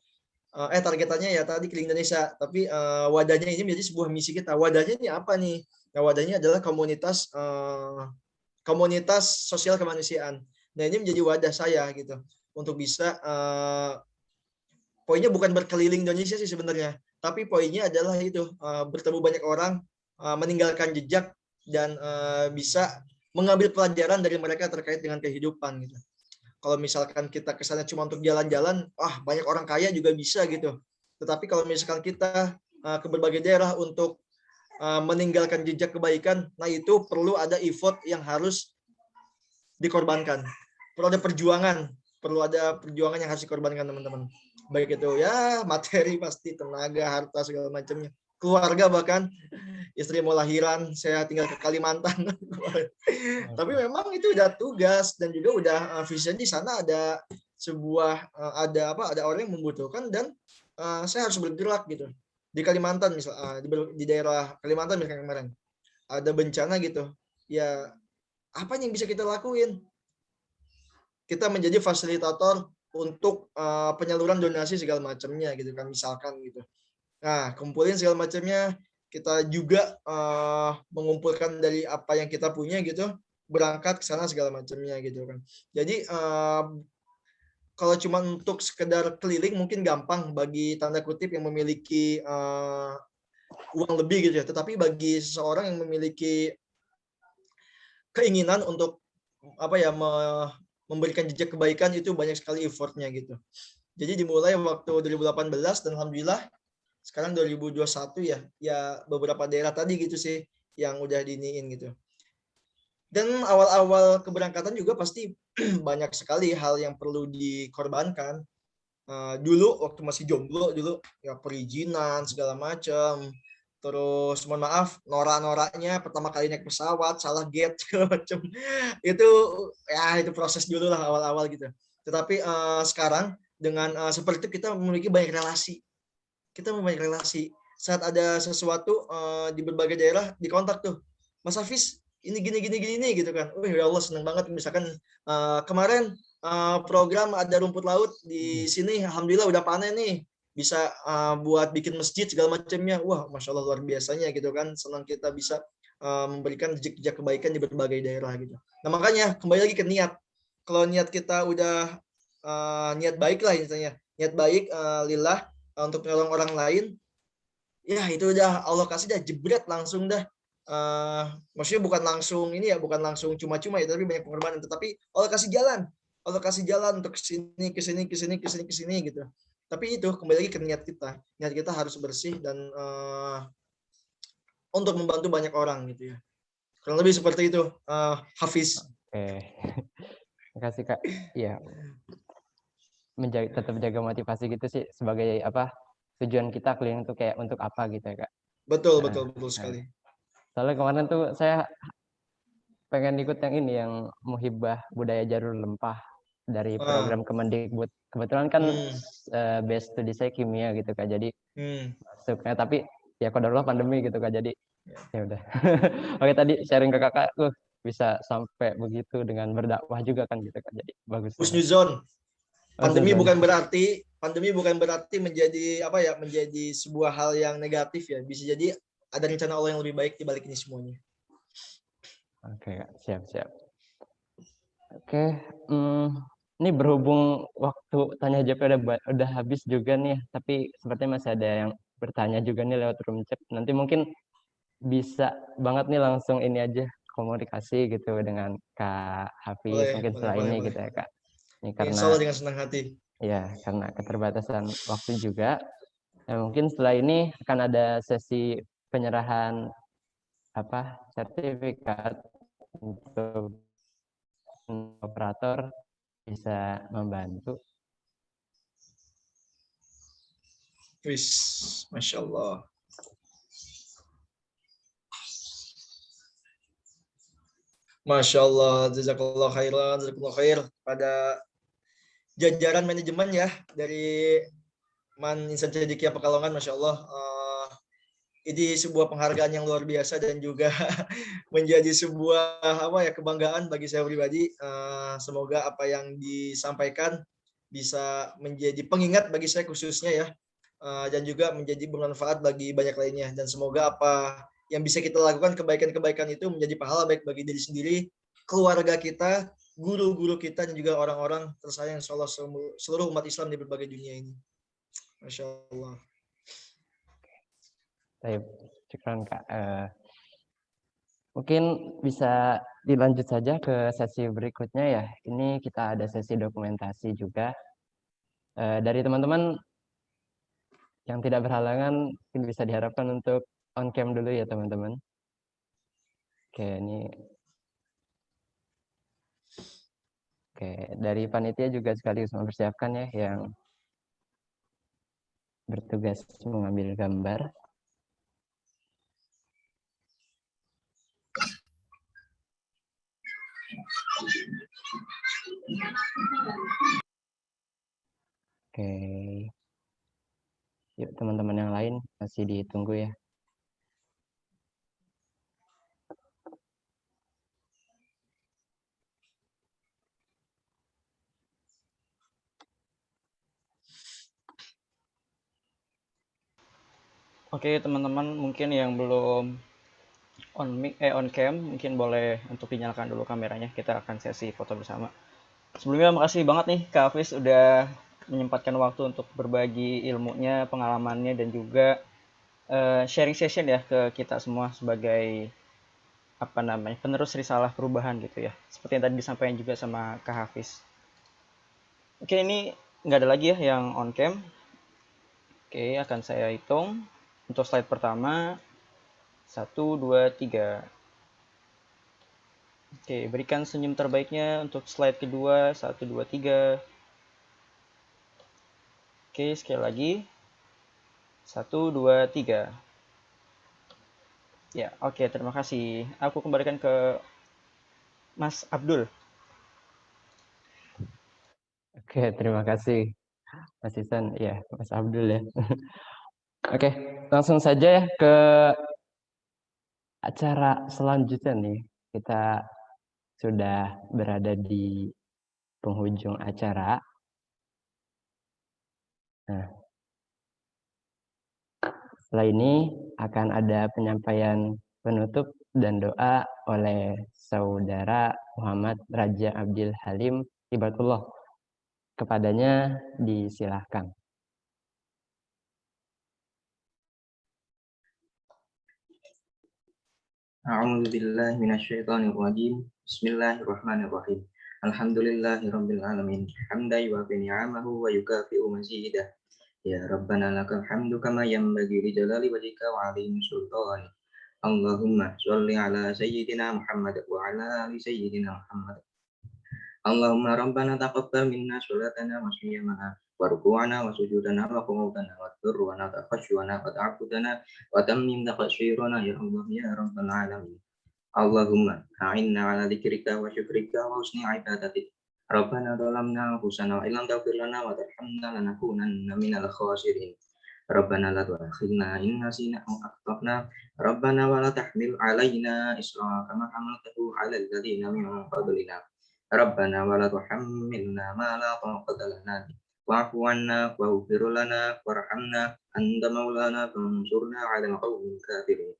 Targetannya ya tadi Keliling Indonesia, tapi wadahnya ini menjadi sebuah misi kita. Wadahnya ini apa nih? Nah, wadahnya adalah komunitas sosial kemanusiaan. Nah, ini menjadi wadah saya gitu untuk bisa poinnya bukan berkeliling Indonesia sih sebenarnya, tapi poinnya adalah itu bertemu banyak orang, meninggalkan jejak dan bisa mengambil pelajaran dari mereka terkait dengan kehidupan gitu. Kalau misalkan kita kesana cuma untuk jalan-jalan, banyak orang kaya juga bisa gitu. Tetapi kalau misalkan kita ke berbagai daerah untuk meninggalkan jejak kebaikan, nah itu perlu ada effort yang harus dikorbankan. Perlu ada perjuangan yang harus dikorbankan, teman-teman. Baik itu ya materi pasti, tenaga, harta, segala macamnya. Keluarga bahkan, istri mau lahiran, saya tinggal ke Kalimantan. Tapi memang itu udah tugas dan juga udah vision di sana ada ada orang yang membutuhkan dan saya harus bergerak gitu. Di Kalimantan misalnya, di daerah Kalimantan misalnya kemarin ada bencana gitu. Ya apa yang bisa kita lakuin? Kita menjadi fasilitator untuk penyaluran donasi segala macamnya gitu kan, misalkan gitu. Nah, kumpulin segala macamnya, kita juga mengumpulkan dari apa yang kita punya gitu, berangkat ke sana segala macamnya gitu kan. Jadi kalau cuma untuk sekedar keliling mungkin gampang bagi tanda kutip yang memiliki uang lebih gitu ya. Tetapi bagi seseorang yang memiliki keinginan untuk memberikan jejak kebaikan, itu banyak sekali effortnya gitu. Jadi dimulai waktu 2018 dan alhamdulillah sekarang 2021 ya beberapa daerah tadi gitu sih yang udah diniin gitu. Dan awal-awal keberangkatan juga pasti banyak sekali hal yang perlu dikorbankan. Dulu waktu masih jomblo dulu ya perizinan segala macam. Terus mohon maaf norak-noraknya pertama kali naik pesawat salah gate segala macam. Itu proses dulu lah awal-awal gitu. Tetapi sekarang dengan seperti itu kita memiliki banyak relasi. Saat ada sesuatu di berbagai daerah dikontak tuh, Mas Hafiz ini gini gitu kan. Ya Allah senang banget. Misalkan kemarin program ada rumput laut di sini, alhamdulillah udah panen nih, bisa buat bikin masjid segala macamnya. Wah, masya Allah luar biasanya gitu kan. Senang kita bisa memberikan jejak kebaikan di berbagai daerah gitu. Nah makanya kembali lagi ke niat. Kalau niat kita udah niat baik lah misalnya, niat baik lillah untuk menolong orang lain, ya itu udah Allah kasih dah jebret langsung dah. Maksudnya bukan langsung cuma-cuma ya, tapi banyak pengorbanan. Tetapi Allah kasih jalan untuk kesini gitu. Tapi itu kembali lagi ke niat kita harus bersih dan untuk membantu banyak orang gitu ya. Kurang lebih seperti itu, Hafiz. Oke. Terima kasih Kak. Iya. Tetap jaga motivasi gitu sih sebagai tujuan kita keliling itu kayak untuk apa gitu ya Kak. Betul sekali. Soalnya kemarin tuh saya pengen ikut yang ini, yang Muhibah Budaya Jalur Lempah dari program Kemendikbud. Kebetulan kan base studi saya kimia gitu Kak, jadi masuknya, tapi ya qadarullah pandemi gitu Kak, jadi ya udah. Oke, tadi sharing ke Kakak bisa sampai begitu dengan berdakwah juga kan gitu Kak, jadi bagus. Husnuzon. Pandemi bukan berarti menjadi menjadi sebuah hal yang negatif ya. Bisa jadi ada rencana Allah yang lebih baik di balik ini semuanya. Oke, siap. Oke, ini berhubung waktu tanya jawab udah habis juga nih, tapi sepertinya masih ada yang bertanya juga nih lewat room chat. Nanti mungkin bisa banget nih langsung ini aja komunikasi gitu dengan Kak Hafiz mungkin setelah ini gitu ya Kak. Ini karena Insya Allah dengan senang hati. Ya, karena keterbatasan waktu juga. Nah, mungkin setelah ini akan ada sesi penyerahan sertifikat untuk operator bisa membantu. Wis, masya Allah. Masya Allah, jazakallah khairan, jazakallah khair pada jajaran manajemen ya dari Man Insan Cendekia Pekalongan, masya Allah. ini sebuah penghargaan yang luar biasa dan juga menjadi sebuah kebanggaan bagi saya pribadi. Semoga apa yang disampaikan bisa menjadi pengingat bagi saya khususnya ya, dan juga menjadi bermanfaat bagi banyak lainnya. Dan semoga apa yang bisa kita lakukan, kebaikan-kebaikan itu menjadi pahala baik bagi diri sendiri, keluarga kita, guru-guru kita, dan juga orang-orang tersayang insyaallah seluruh umat Islam di berbagai dunia ini. Masya Allah. Baik, syukran Kak. Mungkin bisa dilanjut saja ke sesi berikutnya ya. Ini kita ada sesi dokumentasi juga. Dari teman-teman yang tidak berhalangan, mungkin bisa diharapkan untuk on cam dulu ya teman-teman. Oke, ini. Oke, dari panitia juga sekaligus mempersiapkan ya yang bertugas mengambil gambar. Oke. Yuk teman-teman yang lain masih ditunggu ya. Oke teman-teman, mungkin yang belum on cam mungkin boleh untuk dinyalakan dulu kameranya. Kita akan sesi foto bersama. Sebelumnya makasih banget nih Kak Hafiz udah menyempatkan waktu untuk berbagi ilmunya, pengalamannya, dan juga sharing session ya ke kita semua sebagai penerus risalah perubahan gitu ya. Seperti yang tadi disampaikan juga sama Kak Hafiz. Oke, ini nggak ada lagi ya yang on cam. Oke, akan saya hitung. Untuk slide pertama, 1, 2, 3. Oke, berikan senyum terbaiknya untuk slide kedua, 1, 2, 3. Oke, sekali lagi. 1, 2, 3. Ya, oke, terima kasih. Aku kembalikan ke Mas Abdul. Oke, terima kasih Mas Isan. Ya, Mas Abdul ya. Oke, langsung saja ya ke acara selanjutnya nih. Kita sudah berada di penghujung acara. Nah, setelah ini akan ada penyampaian penutup dan doa oleh Saudara Muhammad Raja Abdil Halim Hibatullah. Kepadanya disilahkan. A'udzu billahi minasyaitonir rajim. Bismillahirrahmanirrahim. Alhamdulillahirabbil alamin. Hamdan yuwafi ni'amahu wa yukafi'u mazidah. Ya Rabbana lakal hamdu kama yanbaghi li jalali wajhika wa 'azimi sultanik. Allahumma shalli ala sayyidina Muhammad wa ala ali sayyidina Muhammad. Allahumma rabbana taqabbal minna sholatana wa siyamana wa ruku'ana wa sujudana wa qunutana wa dhurrana wa khashwana wa ta'abudana wa tammim taqsirana ya Allah ya rabbal alamin. Allahumma a'inna ala dzikrika wa syukrika wa husni ibadatik. Rabbana dhalamna anfusana wa illam taghfir lana wa tarhamna lanakunanna minal khasirin. Rabbana la tu'akhidhna in nasina aw akhtana. Rabbana wa la tahmil 'alaina isra kama hamaltahu 'alal ladzina min qablina. Rabbana wa la tuhammilna ma la taqata lana wa'fu 'anna waghfir lana warhamna anta maulana fansurna 'alal qaumil kafirin.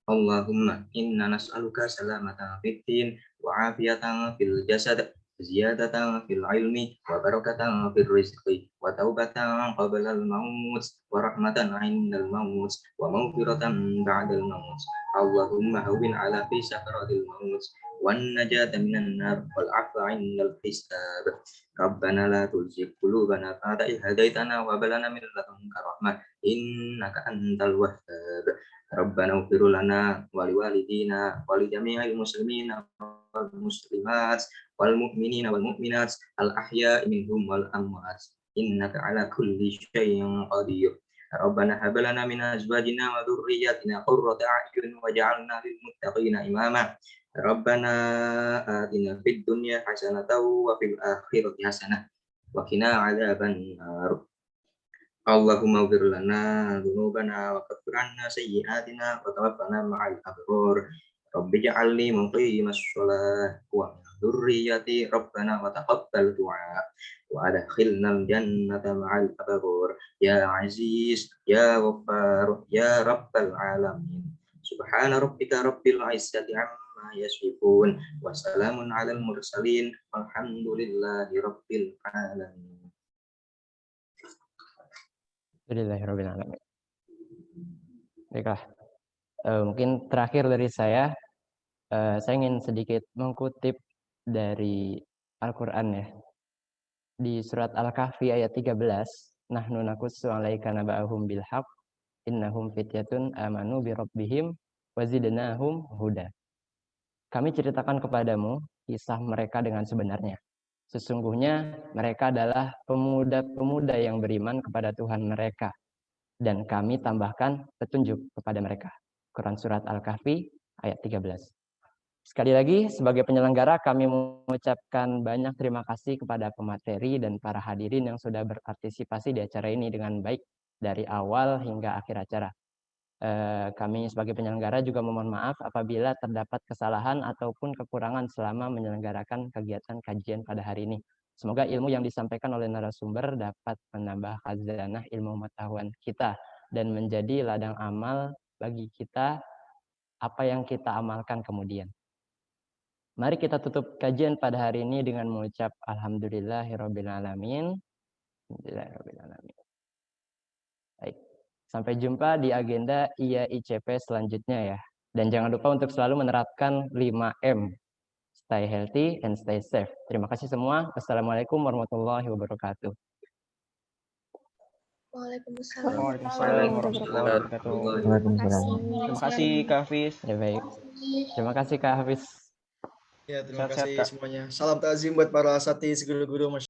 Allahumma inna nas'aluka salamatan fid din wa 'afiyatan fil jasad ziyadatan fil ilmi wa barakatan fil rizqi wa taubatan qabla al maut wa rahmatan 'indal maut wa maghfiratan ba'dal maut. Allahumma hawwin 'ala fi sakaratil maut wan najata minan nar wal 'afwa 'indal hisab. Rabbana la tuzigh qulubana ba'da idh hadaitana wa hab lana min ladunka rahmah innaka antal wahhab. Rabbana ighfir lana wa liwalidina wa li jami'il muslimina wal muslimat wal mu'minina wal mu'minat al ahya'i minhum wal amwat innaka ala kulli syai'in qadir. Rabbana hab lana min azwajina wa dhurriyyatina qurrata a'yun waj'alna lil muttaqina imama. Rabbana atina fid dunya hasanatan wa fil akhirati hasanah wa qina adzaban nar. Allahumma ighfir lana dzunubana wa kaffir 'anna sayyi'atina wa tawaffana ma'al abrar. Rabbi ij'alni muqimas shalah wa min dzurriyyati rabbana wa taqabbal du'a wa adkhilnal jannata ma'al abrar. Ya Aziz, Ya Ghaffar, Ya Rabbal Alamin. Subhana rabbika rabbil izzati amma yasifun wa salamun 'alal mursalin walhamdulillahi rabbil alamin. Alhamdulillahirrahmanirrahim. Baiklah, mungkin terakhir dari saya ingin sedikit mengutip dari Al-Quran ya. Di surat Al-Kahfi ayat 13, Nahnu naqussu 'alaika naba'ahum bil haqq, innahum fityatun amanu bi rabbihim wa zidnahum huda. Kami ceritakan kepadamu kisah mereka dengan sebenarnya. Sesungguhnya mereka adalah pemuda-pemuda yang beriman kepada Tuhan mereka, dan kami tambahkan petunjuk kepada mereka. Quran Surat Al-Kahfi ayat 13. Sekali lagi, sebagai penyelenggara kami mengucapkan banyak terima kasih kepada pemateri dan para hadirin yang sudah berpartisipasi di acara ini dengan baik dari awal hingga akhir acara. Kami sebagai penyelenggara juga memohon maaf apabila terdapat kesalahan ataupun kekurangan selama menyelenggarakan kegiatan kajian pada hari ini. Semoga ilmu yang disampaikan oleh narasumber dapat menambah khazanah ilmu pengetahuan kita dan menjadi ladang amal bagi kita apa yang kita amalkan kemudian. Mari kita tutup kajian pada hari ini dengan mengucap Alhamdulillahirabbil alamin. Alhamdulillahirabbil alamin. Baik. Sampai jumpa di agenda IAICP selanjutnya ya. Dan jangan lupa untuk selalu menerapkan 5M. Stay healthy and stay safe. Terima kasih semua. Wassalamualaikum warahmatullahi wabarakatuh. Waalaikumsalam. Waalaikumsalam warahmatullahi wabarakatuh. Terima kasih Kak Hafiz. Ya, baik. Terima kasih Kak Hafiz. Ya, terima Sehat-sehat, kasih Kak. semuanya. Salam takzim buat para asatidz, guru-guru.